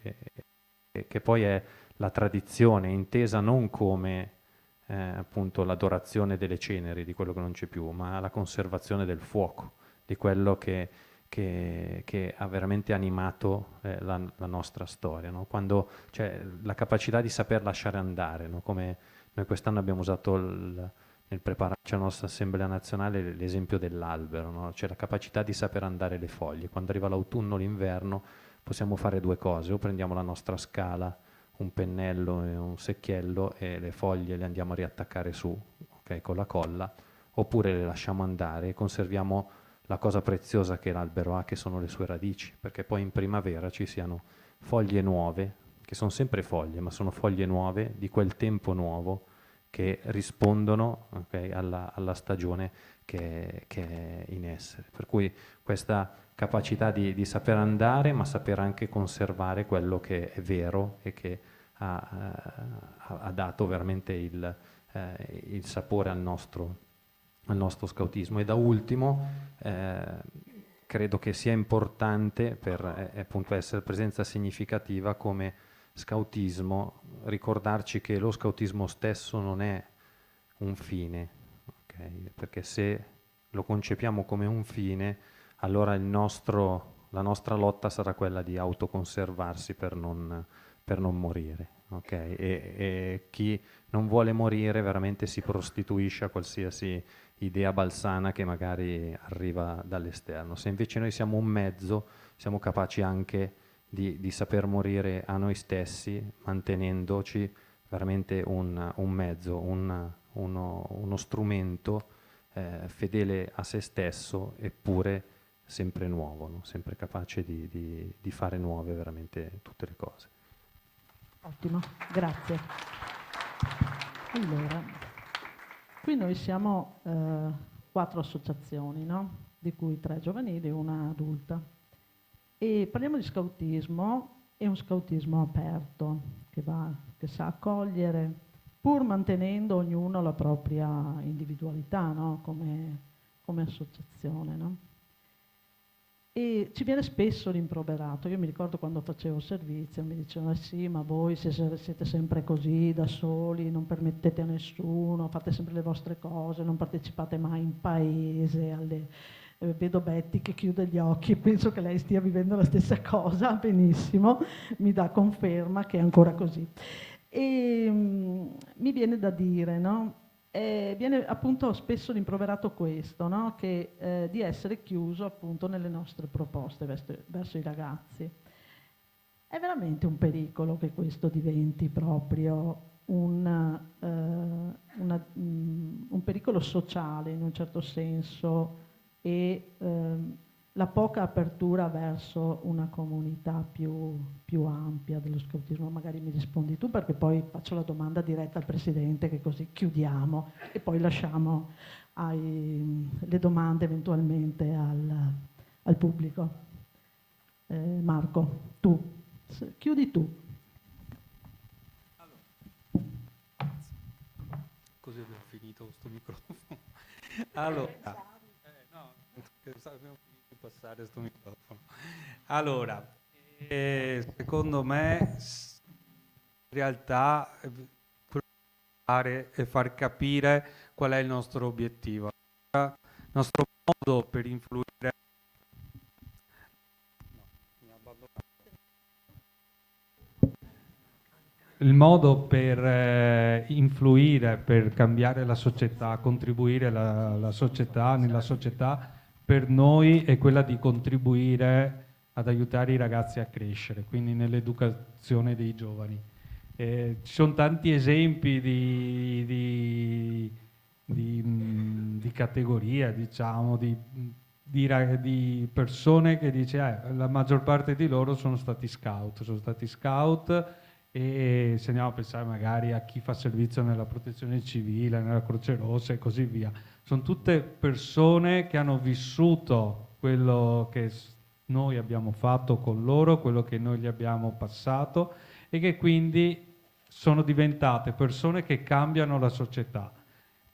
poi è la tradizione, intesa non come appunto l'adorazione delle ceneri, di quello che non c'è più, ma la conservazione del fuoco, di quello che ha veramente animato la nostra storia, no? Quando c'è la capacità di saper lasciare andare, no? Come noi quest'anno abbiamo usato nel prepararci alla nostra Assemblea Nazionale l'esempio dell'albero, no? C'è la capacità di saper andare le foglie. Quando arriva l'autunno o l'inverno possiamo fare due cose: o prendiamo la nostra scala, un pennello e un secchiello, e le foglie le andiamo a riattaccare su, okay, con la colla, oppure le lasciamo andare e conserviamo la cosa preziosa che l'albero ha, che sono le sue radici, perché poi in primavera ci siano foglie nuove, che sono sempre foglie, ma sono foglie nuove di quel tempo nuovo che rispondono, okay, alla stagione che è in essere. Per cui questa capacità di saper andare, ma saper anche conservare quello che è vero e che ha dato veramente il sapore al nostro scautismo. E da ultimo, credo che sia importante per appunto essere presenza significativa come scautismo ricordarci che lo scautismo stesso non è un fine, okay? Perché se lo concepiamo come un fine, allora la nostra lotta sarà quella di autoconservarsi per non morire, okay? E chi non vuole morire veramente si prostituisce a qualsiasi idea balzana che magari arriva dall'esterno. Se invece noi siamo un mezzo, siamo capaci anche di saper morire a noi stessi, mantenendoci veramente un mezzo, uno strumento fedele a se stesso, eppure sempre nuovo, no? Sempre capace di fare nuove veramente tutte le cose. Ottimo, grazie. Allora, qui noi siamo 4 associazioni, no? Di cui 3 giovanili e una adulta. E parliamo di scautismo, è un scautismo aperto, che sa accogliere, pur mantenendo ognuno la propria individualità, no? come associazione, no? E ci viene spesso rimproverato. Io mi ricordo quando facevo servizio, mi dicevano sì, ma voi siete sempre così, da soli, non permettete a nessuno, fate sempre le vostre cose, non partecipate mai in paese, vedo Betty che chiude gli occhi, penso che lei stia vivendo la stessa cosa, benissimo, mi dà conferma che è ancora così. E mi viene da dire, no? Viene appunto spesso rimproverato questo, no? Che di essere chiuso appunto nelle nostre proposte verso i ragazzi. È veramente un pericolo che questo diventi proprio un pericolo sociale in un certo senso e la poca apertura verso una comunità più ampia dello scautismo. Magari mi rispondi tu, perché poi faccio la domanda diretta al Presidente, che così chiudiamo e poi lasciamo le domande eventualmente al pubblico. Marco, tu. Chiudi tu. Così abbiamo finito questo microfono. Allora, no, abbiamo finito di passare questo microfono. Allora, secondo me, in realtà, e far capire qual è il nostro obiettivo. Il nostro modo per influire. Il modo per influire, per cambiare la società, contribuire nella società, per noi è quella di contribuire ad aiutare i ragazzi a crescere, quindi nell'educazione dei giovani. Ci sono tanti esempi di categoria, diciamo, di persone che dice la maggior parte di loro sono stati scout, e se andiamo a pensare magari a chi fa servizio nella protezione civile, nella Croce Rossa e così via, sono tutte persone che hanno vissuto quello che noi abbiamo fatto con loro, quello che noi gli abbiamo passato, e che quindi sono diventate persone che cambiano la società.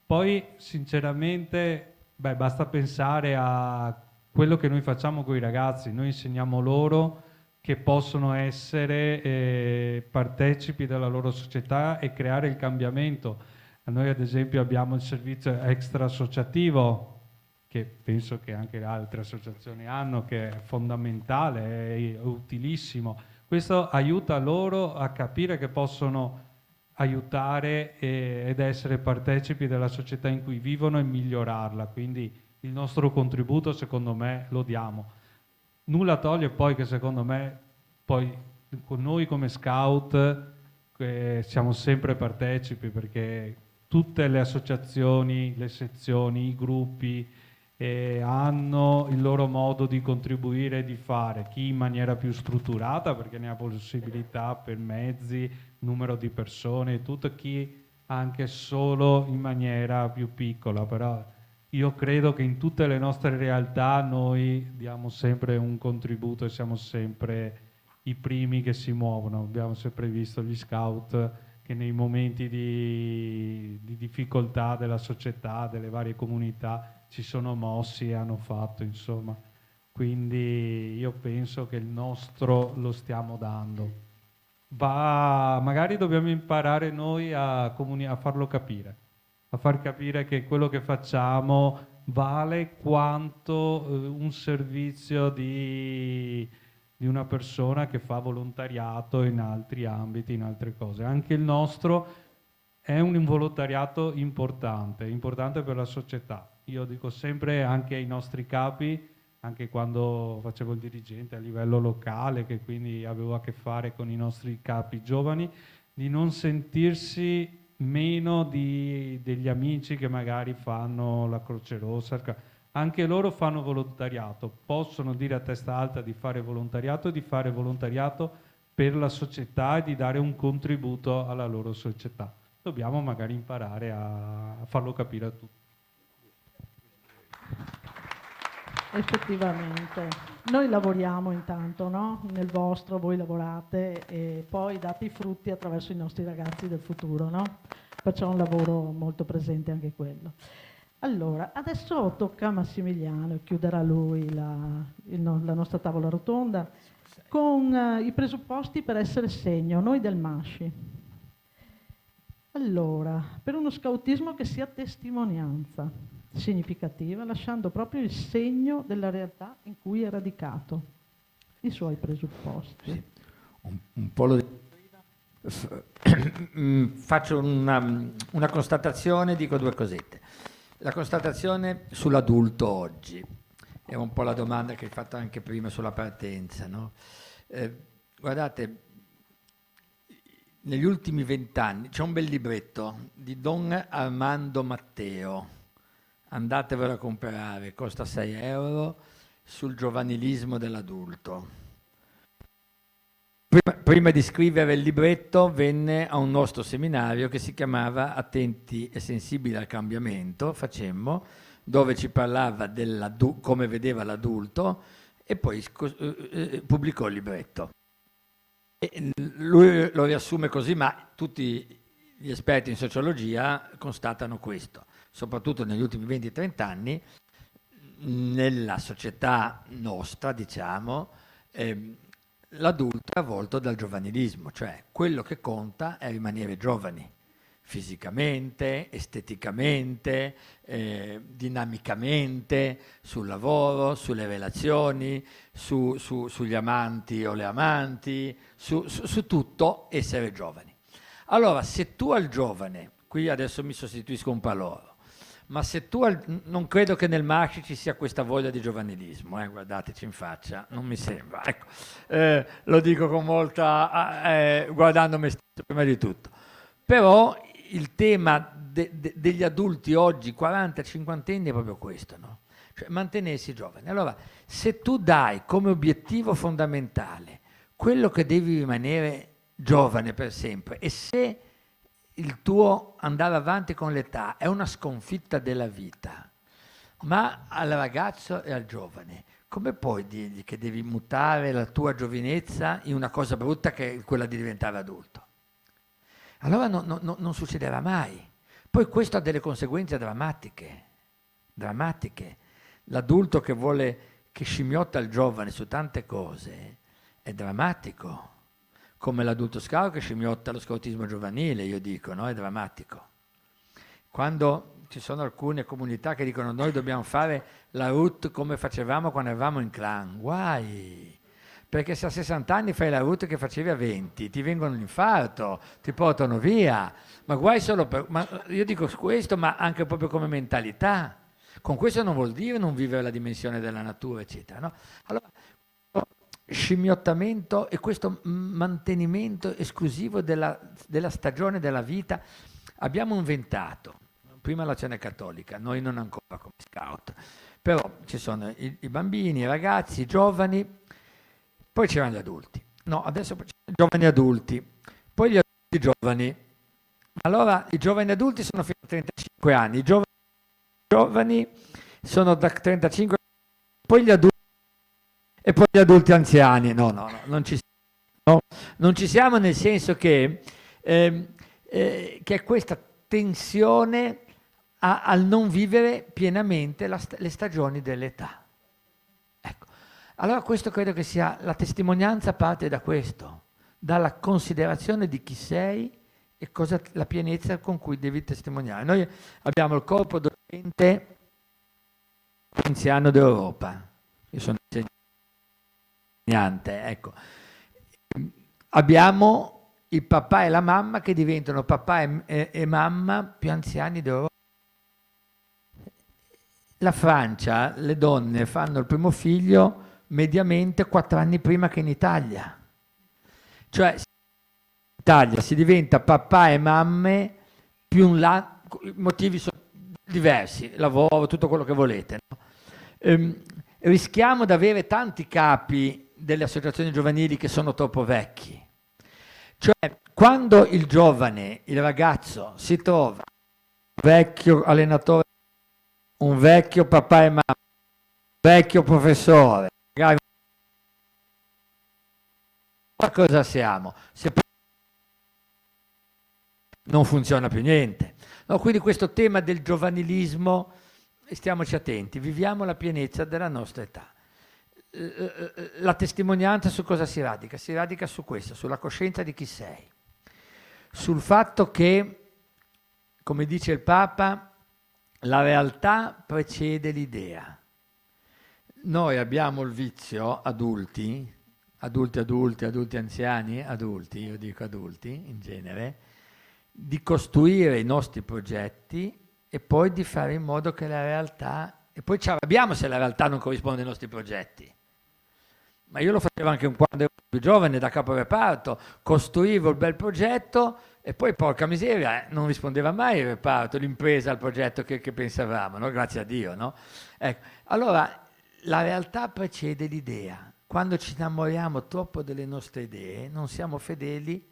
Poi sinceramente basta pensare a quello che noi facciamo con i ragazzi. Noi insegniamo loro che possono essere partecipi della loro società e creare il cambiamento. Noi ad esempio abbiamo il servizio extra associativo, che penso che anche altre associazioni hanno, che è fondamentale, è utilissimo. Questo aiuta loro a capire che possono aiutare ed essere partecipi della società in cui vivono e migliorarla. Quindi il nostro contributo, secondo me, lo diamo. Nulla toglie poi che secondo me poi con noi come scout siamo sempre partecipi, perché tutte le associazioni, le sezioni, i gruppi hanno il loro modo di contribuire e di fare, chi in maniera più strutturata perché ne ha possibilità per mezzi, numero di persone e tutto, chi anche solo in maniera più piccola. Però io credo che in tutte le nostre realtà noi diamo sempre un contributo e siamo sempre i primi che si muovono. Abbiamo sempre visto gli scout che nei momenti di difficoltà della società, delle varie comunità, si sono mossi e hanno fatto, insomma. Quindi io penso che il nostro lo stiamo dando. Magari dobbiamo imparare noi a farlo capire, a far capire che quello che facciamo vale quanto un servizio di una persona che fa volontariato in altri ambiti, in altre cose. Anche il nostro è un volontariato importante per la società. Io dico sempre anche ai nostri capi, anche quando facevo il dirigente a livello locale, che quindi avevo a che fare con i nostri capi giovani, di non sentirsi meno degli amici che magari fanno la Croce Rossa. Anche loro fanno volontariato, possono dire a testa alta di fare volontariato per la società e di dare un contributo alla loro società. Dobbiamo magari imparare a farlo capire a tutti. Effettivamente, noi lavoriamo intanto, no? Nel vostro, voi lavorate e poi date i frutti attraverso i nostri ragazzi del futuro, no? Perciò è un lavoro molto presente anche quello. Allora, adesso tocca a Massimiliano e chiuderà lui la nostra tavola rotonda con i presupposti per essere segno, noi del MASCI. Allora, per uno scautismo che sia testimonianza significativa, lasciando proprio il segno della realtà in cui è radicato, i suoi presupposti. Sì. Un po' lo faccio una constatazione, dico due cosette. La constatazione sull'adulto oggi è un po' la domanda che hai fatto anche prima sulla partenza, no? guardate, negli ultimi 20 anni c'è un bel libretto di Don Armando Matteo, andatevelo a comprare, costa 6 euro, sul giovanilismo dell'adulto. Prima di scrivere il libretto venne a un nostro seminario che si chiamava Attenti e sensibili al cambiamento, facemmo, dove ci parlava come vedeva l'adulto e poi pubblicò il libretto. E lui lo riassume così, ma tutti gli esperti in sociologia constatano questo, soprattutto negli ultimi 20-30 anni, nella società nostra, diciamo, l'adulto è avvolto dal giovanilismo, cioè quello che conta è rimanere giovani, fisicamente, esteticamente, dinamicamente, sul lavoro, sulle relazioni, sugli amanti o le amanti, su tutto essere giovani. Allora, se tu al giovane, qui adesso mi sostituisco un po' a loro, ma se tu non credo che nel Masci ci sia questa voglia di giovanilismo, guardateci in faccia, non mi sembra, ecco, lo dico con molta, guardando me stesso prima di tutto, però il tema degli adulti oggi, 40-50 anni, è proprio questo, no? Cioè mantenersi giovani. Allora, se tu dai come obiettivo fondamentale quello che devi rimanere giovane per sempre, e se il tuo andare avanti con l'età è una sconfitta della vita, ma al ragazzo e al giovane, come puoi dirgli che devi mutare la tua giovinezza in una cosa brutta che è quella di diventare adulto? Allora non succederà mai. Poi questo ha delle conseguenze drammatiche. L'adulto che scimmiotta il giovane su tante cose è drammatico. Come l'adulto scout che scimmiotta lo scoutismo giovanile, io dico, no? È drammatico. Quando ci sono alcune comunità che dicono noi dobbiamo fare la RUT come facevamo quando eravamo in clan, guai! Perché se a 60 anni fai la RUT che facevi a 20, ti vengono l'infarto, ti portano via, ma guai solo ma io dico questo, ma anche proprio come mentalità. Con questo non vuol dire non vivere la dimensione della natura, eccetera, no? Allora, scimmiottamento e questo mantenimento esclusivo della stagione della vita abbiamo inventato, prima l'azione cattolica, noi non ancora come scout, però ci sono i bambini, i ragazzi, i giovani, poi c'erano gli adulti, no, adesso c'erano i giovani adulti, poi gli adulti giovani. Allora i giovani adulti sono fino a 35 anni, i giovani sono da 35 anni, poi gli adulti e poi gli adulti anziani. No, non ci siamo, nel senso che è questa tensione al non vivere pienamente le stagioni dell'età. Ecco. Allora questo credo che sia, la testimonianza parte da questo, dalla considerazione di chi sei e la pienezza con cui devi testimoniare. Noi abbiamo il corpo docente anziano d'Europa, io sono insegnante, ecco. Abbiamo il papà e la mamma che diventano papà e mamma più anziani d'Europa. La Francia, le donne fanno il primo figlio mediamente 4 anni prima che in Italia. Cioè in Italia si diventa papà e mamme più in là, i motivi sono diversi, lavoro, tutto quello che volete, no? Rischiamo di avere tanti capi delle associazioni giovanili che sono troppo vecchi. Cioè, quando il giovane, il ragazzo, si trova un vecchio allenatore, un vecchio papà e mamma, un vecchio professore, magari cosa siamo? Se non funziona più niente. No, quindi questo tema del giovanilismo, stiamoci attenti, viviamo la pienezza della nostra età. La testimonianza su cosa si radica? Si radica su questo, sulla coscienza di chi sei, sul fatto che, come dice il Papa, la realtà precede l'idea. Noi abbiamo il vizio, adulti anziani, adulti, io dico adulti in genere, di costruire i nostri progetti e poi di fare in modo che la realtà, e poi ci arrabbiamo se la realtà non corrisponde ai nostri progetti. ma io lo facevo anche quando ero più giovane, da capo reparto, costruivo il bel progetto e poi, porca miseria, non rispondeva mai il reparto, l'impresa al progetto che pensavamo, no? Grazie a Dio, no? Ecco. Allora, la realtà precede l'idea. Quando ci innamoriamo troppo delle nostre idee, non siamo fedeli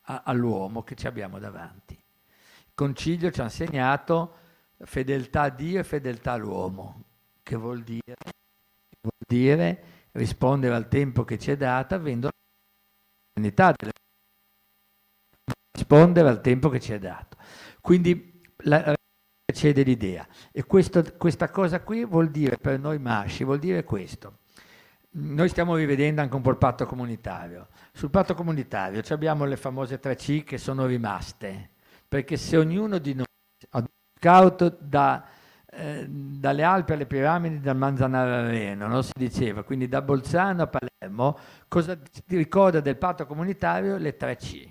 all'uomo che ci abbiamo davanti. Il Concilio ci ha insegnato fedeltà a Dio e fedeltà all'uomo, che vuol dire rispondere al tempo che ci è dato avendo l'opportunità di rispondere al tempo che ci è dato. Quindi precede l'idea. E questa cosa qui vuol dire, per noi masci, vuol dire questo. Noi stiamo rivedendo anche un po' il patto comunitario. Sul patto comunitario abbiamo le famose 3C che sono rimaste, perché se ognuno di noi ha scout dalle Alpi alle Piramidi, dal Manzanaro al Reno, no? Si diceva, quindi da Bolzano a Palermo, cosa ti ricorda del patto comunitario? Le 3C,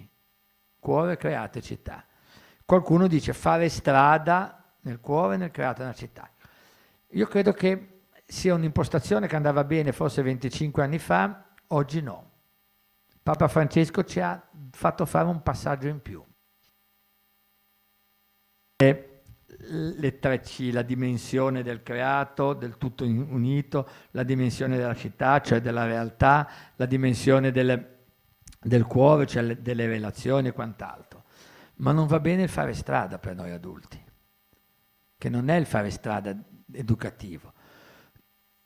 cuore, creato e città. Qualcuno dice fare strada nel cuore, nel creato e nella città. Io credo che sia un'impostazione che andava bene forse 25 anni fa, oggi no. Papa Francesco ci ha fatto fare un passaggio in più. Le 3C, la dimensione del creato, del tutto unito, la dimensione della città, cioè della realtà, la dimensione del cuore, cioè delle relazioni e quant'altro. Ma non va bene il fare strada per noi adulti, che non è il fare strada educativo.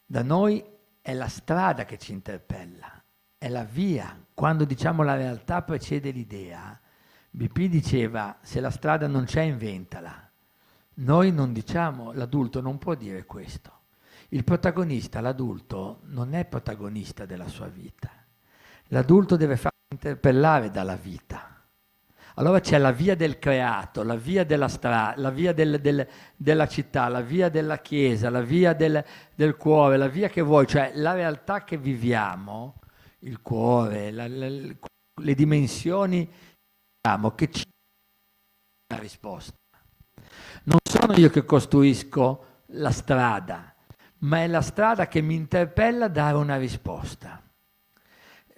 Da noi è la strada che ci interpella, è la via. Quando diciamo la realtà precede l'idea, BP diceva se la strada non c'è inventala. Noi non diciamo, l'adulto non può dire questo. Il protagonista, l'adulto, non è protagonista della sua vita. L'adulto deve farsi interpellare dalla vita. Allora c'è la via del creato, la via della strada, la via della città, la via della chiesa, la via del cuore, la via che vuoi, cioè la realtà che viviamo, il cuore, le dimensioni che ci danno una risposta. Non sono io che costruisco la strada, ma è la strada che mi interpella a dare una risposta.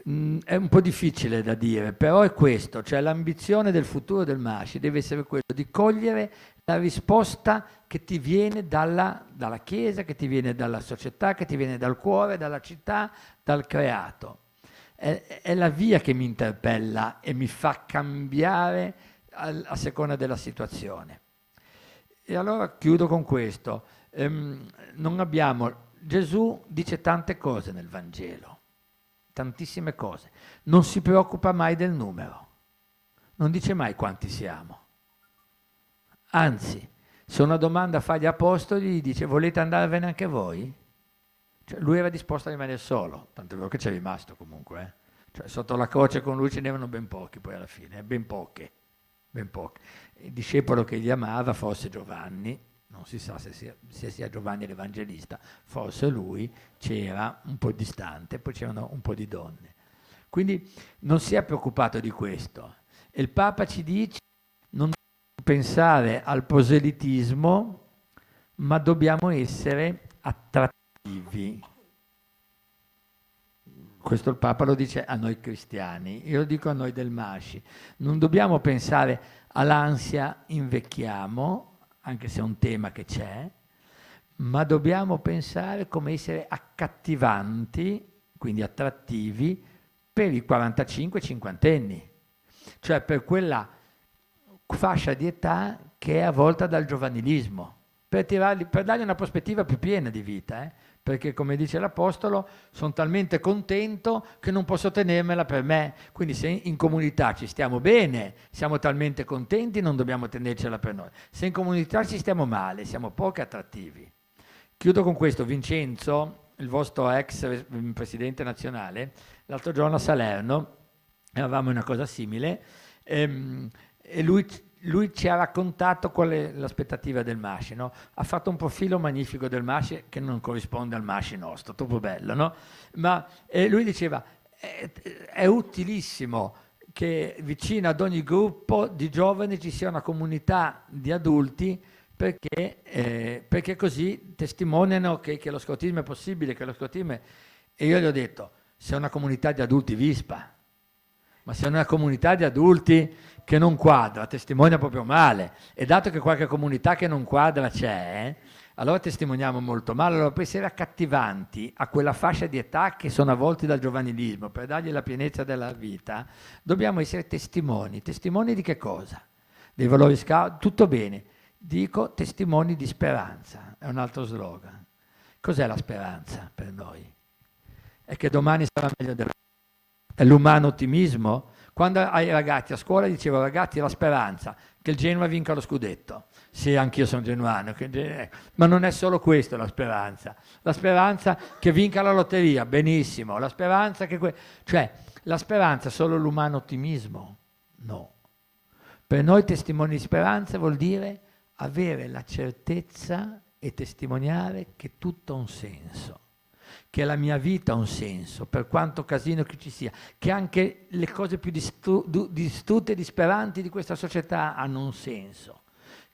È un po' difficile da dire, però è questo, cioè l'ambizione del futuro del Masci deve essere quello di cogliere la risposta che ti viene dalla Chiesa, che ti viene dalla società, che ti viene dal cuore, dalla città, dal creato. È la via che mi interpella e mi fa cambiare a seconda della situazione. E allora chiudo con questo. Gesù dice tante cose nel Vangelo. Tantissime cose. Non si preoccupa mai del numero. Non dice mai quanti siamo. Anzi, se una domanda fa agli apostoli, gli dice volete andarvene anche voi? Cioè, lui era disposto a rimanere solo, tanto è vero che c'è rimasto comunque. Cioè, sotto la croce con lui ce n'erano ben pochi poi alla fine, ben poche. Il discepolo che gli amava, forse Giovanni, non si sa se sia Giovanni l'Evangelista, forse lui c'era un po' distante, poi c'erano un po' di donne. Quindi non si è preoccupato di questo. E il Papa ci dice non dobbiamo pensare al proselitismo, ma dobbiamo essere attrattivi. Questo il Papa lo dice a noi cristiani, io lo dico a noi del Masci. Non dobbiamo pensare all'ansia invecchiamo, anche se è un tema che c'è, ma dobbiamo pensare come essere accattivanti, quindi attrattivi, per i 45-50enni, cioè per quella fascia di età che è avvolta dal giovanilismo, per dargli una prospettiva più piena di vita, perché come dice l'Apostolo, sono talmente contento che non posso tenermela per me. Quindi se in comunità ci stiamo bene, siamo talmente contenti, non dobbiamo tenercela per noi. Se in comunità ci stiamo male, siamo poco attrattivi. Chiudo con questo. Vincenzo, il vostro ex presidente nazionale, l'altro giorno a Salerno, eravamo in una cosa simile, e lui ci ha raccontato qual è l'aspettativa del Masci, no? Ha fatto un profilo magnifico del Masci che non corrisponde al Masci nostro, troppo bello, no? Ma lui diceva è utilissimo che vicino ad ogni gruppo di giovani ci sia una comunità di adulti perché così testimoniano che lo scoutismo è possibile, che lo scoutismo è... E io gli ho detto, se è una comunità di adulti vispa, ma se è una comunità di adulti che non quadra, testimonia proprio male. E dato che qualche comunità che non quadra c'è, allora testimoniamo molto male. Allora per essere accattivanti a quella fascia di età che sono avvolti dal giovanilismo, per dargli la pienezza della vita, dobbiamo essere testimoni. Testimoni di che cosa? Dei valori scout? Tutto bene. Dico testimoni di speranza, è un altro slogan. Cos'è la speranza per noi? È che domani sarà meglio del... È l'umano ottimismo? Quando ai ragazzi a scuola dicevo, ragazzi, la speranza che il Genoa vinca lo scudetto. Sì, anch'io sono genuano, ma non è solo questo la speranza. La speranza che vinca la lotteria, benissimo. La speranza che... Cioè, la speranza è solo l'umano ottimismo? No. Per noi testimoni di speranza vuol dire avere la certezza e testimoniare che tutto ha un senso, che la mia vita ha un senso, per quanto casino che ci sia, che anche le cose più distrutte e disperanti di questa società hanno un senso,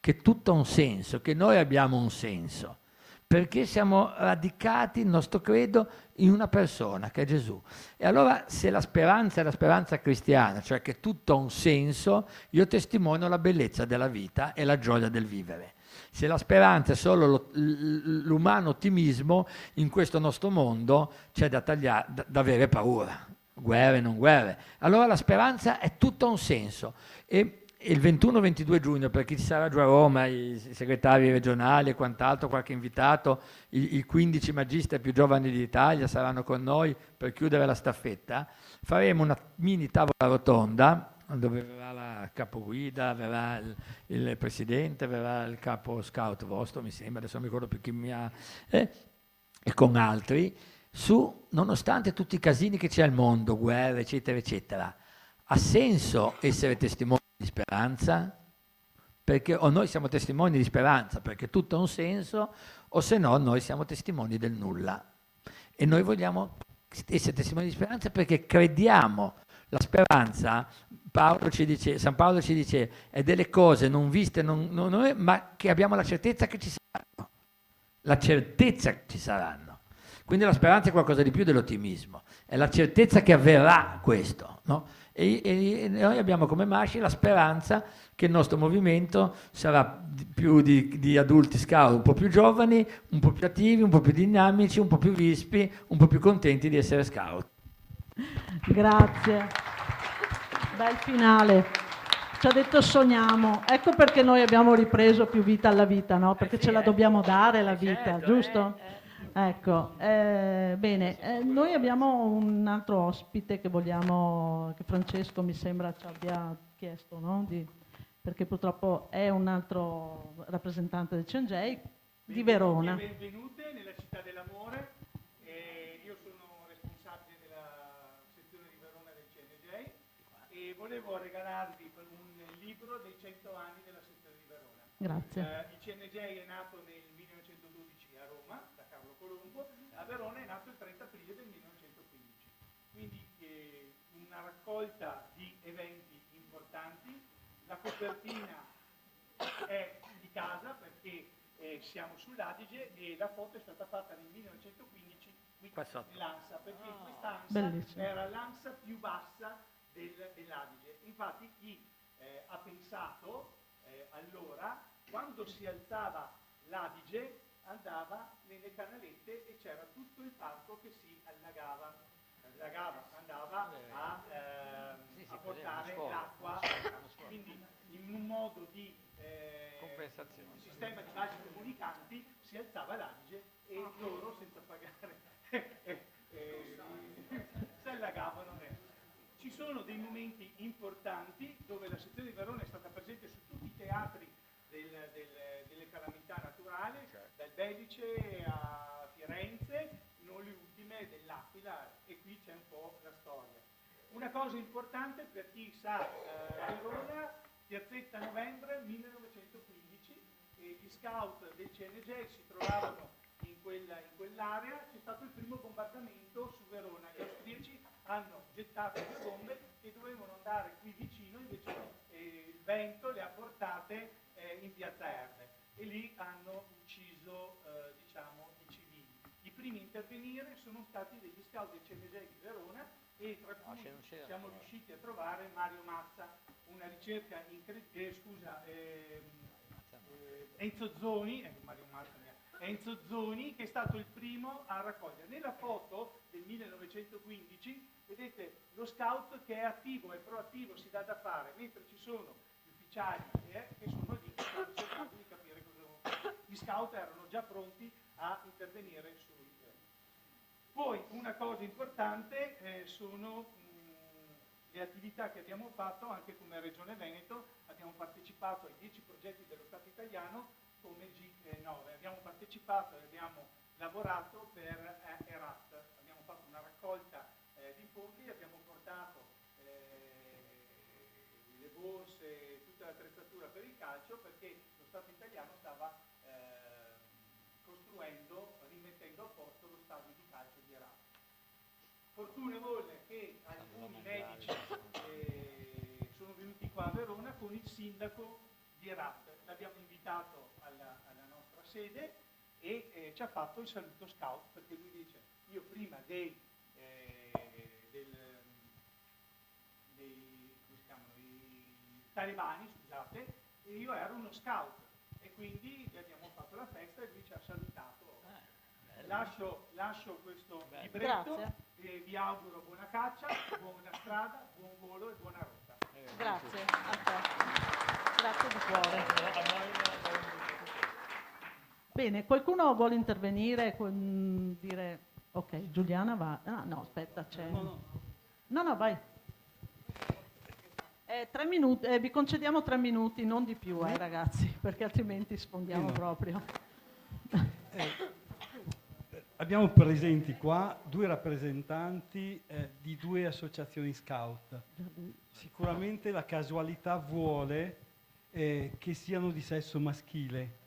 che tutto ha un senso, che noi abbiamo un senso, perché siamo radicati, il nostro credo, in una persona, che è Gesù. E allora se la speranza è la speranza cristiana, cioè che tutto ha un senso, io testimonio la bellezza della vita e la gioia del vivere. Se la speranza è solo l'umano ottimismo, in questo nostro mondo c'è da avere paura, guerre, non guerre. Allora la speranza è tutto un senso. E il 21-22 giugno, per chi ci sarà giù a Roma, i segretari regionali e quant'altro, qualche invitato, i 15 magistri più giovani d'Italia saranno con noi per chiudere la staffetta, faremo una mini tavola rotonda, dove verrà la capoguida, verrà il presidente, verrà il capo scout vostro, mi sembra, adesso non mi ricordo più chi mi ha, e con altri, nonostante tutti i casini che c'è al mondo, guerre, eccetera, eccetera, ha senso essere testimoni di speranza? Perché o noi siamo testimoni di speranza perché tutto ha un senso, o se no noi siamo testimoni del nulla. E noi vogliamo essere testimoni di speranza perché crediamo. La speranza, San Paolo ci dice, è delle cose non viste, ma che abbiamo la certezza che ci saranno. La certezza che ci saranno. Quindi la speranza è qualcosa di più dell'ottimismo. È la certezza che avverrà questo, no? E noi abbiamo come Masci la speranza che il nostro movimento sarà più di adulti scout, un po' più giovani, un po' più attivi, un po' più dinamici, un po' più vispi, un po' più contenti di essere scout. Grazie. Bel finale. Ci ha detto sogniamo. Ecco perché noi abbiamo ripreso più vita alla vita, no? Perché ce la dobbiamo dare la vita, certo, giusto? Ecco, bene, noi abbiamo un altro ospite che Francesco mi sembra ci abbia chiesto, no? Perché purtroppo è un altro rappresentante del CNJ di Verona. Benvenute nella città dell'amore, io sono responsabile della sezione di Verona del CNJ e volevo regalarvi un libro dei 100 anni della sezione di Verona. Grazie. Il CNJ è nato nel 1912 a Roma, da Carlo Colombo, a Verona è nato il 30 aprile del 1915. Quindi una raccolta di eventi importanti. La copertina è di casa perché siamo sull'Adige e la foto è stata fatta nel 1915 qui nell'ANSA, perché quest'ANSA bellissimo. Era l'ANSA più bassa dell'Adige. Infatti chi ha pensato allora, quando si alzava l'Adige, andava nelle canalette e c'era tutto il parco che si allagava, andava a portare l'acqua, quindi in un modo di compensazione, sistema di vasi comunicanti si alzava l'Adige e loro senza pagare si allagavano. Ci sono dei momenti importanti dove la sezione di Verona è stata presente su tutti i teatri delle calamità naturali, dal Belice a Firenze, non le ultime dell'Aquila, e qui c'è un po' la storia. Una cosa importante per chi sa Verona, Piazzetta Novembre 1915, gli scout del CNJ si trovavano in quell'area, c'è stato il primo bombardamento su Verona, gli austriaci hanno gettato due bombe che dovevano andare qui vicino, invece il vento le ha portate in piazza Erbe e lì hanno ucciso i civili. I primi a intervenire sono stati degli scout del CNJ di Verona, e tra cui siamo riusciti a trovare Mario Mazza, una ricerca incredibile, Enzo Zoni, Mario Mazza, Enzo Zoni, che è stato il primo a raccogliere. Nella foto del 1915 vedete lo scout che è attivo, è proattivo, si dà da fare, mentre ci sono gli ufficiali che sono lì, che stanno cercando di capire cosa devono fare. Gli scout erano già pronti a intervenire sui. Poi una cosa importante sono le attività che abbiamo fatto anche come Regione Veneto. Abbiamo partecipato ai 10 progetti dello Stato italiano come G9. Abbiamo partecipato e abbiamo lavorato per ERAT. Abbiamo fatto una raccolta di fondi, abbiamo portato le borse, tutta l'attrezzatura per il calcio, perché lo Stato italiano stava costruendo, rimettendo a posto lo stadio di calcio di Herat. Fortuna vuole che alcuni medici sono venuti qua a Verona con il sindaco di Herat. L'abbiamo invitato alla nostra sede e ci ha fatto il saluto scout, perché lui dice: io prima dei talebani, scusate, e io ero uno scout, e quindi gli abbiamo fatto la festa e lui ci ha salutato. Lascio questo libretto e vi auguro buona caccia, buona strada, buon volo e buona rotta. Grazie a te. Grazie di cuore. Bene, qualcuno vuole intervenire, dire ok, Giuliana va. Ah, no, aspetta, c'è. No, vai. 3 minuti, vi concediamo 3 minuti, non di più, ragazzi, perché altrimenti sfondiamo proprio. Abbiamo presenti qua 2 rappresentanti di 2 associazioni scout. Sicuramente la casualità vuole che siano di sesso maschile.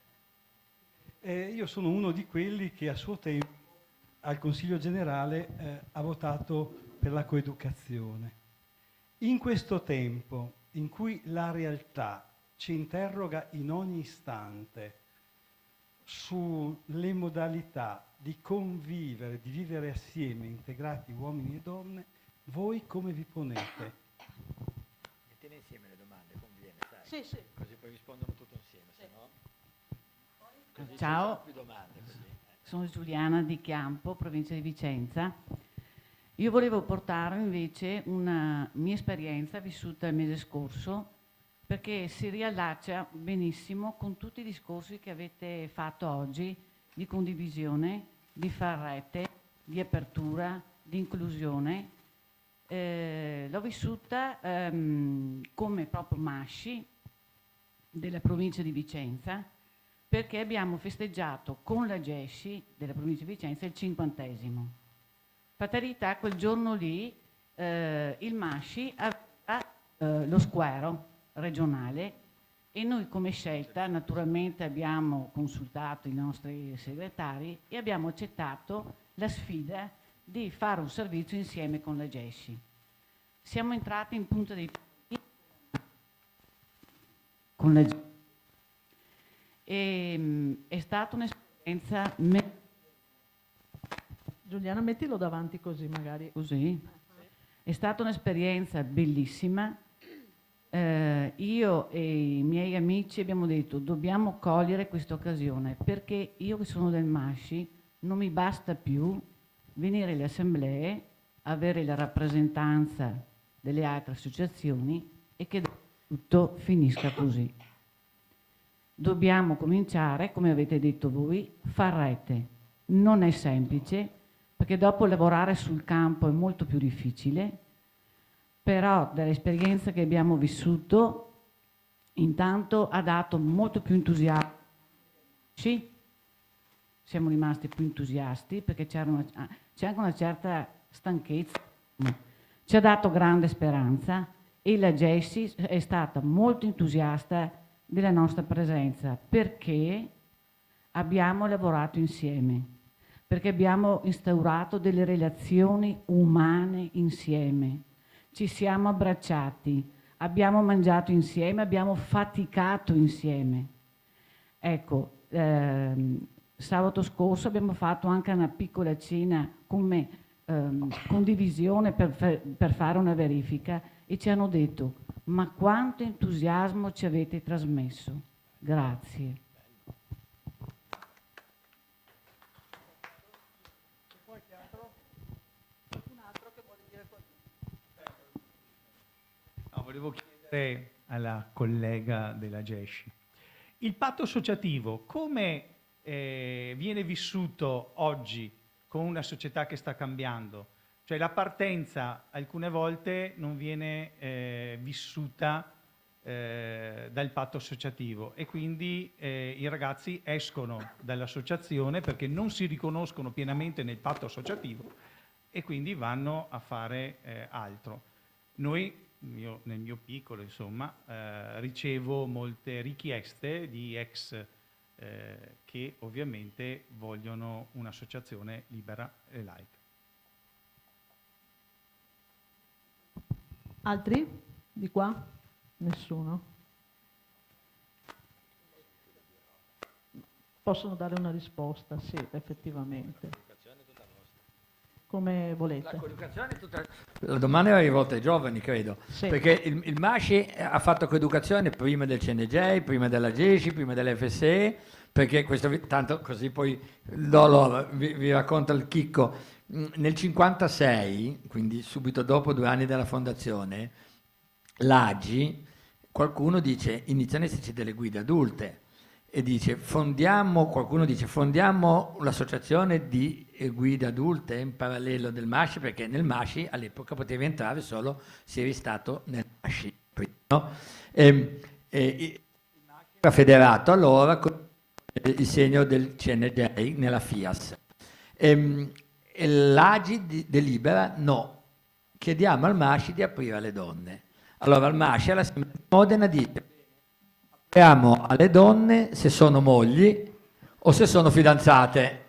Io sono uno di quelli che a suo tempo al Consiglio Generale ha votato per la coeducazione. In questo tempo in cui la realtà ci interroga in ogni istante sulle modalità di convivere, di vivere assieme, integrati uomini e donne, voi come vi ponete? Mettete insieme le domande, conviene, sai? Sì, sì. Così poi rispondono tutto insieme, se no... Ciao, Più domande, così. sono Giuliana di Chiampo, provincia di Vicenza. Io volevo portare invece una mia esperienza vissuta il mese scorso, perché si riallaccia benissimo con tutti i discorsi che avete fatto oggi di condivisione, di far rete, di apertura, di inclusione. L'ho vissuta come proprio Masci della provincia di Vicenza, perché abbiamo festeggiato con la GESCI della provincia di Vicenza il 50°. Fatalità, quel giorno lì il Masci aveva lo squero regionale e noi come scelta naturalmente abbiamo consultato i nostri segretari e abbiamo accettato la sfida di fare un servizio insieme con la GESCI. Siamo entrati in punta dei piedi con la GESCI e è stata un'esperienza. Giuliana, mettilo davanti così magari. Così. È stata un'esperienza bellissima. Io e i miei amici abbiamo detto dobbiamo cogliere questa occasione, perché io che sono del Masci non mi basta più venire alle assemblee, avere la rappresentanza delle altre associazioni e che tutto finisca così. Dobbiamo cominciare, come avete detto voi, far rete. Non è semplice, perché dopo lavorare sul campo è molto più difficile, però dall'esperienza che abbiamo vissuto, intanto ha dato molto più entusiasmo. Sì, siamo rimasti più entusiasti perché c'è anche una certa stanchezza. Ci ha dato grande speranza e la GESCI è stata molto entusiasta della nostra presenza perché abbiamo lavorato insieme, perché abbiamo instaurato delle relazioni umane insieme. Ci siamo abbracciati, abbiamo mangiato insieme, abbiamo faticato insieme. Ecco, sabato scorso abbiamo fatto anche una piccola cena come condivisione per fare una verifica e ci hanno detto: ma quanto entusiasmo ci avete trasmesso. Grazie. No, volevo chiedere alla collega della GESCI. Il patto associativo come viene vissuto oggi con una società che sta cambiando? Cioè la partenza alcune volte non viene vissuta dal patto associativo e quindi i ragazzi escono dall'associazione perché non si riconoscono pienamente nel patto associativo e quindi vanno a fare altro. Nel mio piccolo, insomma, ricevo molte richieste di ex che ovviamente vogliono un'associazione libera e laica. Altri? Di qua? Nessuno? Possono dare una risposta, sì, effettivamente. Come volete. La domanda era rivolta ai giovani, credo, Sì. perché il MASCI ha fatto coeducazione prima del CNJ, prima della GESCI, prima dell'FSE, perché questo, tanto così poi vi racconto il chicco. Nel 56, quindi subito dopo 2 anni dalla fondazione, l'AGI, qualcuno dice iniziano a esserci delle guide adulte e dice qualcuno dice fondiamo l'associazione di guide adulte in parallelo del MASCI, perché nel MASCI all'epoca potevi entrare solo se eri stato nel MASCI, no? Il MASCI era federato allora con il segno del CNJ nella FIAS. E l'AGI delibera no, chiediamo al MASCI di aprire alle donne. Allora il MASCI all'Assemblea di Modena dice: apriamo alle donne se sono mogli o se sono fidanzate.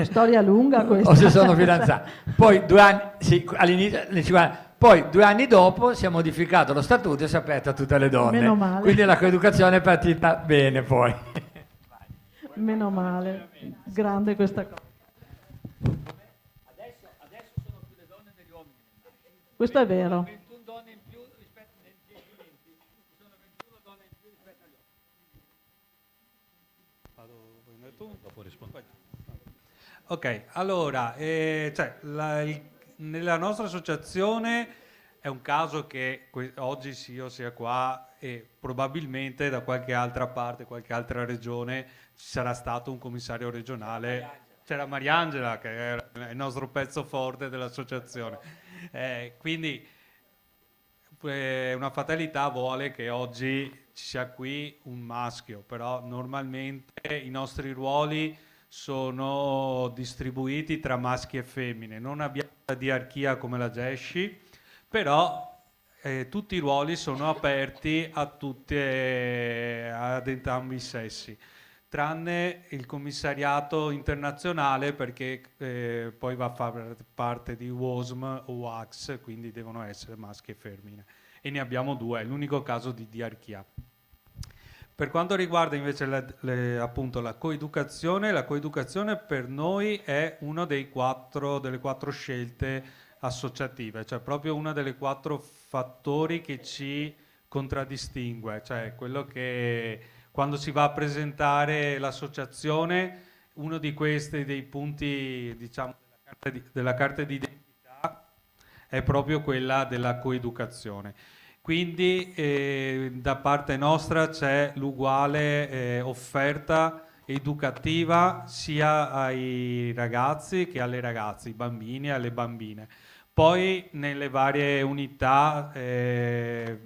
Storia lunga questa. O se sono fidanzate. Poi 2 anni, sì, all'inizio, poi 2 anni dopo si è modificato lo statuto e si è aperto a tutte le donne. Meno male. Quindi la coeducazione è partita bene poi. Meno male. Grande questa cosa. Adesso sono più le donne degli uomini. Questo è vero. 21 donne in più rispetto nel 10-20, sono 21 donne in più rispetto agli uomini. Dopo rispondo. Ok, allora, nella nostra associazione è un caso che oggi sì, io sia qua e probabilmente da qualche altra parte, qualche altra regione ci sarà stato un commissario regionale. C'era Mariangela che era il nostro pezzo forte dell'associazione. Quindi una fatalità vuole che oggi ci sia qui un maschio, però normalmente i nostri ruoli sono distribuiti tra maschi e femmine. Non abbiamo la diarchia come la GESCI, però tutti i ruoli sono aperti ad entrambi i sessi, tranne il commissariato internazionale, perché poi va a fare parte di WOSM o WACS, quindi devono essere maschi e femmine. E ne abbiamo 2, è l'unico caso di diarchia. Per quanto riguarda invece appunto la coeducazione per noi è una delle 4 scelte associative, cioè proprio una delle 4 fattori che ci contraddistingue, cioè quello che quando si va a presentare l'associazione, uno di questi dei punti, diciamo, della carta di identità è proprio quella della coeducazione. Quindi da parte nostra c'è l'uguale offerta educativa sia ai ragazzi che alle ragazze, ai bambini e alle bambine. Poi nelle varie unità è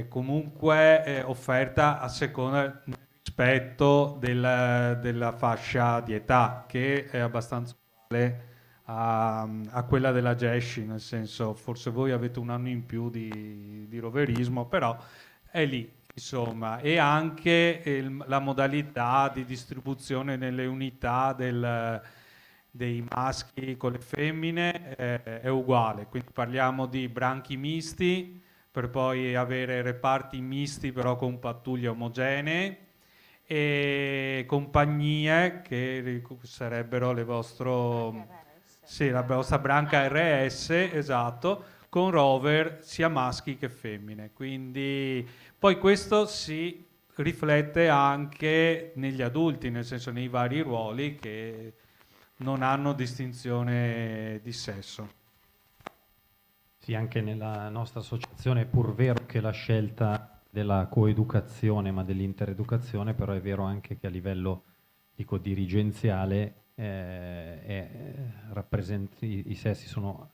comunque offerta a seconda del rispetto della fascia di età, che è abbastanza uguale a quella della GESCI, nel senso forse voi avete un anno in più di roverismo, però è lì, insomma, e anche la modalità di distribuzione nelle unità dei maschi con le femmine è uguale, quindi parliamo di branchi misti per poi avere reparti misti però con pattuglie omogenee e compagnie che sarebbero le sì, la vostra branca RS, esatto, con rover sia maschi che femmine. Quindi poi questo si riflette anche negli adulti, nel senso nei vari ruoli che non hanno distinzione di sesso. Sì, anche nella nostra associazione è pur vero che la scelta della coeducazione ma dell'intereducazione, però è vero anche che a livello, dico, dirigenziale i sessi sono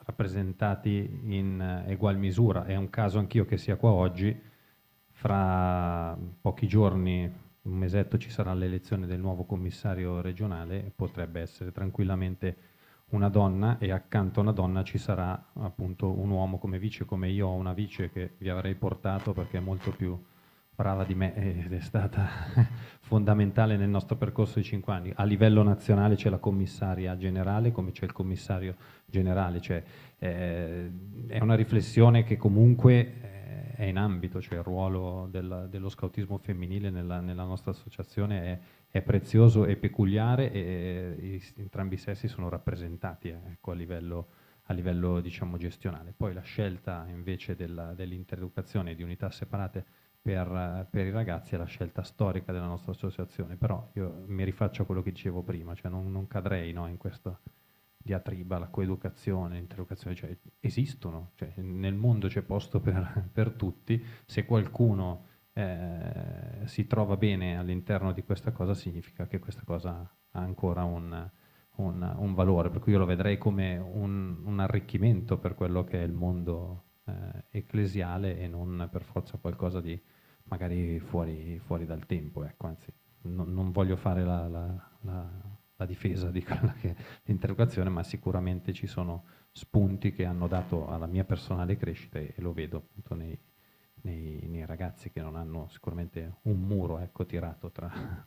rappresentati in egual misura. È un caso anch'io che sia qua oggi, fra pochi giorni, un mesetto, ci sarà l'elezione del nuovo commissario regionale, potrebbe essere tranquillamente una donna e accanto a una donna ci sarà appunto un uomo come vice, come io ho una vice che vi avrei portato perché è molto più brava di me ed è stata fondamentale nel nostro percorso di 5 anni. A livello nazionale c'è la commissaria generale, come c'è il commissario generale, cioè è una riflessione che comunque è in ambito, cioè il ruolo dello scautismo femminile nella nostra associazione è prezioso e peculiare e entrambi i sessi sono rappresentati ecco, a livello diciamo gestionale. Poi la scelta invece dell'intereducazione di unità separate per i ragazzi è la scelta storica della nostra associazione, però io mi rifaccio a quello che dicevo prima, cioè non cadrei in questa diatriba, la coeducazione, l'intereducazione, cioè esistono, cioè nel mondo c'è posto per tutti. Se qualcuno si trova bene all'interno di questa cosa, significa che questa cosa ha ancora un valore, per cui io lo vedrei come un arricchimento per quello che è il mondo ecclesiale e non per forza qualcosa di magari fuori dal tempo, ecco. Anzi, non voglio fare la difesa di quella che è l'interogazione, ma sicuramente ci sono spunti che hanno dato alla mia personale crescita e lo vedo appunto nei ragazzi che non hanno sicuramente un muro, ecco, tirato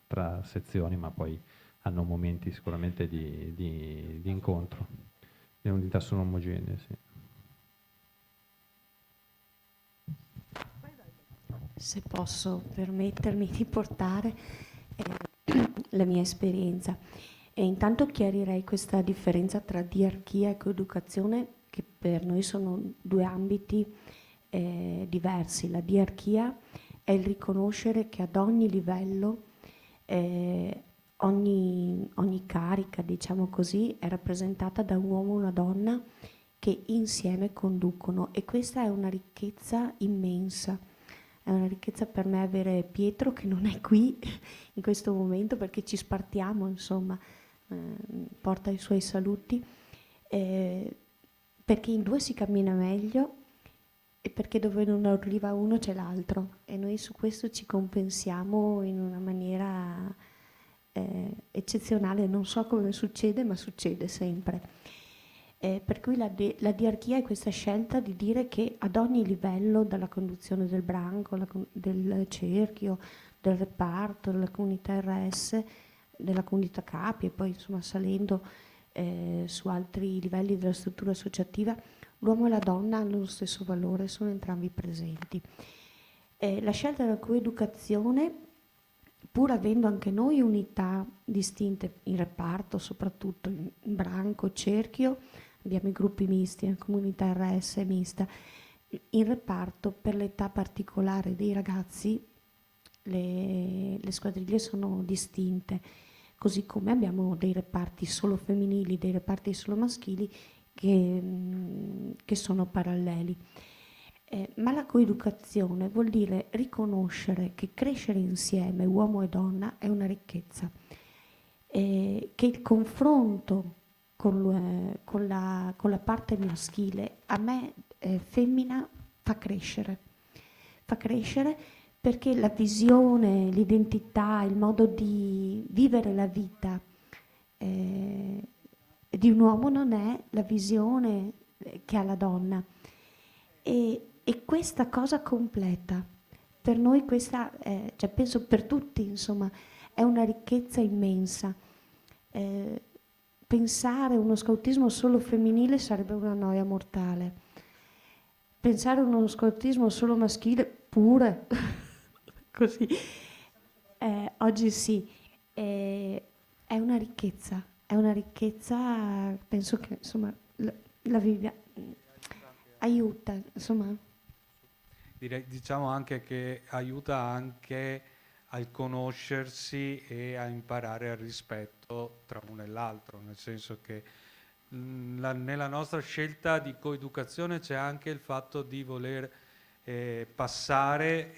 tra sezioni, ma poi hanno momenti sicuramente di incontro. Le unità sono omogenee, sì. Se posso permettermi di portare la mia esperienza. E intanto chiarirei questa differenza tra diarchia e coeducazione, che per noi sono due ambiti diversi. La diarchia è il riconoscere che ad ogni livello, ogni carica, diciamo così, è rappresentata da un uomo e una donna che insieme conducono, e questa è una ricchezza immensa. È una ricchezza per me avere Pietro, che non è qui in questo momento perché ci spartiamo, insomma, porta i suoi saluti, perché in due si cammina meglio e perché dove non arriva uno c'è l'altro, e noi su questo ci compensiamo in una maniera eccezionale. Non so come succede, ma succede sempre. Per cui la diarchia è questa scelta di dire che ad ogni livello, dalla conduzione del branco, del cerchio, del reparto, della comunità RS, della comunità capi e poi insomma salendo su altri livelli della struttura associativa, l'uomo e la donna hanno lo stesso valore, sono entrambi presenti. La scelta della coeducazione, pur avendo anche noi unità distinte in reparto, soprattutto in branco, cerchio, abbiamo i gruppi misti, la comunità RS mista, in reparto per l'età particolare dei ragazzi le squadriglie sono distinte, così come abbiamo dei reparti solo femminili, dei reparti solo maschili che sono paralleli. Ma la coeducazione vuol dire riconoscere che crescere insieme, uomo e donna, è una ricchezza, che il confronto con la parte maschile, a me femmina, fa crescere perché la visione, l'identità, il modo di vivere la vita di un uomo non è la visione che ha la donna, e questa cosa completa per noi, questa cioè penso per tutti, insomma, è una ricchezza immensa. Pensare uno scautismo solo femminile sarebbe una noia mortale. Pensare uno scautismo solo maschile pure così. Oggi sì, è una ricchezza, penso che insomma la viviamo, aiuta, insomma. Diciamo anche che aiuta anche al conoscersi e a imparare il rispetto tra uno e l'altro, nel senso che nella nostra scelta di coeducazione c'è anche il fatto di voler passare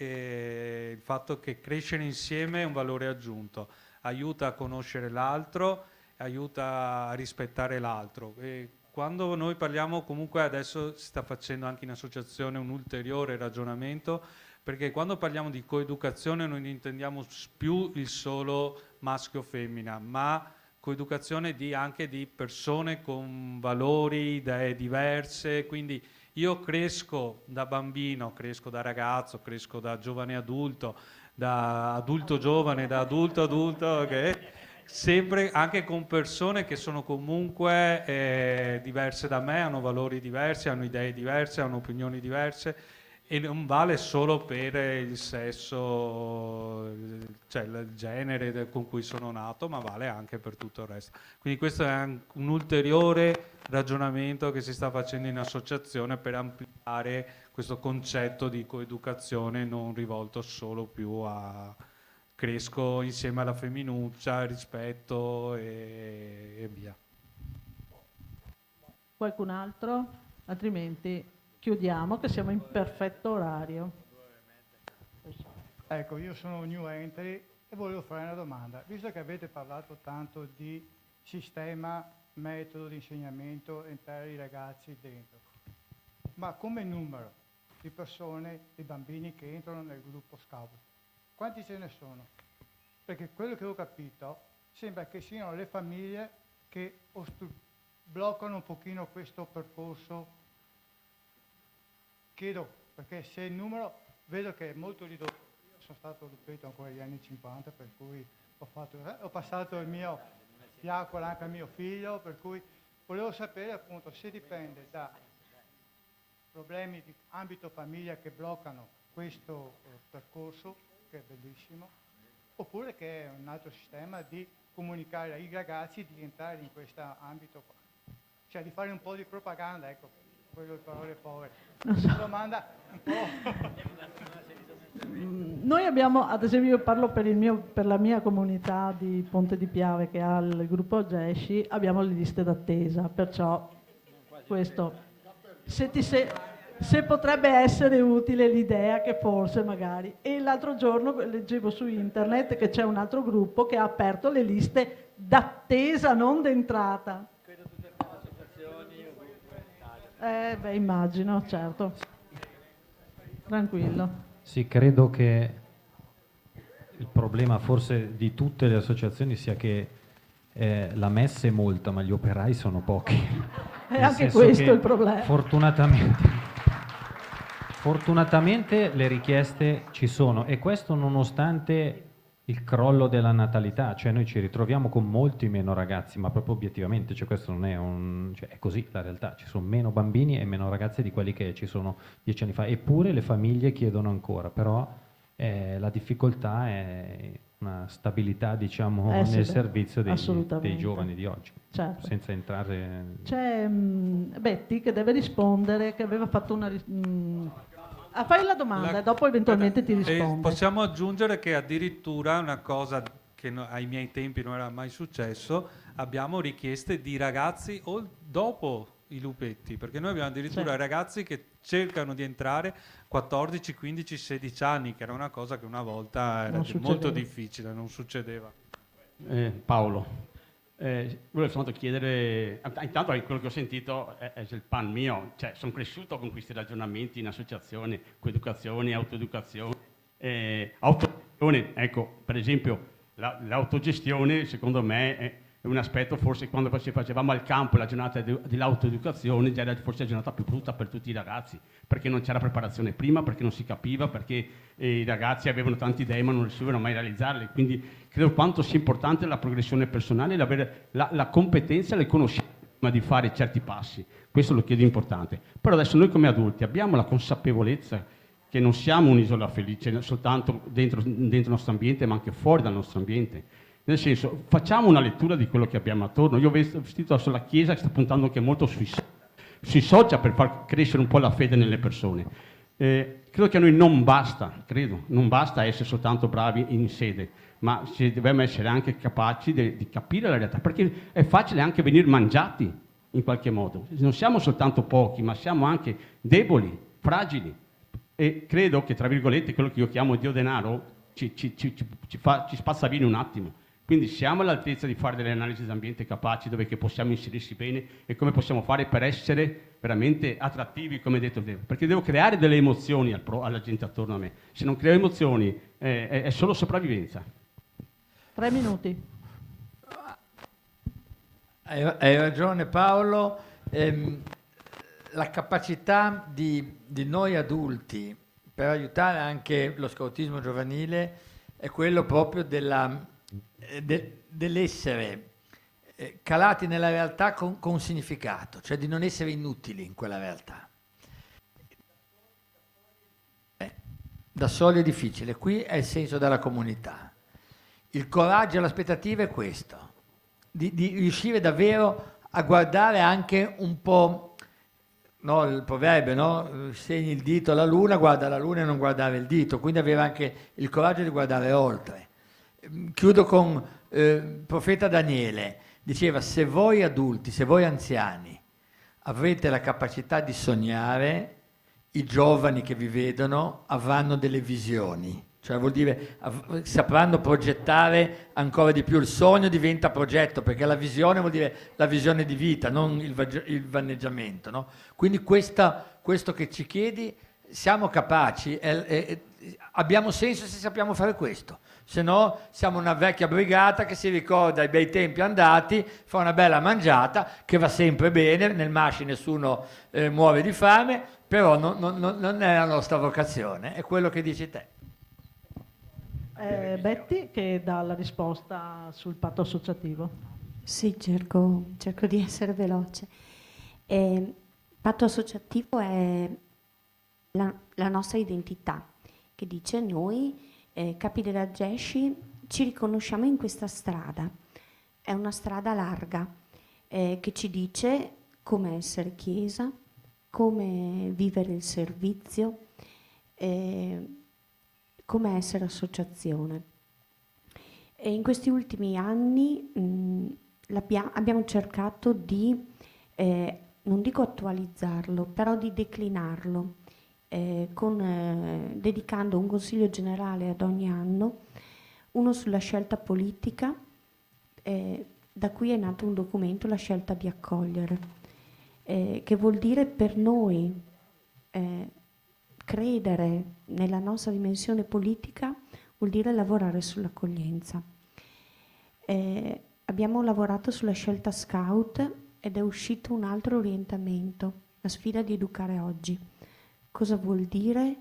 il fatto che crescere insieme è un valore aggiunto, aiuta a conoscere l'altro, aiuta a rispettare l'altro. E quando noi parliamo, comunque adesso si sta facendo anche in associazione un ulteriore ragionamento, perché quando parliamo di coeducazione non intendiamo più il solo maschio-femmina, ma coeducazione anche di persone con valori, idee diverse. Quindi io cresco da bambino, cresco da ragazzo, cresco da giovane adulto, da adulto giovane, da adulto adulto, ok? Sempre anche con persone che sono comunque diverse da me, hanno valori diversi, hanno idee diverse, hanno opinioni diverse, e non vale solo per il sesso, cioè il genere con cui sono nato, ma vale anche per tutto il resto. Quindi questo è un ulteriore ragionamento che si sta facendo in associazione per ampliare questo concetto di coeducazione non rivolto solo più a cresco insieme alla femminuccia, rispetto e via. Qualcun altro? Altrimenti chiudiamo, che siamo in perfetto orario. Ecco, io sono un new entry e volevo fare una domanda. Visto che avete parlato tanto di sistema, metodo di insegnamento, entrare i ragazzi dentro, ma come numero di persone, di bambini che entrano nel gruppo scout, quanti ce ne sono? Perché quello che ho capito sembra che siano le famiglie che bloccano un pochino questo percorso. Chiedo, perché se il numero vedo che è molto ridotto. Io sono stato, ripeto, ancora negli anni 50, per cui ho passato il mio fiaccola anche a mio figlio, per cui volevo sapere appunto se dipende da problemi di ambito famiglia che bloccano questo percorso, che è bellissimo, oppure che è un altro sistema di comunicare ai ragazzi di entrare in questo ambito qua. Cioè di fare un po' di propaganda, ecco, quello di parole povere. Una domanda un po'... Noi abbiamo, ad esempio, io parlo per la mia comunità di Ponte di Piave che ha il gruppo GESCI, abbiamo le liste d'attesa, perciò questo, se potrebbe essere utile l'idea che forse magari. E l'altro giorno leggevo su internet che c'è un altro gruppo che ha aperto le liste d'attesa, non d'entrata. Immagino, certo. Tranquillo. Sì, credo che il problema forse di tutte le associazioni sia che la messe è molta, ma gli operai sono pochi. È anche questo il problema. Fortunatamente le richieste ci sono, e questo nonostante il crollo della natalità, cioè noi ci ritroviamo con molti meno ragazzi, ma proprio obiettivamente, cioè questo non è cioè è così la realtà, ci sono meno bambini e meno ragazzi di quelli che ci sono 10 anni fa, eppure le famiglie chiedono ancora, però la difficoltà è una stabilità, diciamo, nel servizio dei giovani di oggi, certo. Senza entrare... C'è Betty che deve rispondere, che aveva fatto una... fai la domanda e dopo eventualmente ti rispondo. Possiamo aggiungere che addirittura una cosa che ai miei tempi non era mai successo, abbiamo richieste di ragazzi dopo i lupetti, perché noi abbiamo addirittura ragazzi che cercano di entrare 14, 15, 16 anni, che era una cosa che una volta era molto difficile, non succedeva. Paolo, volevo soltanto chiedere, intanto quello che ho sentito è il pan mio, cioè sono cresciuto con questi ragionamenti in associazione, coeducazione, autoeducazione, autogestione. Ecco, per esempio l'autogestione secondo me è un aspetto, forse quando facevamo al campo la giornata dell'autoeducazione già era forse la giornata più brutta per tutti i ragazzi, perché non c'era preparazione prima, perché non si capiva, perché i ragazzi avevano tante idee ma non riuscivano mai a realizzarle, quindi credo quanto sia importante la progressione personale, avere la competenza e le conoscenze prima di fare certi passi, questo lo chiedo importante. Però adesso noi come adulti abbiamo la consapevolezza che non siamo un'isola felice soltanto dentro il nostro ambiente, ma anche fuori dal nostro ambiente. Nel senso, facciamo una lettura di quello che abbiamo attorno. Io ho vestito adesso la Chiesa che sta puntando anche molto sui social per far crescere un po' la fede nelle persone. Credo che a noi non basta essere soltanto bravi in sede, ma dobbiamo essere anche capaci di capire la realtà, perché è facile anche venire mangiati in qualche modo. Non siamo soltanto pochi, ma siamo anche deboli, fragili. E credo che, tra virgolette, quello che io chiamo Dio denaro ci spazza via in un attimo. Quindi siamo all'altezza di fare delle analisi d'ambiente capaci, dove che possiamo inserirsi bene e come possiamo fare per essere veramente attrattivi, come detto, perché devo creare delle emozioni alla gente attorno a me. Se non creo emozioni è solo sopravvivenza. 3 minuti. Hai ragione Paolo. La capacità di noi adulti per aiutare anche lo scautismo giovanile è quello proprio dell'essere calati nella realtà con un significato, cioè di non essere inutili in quella realtà. Da soli è difficile, qui è il senso della comunità. Il coraggio e l'aspettativa è questo, di riuscire davvero a guardare anche un po'. No, il proverbio, no? Segni il dito alla luna, guarda la luna e non guardare il dito, quindi avere anche il coraggio di guardare oltre. Chiudo con il profeta Daniele, diceva: se voi adulti, se voi anziani avrete la capacità di sognare, i giovani che vi vedono avranno delle visioni. Cioè vuol dire sapranno progettare ancora di più, il sogno diventa progetto, perché la visione vuol dire la visione di vita, non il vaneggiamento, no? Quindi questo che ci chiedi, siamo capaci, abbiamo senso se sappiamo fare questo, se no siamo una vecchia brigata che si ricorda i bei tempi andati, fa una bella mangiata che va sempre bene, nel Masci nessuno muore di fame, però non è la nostra vocazione, è quello che dici te. Betty che dà la risposta sul patto associativo. Sì, cerco di essere veloce. Patto associativo è la nostra identità, che dice noi, capi della GESCI, ci riconosciamo in questa strada. È una strada larga che ci dice come essere Chiesa, come vivere il servizio, come essere associazione. E in questi ultimi anni abbiamo cercato di, non dico attualizzarlo, però di declinarlo, dedicando un consiglio generale ad ogni anno, uno sulla scelta politica, da cui è nato un documento, la scelta di accogliere, che vuol dire per noi credere nella nostra dimensione politica vuol dire lavorare sull'accoglienza. Abbiamo lavorato sulla scelta scout ed è uscito un altro orientamento, la sfida di educare oggi. Cosa vuol dire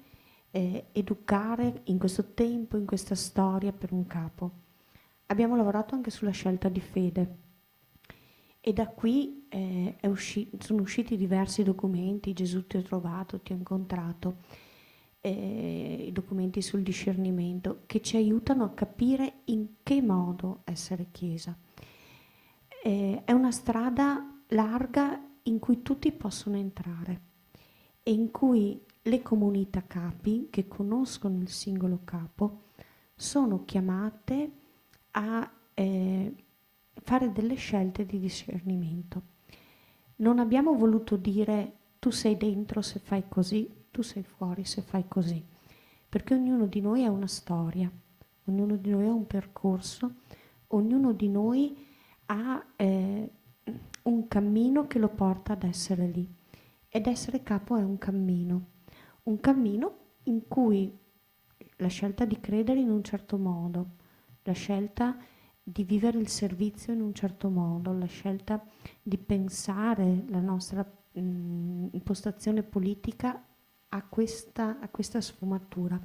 educare in questo tempo, in questa storia per un capo? Abbiamo lavorato anche sulla scelta di fede e da qui sono usciti diversi documenti, Gesù ti ho trovato, ti ho incontrato, i documenti sul discernimento che ci aiutano a capire in che modo essere Chiesa. È una strada larga in cui tutti possono entrare e in cui le comunità capi che conoscono il singolo capo sono chiamate a fare delle scelte di discernimento. Non abbiamo voluto dire tu sei dentro se fai così, tu sei fuori se fai così, perché ognuno di noi ha una storia, ognuno di noi ha un percorso, ognuno di noi ha un cammino che lo porta ad essere lì. Ed essere capo è un cammino in cui la scelta di credere in un certo modo, la scelta di vivere il servizio in un certo modo, la scelta di pensare la nostra impostazione politica a questa sfumatura.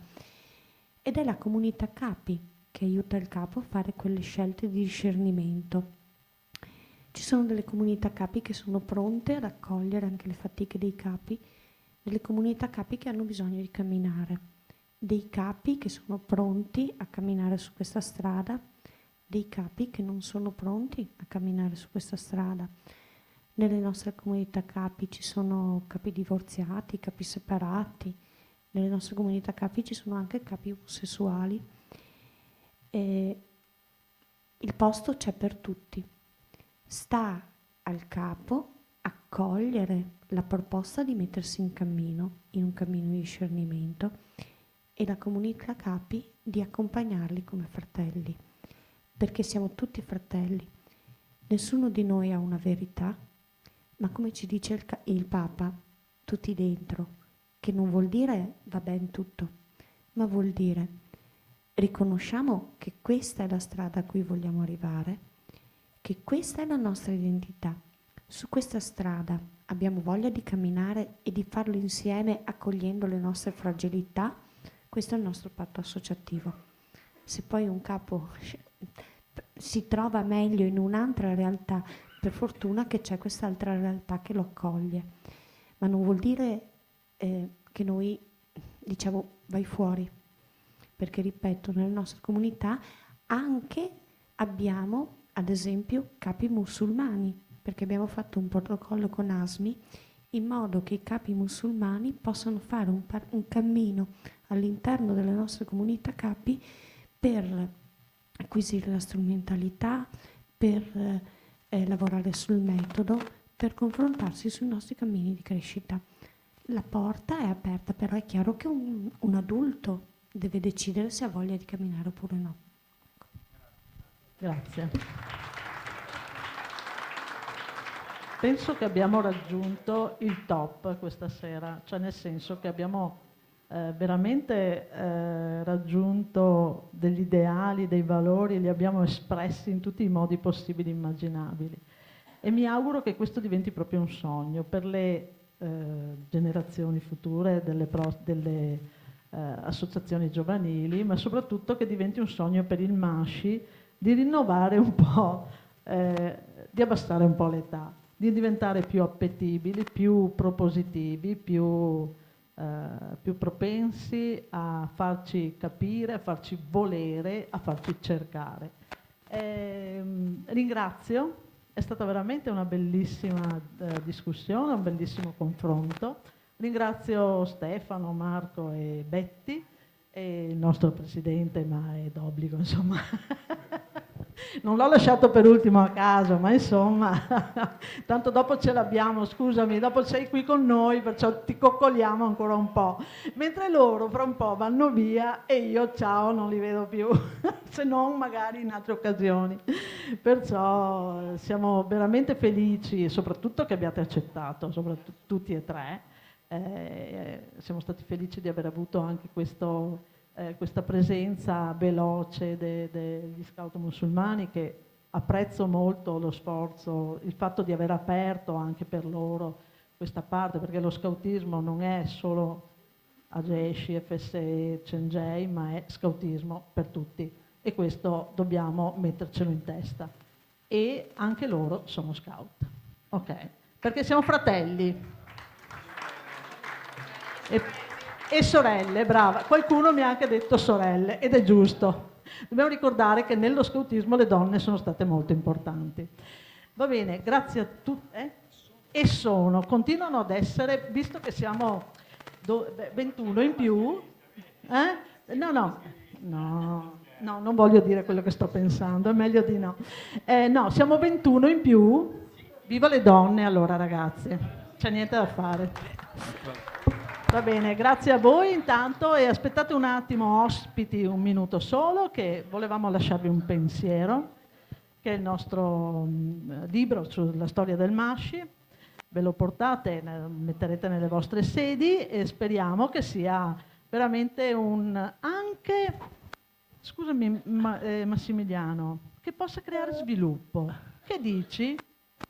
Ed è la comunità capi che aiuta il capo a fare quelle scelte di discernimento. Ci sono delle comunità capi che sono pronte ad accogliere anche le fatiche dei capi, delle comunità capi che hanno bisogno di camminare, dei capi che sono pronti a camminare su questa strada, dei capi che non sono pronti a camminare su questa strada. Nelle nostre comunità capi ci sono capi divorziati, capi separati, nelle nostre comunità capi ci sono anche capi omosessuali. E il posto c'è per tutti. Sta al capo accogliere la proposta di mettersi in un cammino di discernimento, e la comunità capi di accompagnarli come fratelli, perché siamo tutti fratelli. Nessuno di noi ha una verità, ma come ci dice il Papa, tutti dentro, che non vuol dire va ben tutto, ma vuol dire riconosciamo che questa è la strada a cui vogliamo arrivare, che questa è la nostra identità. Su questa strada abbiamo voglia di camminare e di farlo insieme, accogliendo le nostre fragilità. Questo è il nostro patto associativo. Se poi un capo si trova meglio in un'altra realtà, per fortuna che c'è quest'altra realtà che lo accoglie, ma non vuol dire che noi diciamo vai fuori, perché ripeto, nelle nostre comunità anche abbiamo ad esempio capi musulmani, perché abbiamo fatto un protocollo con ASMI in modo che i capi musulmani possano fare un cammino all'interno delle nostre comunità capi per acquisire la strumentalità, per lavorare sul metodo, per confrontarsi sui nostri cammini di crescita. La porta è aperta, però è chiaro che un adulto deve decidere se ha voglia di camminare oppure no. Grazie. Penso che abbiamo raggiunto il top questa sera, cioè nel senso che abbiamo veramente raggiunto degli ideali, dei valori, li abbiamo espressi in tutti i modi possibili e immaginabili. E mi auguro che questo diventi proprio un sogno per le generazioni future, delle associazioni giovanili, ma soprattutto che diventi un sogno per il MASCI di rinnovare un po', di abbassare un po' l'età, di diventare più appetibili, più propositivi, più propensi a farci capire, a farci volere, a farci cercare. Ringrazio, è stata veramente una bellissima discussione, un bellissimo confronto. Ringrazio Stefano, Marco e Betty e il nostro presidente, ma è d'obbligo, insomma. Non l'ho lasciato per ultimo a caso, ma insomma, tanto dopo ce l'abbiamo, scusami, dopo sei qui con noi, perciò ti coccoliamo ancora un po'. Mentre loro fra un po' vanno via e io, ciao, non li vedo più, se non magari in altre occasioni. Perciò siamo veramente felici, soprattutto che abbiate accettato, soprattutto tutti e tre. Siamo stati felici di aver avuto anche questa presenza veloce degli scout musulmani, che apprezzo molto lo sforzo, il fatto di aver aperto anche per loro questa parte, perché lo scoutismo non è solo AGESCI, FSE, CENGEI, ma è scoutismo per tutti, e questo dobbiamo mettercelo in testa. E anche loro sono scout, ok? Perché siamo fratelli. E sorelle, brava. Qualcuno mi ha anche detto sorelle, ed è giusto. Dobbiamo ricordare che nello scoutismo le donne sono state molto importanti. Va bene, grazie a tutti. E continuano ad essere, visto che siamo 21 in più. No, non voglio dire quello che sto pensando, è meglio di no. No, siamo 21 in più. Viva le donne allora, ragazzi. C'è niente da fare. Va bene, grazie a voi intanto, e aspettate un attimo, ospiti, un minuto solo, che volevamo lasciarvi un pensiero, che è il nostro libro sulla storia del MASCI. Ve lo portate, metterete nelle vostre sedi, e speriamo che sia veramente anche, scusami Massimiliano, che possa creare sviluppo. Che dici?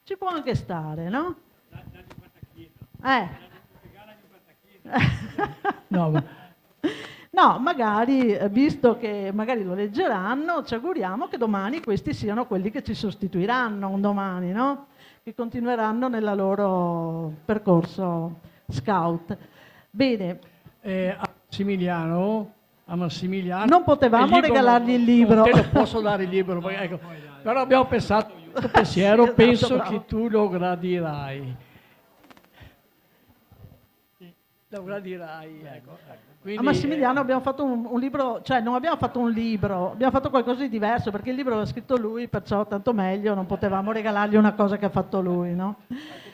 Ci può anche stare, no? No, magari, visto che magari lo leggeranno, ci auguriamo che domani questi siano quelli che ci sostituiranno un domani, no? Che continueranno nel loro percorso scout. Bene. A Massimiliano Non potevamo il libro regalargli il libro. Non te lo posso dare il libro, perché, ecco, però abbiamo pensato, questo pensiero, Esatto, penso bravo. che tu lo gradirai. Lo gradirai, ecco. Quindi, A Massimiliano abbiamo fatto un libro, cioè non abbiamo fatto un libro, abbiamo fatto qualcosa di diverso, perché il libro l'ha scritto lui, perciò tanto meglio, non potevamo regalargli una cosa che ha fatto lui, no?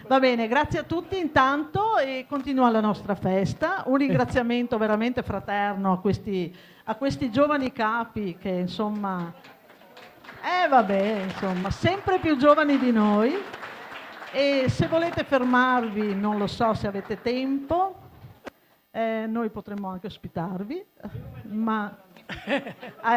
Va bene, grazie a tutti intanto e continua la nostra festa. Un ringraziamento veramente fraterno a questi giovani capi che insomma, sempre più giovani di noi. E se volete fermarvi, non lo so se avete tempo, noi potremmo anche ospitarvi, ma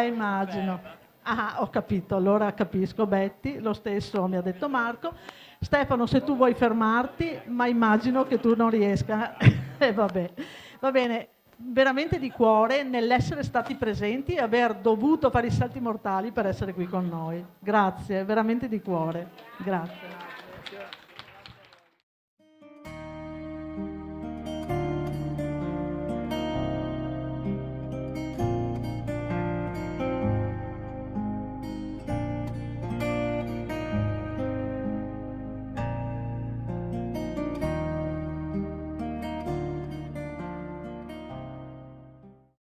immagino. Ah, ho capito, allora capisco Betty, lo stesso mi ha detto Marco. Stefano, se tu vuoi fermarti, ma immagino che tu non riesca. Vabbè. Va bene, veramente di cuore nell'essere stati presenti e aver dovuto fare i salti mortali per essere qui con noi. Grazie, veramente di cuore. Grazie.